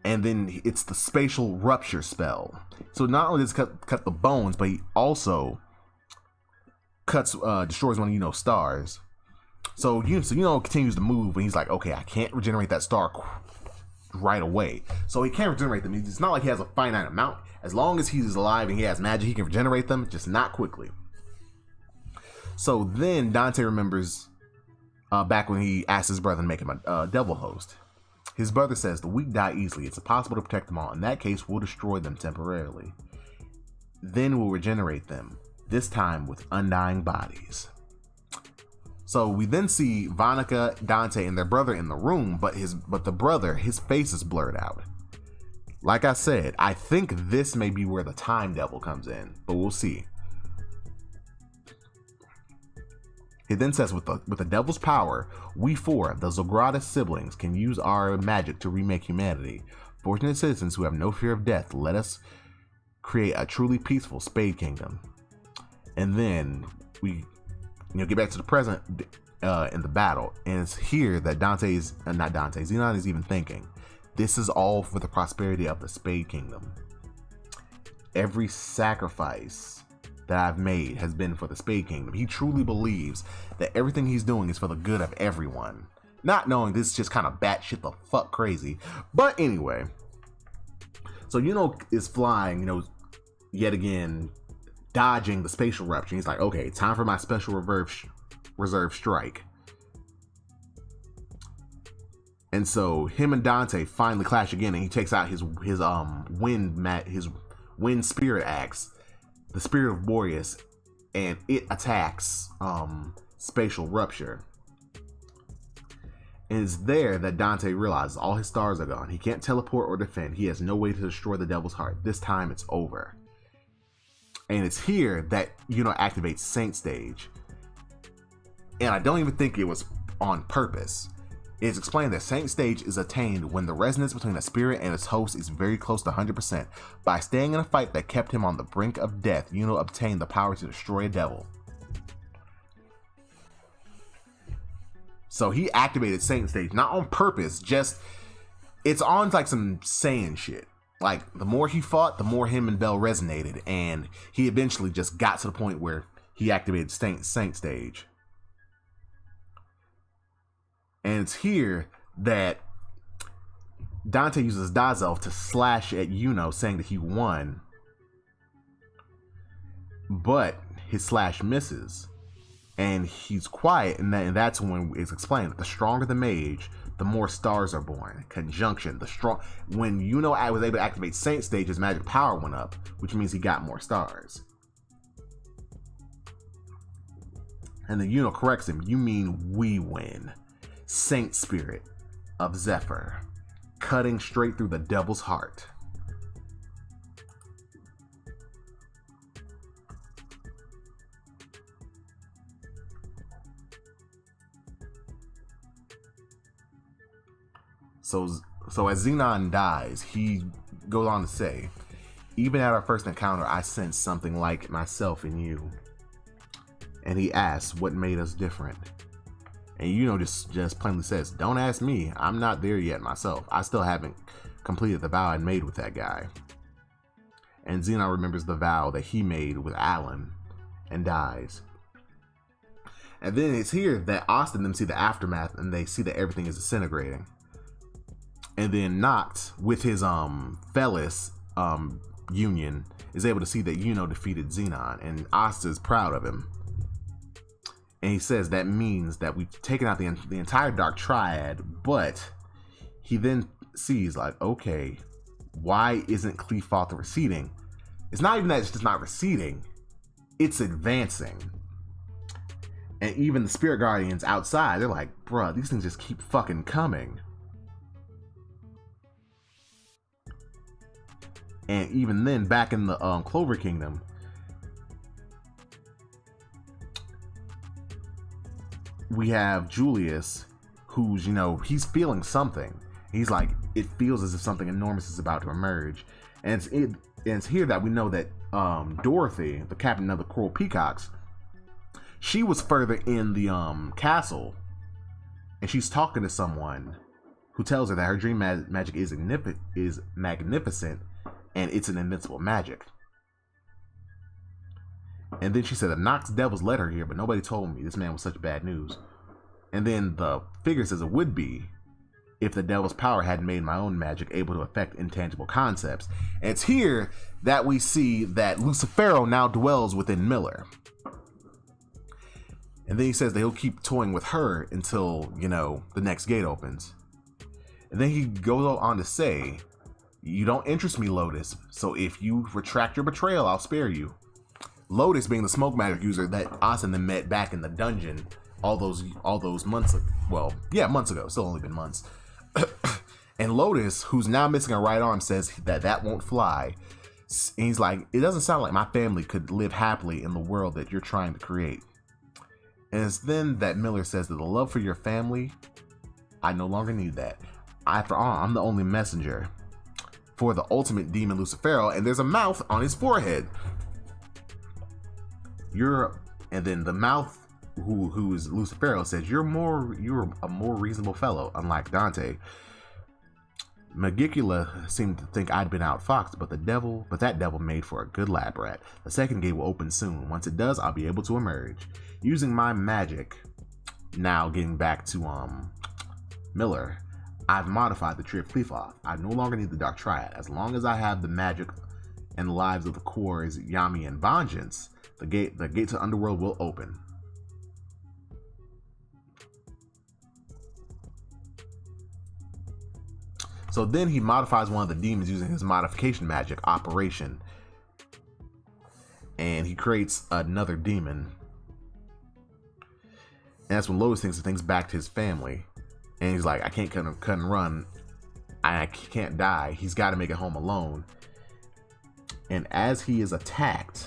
and then it's the spatial rupture spell. So not only does he cut the bones, but he also destroys one of stars. So continues to move, and he's like, okay, I can't regenerate that star right away. So he can't regenerate them. It's not like he has a finite amount. As long as he's alive and he has magic, he can regenerate them, just not quickly. So then Dante remembers back when he asked his brother to make him a devil host. His brother says, the weak die easily. It's impossible to protect them all. In that case, we'll destroy them temporarily. Then we'll regenerate them, this time with undying bodies. So we then see Vonica, Dante, and their brother in the room, but the brother, his face is blurred out. Like I said, I think this may be where the time devil comes in, but we'll see. He then says, with the devil's power, we four, the Zograta siblings, can use our magic to remake humanity. Fortunate citizens who have no fear of death, let us create a truly peaceful Spade Kingdom. And then we get back to the present in the battle, and it's here that Xenon is even thinking, this is all for the prosperity of the Spade Kingdom. Every sacrifice that I've made has been for the Spade Kingdom. He truly believes that everything he's doing is for the good of everyone, not knowing this is just kind of batshit the fuck crazy. But anyway, so is flying, yet again, dodging the spatial rupture. He's like, okay, time for my special reserve strike. And so him and Dante finally clash again, and he takes out his wind spirit axe, the spirit of Boris, and it attacks spatial rupture. And it's there that Dante realizes all his stars are gone. He can't teleport or defend. He has no way to destroy the devil's heart. This time it's over. And it's here that activates Saint Stage. And I don't even think it was on purpose. It's explained that Saint Stage is attained when the resonance between a spirit and its host is very close to 100%. By staying in a fight that kept him on the brink of death, obtained the power to destroy a devil. So he activated Saint Stage, not on purpose, just it's on like some Saiyan shit. Like, the more he fought, the more him and Bell resonated, and he eventually just got to the point where he activated Saint Stage. And it's here that Dante uses Dazelf to slash at saying that he won, but his slash misses, and he's quiet, and that's when it's explained that the stronger the mage, the more stars are born. Conjunction, when I was able to activate Saint Stage, his magic power went up, which means he got more stars. And then corrects him, you mean we win. Saint Spirit of Zephyr, cutting straight through the devil's heart. So as Xenon dies, he goes on to say, even at our first encounter, I sensed something like myself in you. And he asks, what made us different? And just plainly says, don't ask me. I'm not there yet myself. I still haven't completed the vow I made with that guy. And Xenon remembers the vow that he made with Alan and dies. And then it's here that Austin and them see the aftermath, and they see that everything is disintegrating. And then Noct, with his Felis union, is able to see that Yuno defeated Xenon, and Asta is proud of him. And he says that means that we've taken out the entire Dark Triad, but he then sees, like, okay, why isn't Qliphotha receding? It's not even that it's just not receding, it's advancing. And even the Spirit Guardians outside, they're like, bruh, these things just keep fucking coming. And even then, back in the Clover Kingdom, we have Julius, who's, you know, he's feeling something. He's like, it feels as if something enormous is about to emerge. And it's here that we know that Dorothy, the captain of the Coral Peacocks, she was further in the castle, and she's talking to someone who tells her that her dream magic is magnificent, and it's an invincible magic. And then she said, the Nox devils led her here, but nobody told me this man was such bad news. And then the figure says it would be if the devil's power hadn't made my own magic able to affect intangible concepts. And it's here that we see that Lucifero now dwells within Miller. And then he says that he'll keep toying with her until, you know, the next gate opens. And then he goes on to say, you don't interest me, Lotus, so if you retract your betrayal, I'll spare you. Lotus being the smoke magic user that Austin then met back in the dungeon all those months ago. Well, yeah, months ago. Still only been months. And Lotus, who's now missing a right arm, says that won't fly. And he's like, it doesn't sound like my family could live happily in the world that you're trying to create. And it's then that Miller says that the love for your family, I no longer need that. After all, I'm the only messenger for the ultimate demon Lucifero, and there's a mouth on his forehead. And then the mouth who is Lucifero says, you're a more reasonable fellow, unlike Dante. Magicula seemed to think I'd been outfoxed, but that devil made for a good lab rat. The second gate will open soon. Once it does, I'll be able to emerge. Using my magic, now getting back to Miller, I've modified the Tree of Qliphoth. I no longer need the Dark Triad. As long as I have the magic and the lives of the cores, Yami and Vengeance, the gate to the underworld will open. So then he modifies one of the demons using his modification magic, Operation. And he creates another demon. And that's when Lotus thinks back to his family. And he's like, I can't cut and run. I can't die. He's got to make it home alone. And as he is attacked,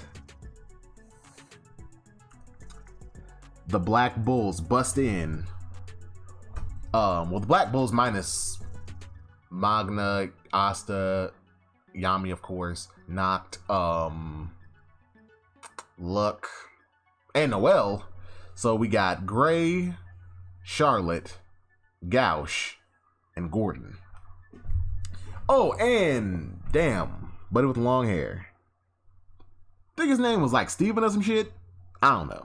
the Black Bulls bust in. Well, the Black Bulls minus Magna, Asta, Yami, of course, Noct, Luck, and Noelle. So we got Gray, Charlotte, Gauche, and Gordon. Oh, and damn, buddy with long hair. I think his name was like Steven or some shit. I don't know.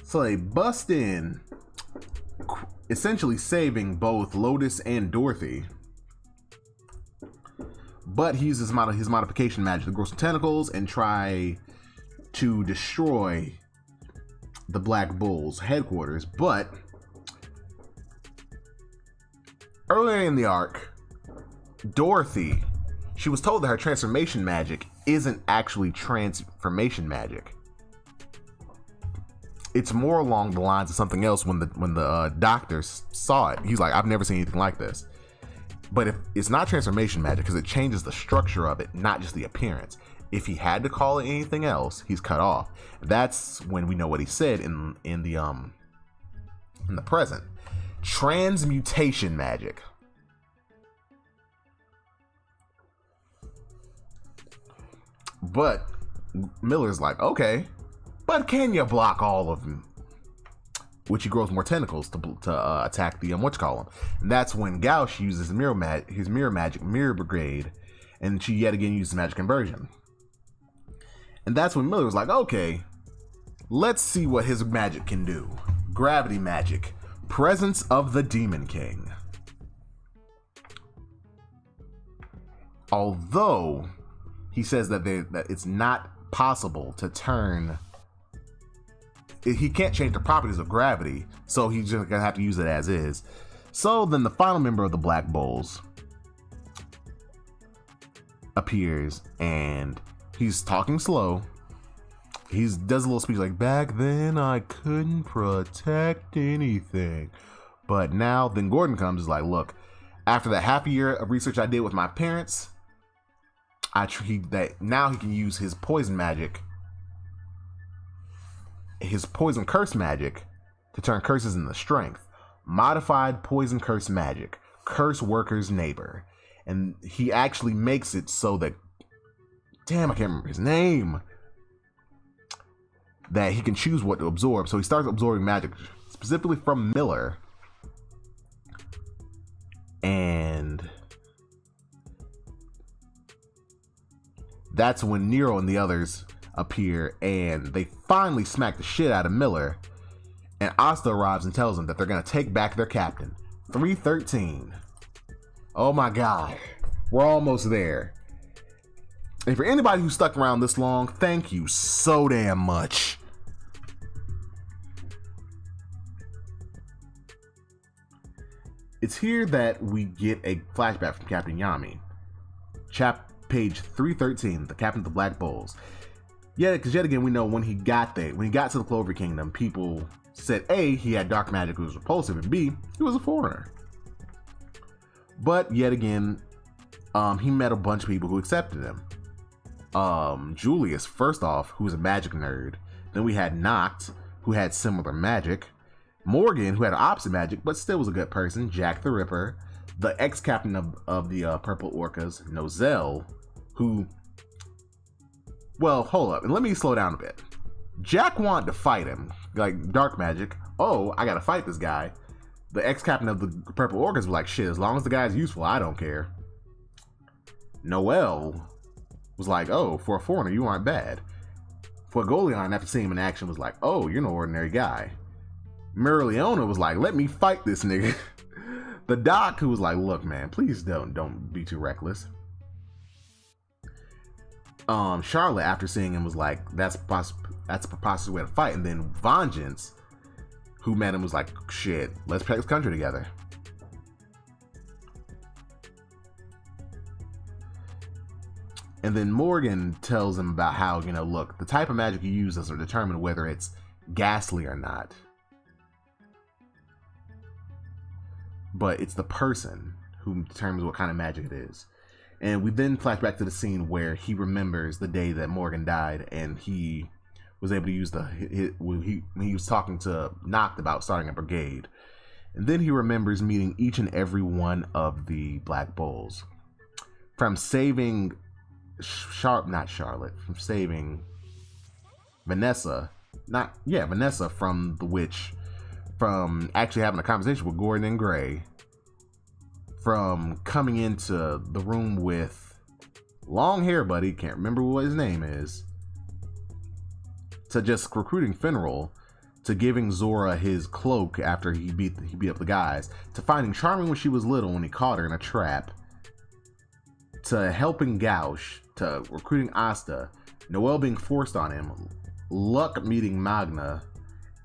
So they bust in, essentially saving both Lotus and Dorothy. But he uses his modification magic to grow some tentacles and try to destroy the Black Bull's headquarters. But earlier in the arc, Dorothy, she was told that her transformation magic isn't actually transformation magic. It's more along the lines of something else. When the doctor saw it, he's like, I've never seen anything like this. But if it's not transformation magic, because it changes the structure of it, not just the appearance. If he had to call it anything else, he's cut off. That's when we know what he said in the present. Transmutation magic. But Miller's like, okay, but can you block all of them? which he grows more tentacles to attack the whatchamacallit. And that's when Gauche uses his mirror brigade, and she yet again uses magic inversion. And that's when Miller was like, okay, let's see what his magic can do. Gravity magic, presence of the Demon King. Although he says that it's not possible to turn. He can't change the properties of gravity, so he's just gonna have to use it as is. So then the final member of the Black Bulls appears, and he's talking slow. He does a little speech like, back then I couldn't protect anything, but now, then Gordon comes, is like, look, after that half a year of research I did with my parents, now he can use his poison magic, his poison curse magic, to turn curses into strength. Modified poison curse magic, curse worker's neighbor. And he actually makes it so that, damn, I can't remember his name, that he can choose what to absorb. So he starts absorbing magic specifically from Miller. And that's when Nero and the others appear, and they finally smack the shit out of Miller. And Asta arrives and tells them that they're going to take back their captain. 313. Oh my god. We're almost there. And for anybody who stuck around this long, thank you so damn much. It's here that we get a flashback from Captain Yami. Page 313, the captain of the Black Bulls. Yeah, because yet again, we know when he got to the Clover Kingdom, people said A, he had dark magic, which was repulsive, and B, he was a foreigner. But yet again, he met a bunch of people who accepted him. Julius, first off, who was a magic nerd. Then we had Noct, who had similar magic. Morgan, who had opposite magic, but still was a good person. Jack the Ripper. The ex-captain of the Purple Orcas, Nozel, who... Well, hold up, and let me slow down a bit. Jack wanted to fight him, like dark magic. Oh, I gotta fight this guy. The ex-captain of the Purple Orcas was like, shit, as long as the guy's useful, I don't care. Noel was like, oh, for a foreigner, you aren't bad. For Golion, after seeing him in action, was like, oh, you're no ordinary guy. Leona was like, let me fight this nigga. The Doc, who was like, look, man, please don't be too reckless. Charlotte, after seeing him, was like, that's a preposterous way to fight. And then Vengeance, who met him, was like, shit, let's protect this country together. And then Morgan tells him about how, look, the type of magic you use doesn't determine whether it's ghastly or not. But it's the person who determines what kind of magic it is. And we then flash back to the scene where he remembers the day that Morgan died, and he was able to use when he was talking to Noct about starting a brigade. And then he remembers meeting each and every one of the Black Bulls. From saving from saving Vanessa from the witch, from actually having a conversation with Gordon and Gray, from coming into the room with long hair buddy, can't remember what his name is, to just recruiting Finral, to giving Zora his cloak after he beat up the guys, to finding Charming when she was little when he caught her in a trap, to helping Gauche, to recruiting Asta, Noel being forced on him, Luck meeting Magna,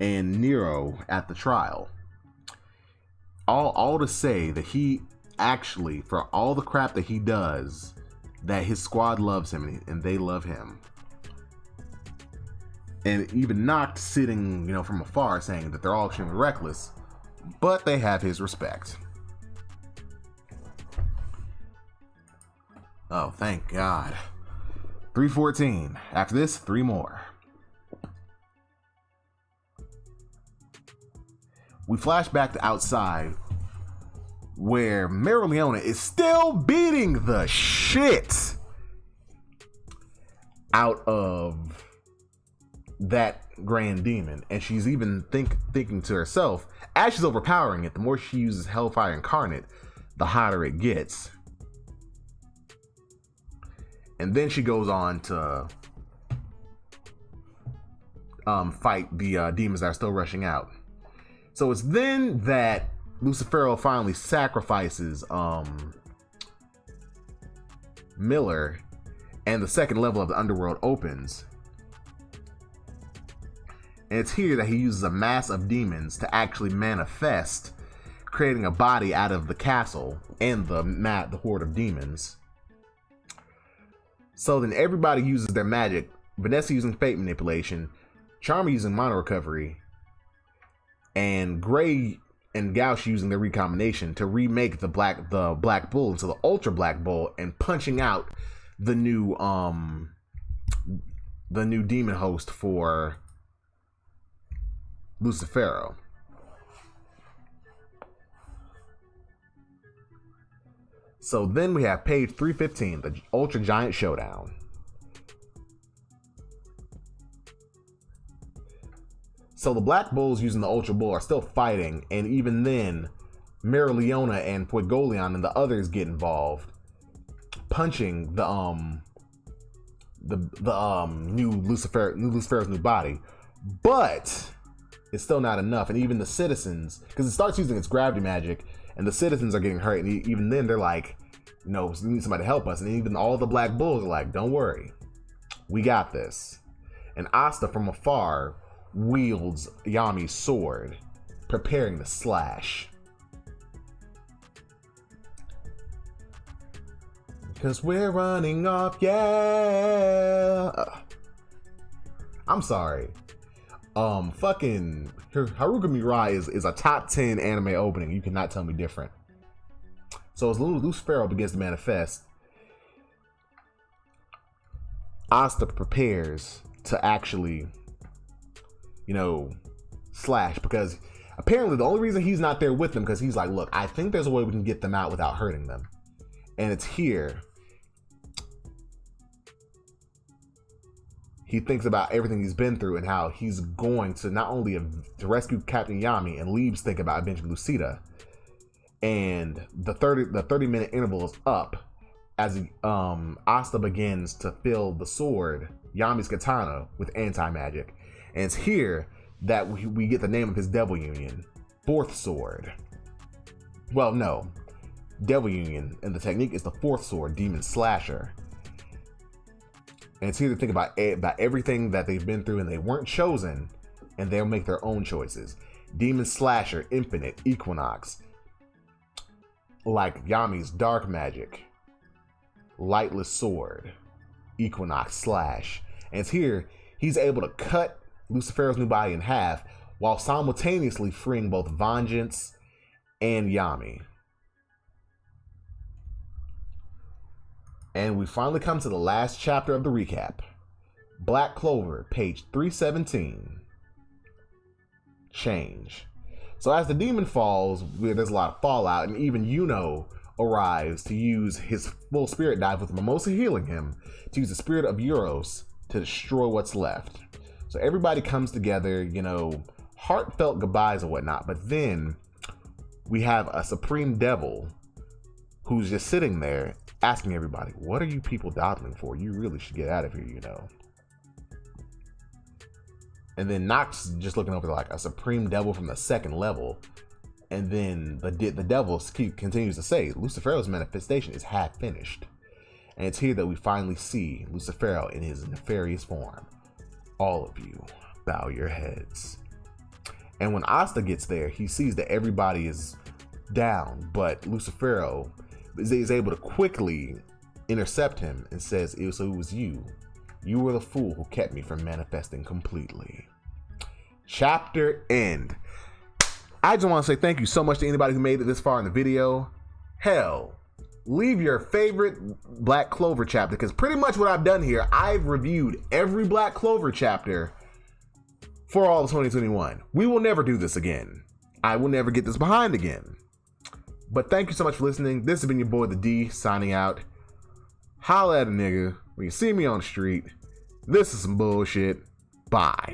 and Nero at the trial. All to say that he actually, for all the crap that he does, that his squad loves him and they love him. And even Noct sitting, from afar saying that they're all extremely reckless, but they have his respect. Oh, thank God. 314. After this, 3 more. We flash back to outside, where Leona is still beating the shit out of that grand demon, and she's even thinking to herself, as she's overpowering it, the more she uses Hellfire Incarnate, the hotter it gets. And then she goes on to fight the demons that are still rushing out. So it's then that Lucifero finally sacrifices Miller, and the second level of the underworld opens. And it's here that he uses a mass of demons to actually manifest, creating a body out of the castle and the horde of demons. So then everybody uses their magic. Vanessa using fate manipulation, Charmer using mana recovery, and Gray and Gauche using their recombination to remake the black bull into the ultra black bull, and punching out the new demon host for Lucifero. So then we have page 315, the Ultra Giant Showdown. So the Black Bulls using the Ultra Bull are still fighting, and even then, Marileona and Fuegoleon and the others get involved, punching the new Lucifero's new body. But it's still not enough, and even the citizens, because it starts using its gravity magic, and the citizens are getting hurt, and even then they're like, no, we need somebody to help us. And even all the Black Bulls are like, don't worry, we got this. And Asta from afar wields Yami's sword, preparing to slash. Because we're running off, yeah. I'm sorry. Fucking Haruka Mirai is a top 10 anime opening. You cannot tell me different. So as Lucifero begins to manifest, Asta prepares to actually, slash, because apparently the only reason he's not there with them, because he's like, look, I think there's a way we can get them out without hurting them. And it's here. He thinks about everything he's been through and how he's going to not only to rescue Captain Yami, and leaves thinking about avenging Lucida. And the 30-minute interval is up as Asta begins to fill the sword, Yami's katana, with anti-magic. And it's here that we get the name of his Devil Union, Fourth Sword. Well, no. Devil Union, and the technique is the Fourth Sword, Demon Slasher. And it's here to think about everything that they've been through and they weren't chosen, and they'll make their own choices. Demon Slasher, Infinite, Equinox, like Yami's Dark Magic, Lightless Sword, Equinox, Slash. And it's here he's able to cut Lucifero's new body in half while simultaneously freeing both Vengeance and Yami. And we finally come to the last chapter of the recap. Black Clover, page 317. Change. So as the demon falls, there's a lot of fallout, and even Yuno arrives to use his full spirit dive with Mimosa healing him, to use the spirit of Euros to destroy what's left. So everybody comes together, heartfelt goodbyes and whatnot, but then we have a Supreme Devil who's just sitting there asking everybody, what are you people dawdling for? You really should get out of here, And then Nox just looking over like a Supreme Devil from the second level. And then the devil continues to say, Lucifero's manifestation is half finished. And it's here that we finally see Lucifero in his nefarious form. All of you, bow your heads. And when Asta gets there, he sees that everybody is down, but Lucifero is able to quickly intercept him and says, it was you. You were the fool who kept me from manifesting completely. Chapter end. I just want to say thank you so much to anybody who made it this far in the video. Hell, leave your favorite Black Clover chapter, because pretty much what I've done here, I've reviewed every Black Clover chapter for all of 2021. We will never do this again. I will never get this behind again. But thank you so much for listening. This has been your boy, the D, signing out. Holla at a nigga when you see me on the street. This is some bullshit. Bye.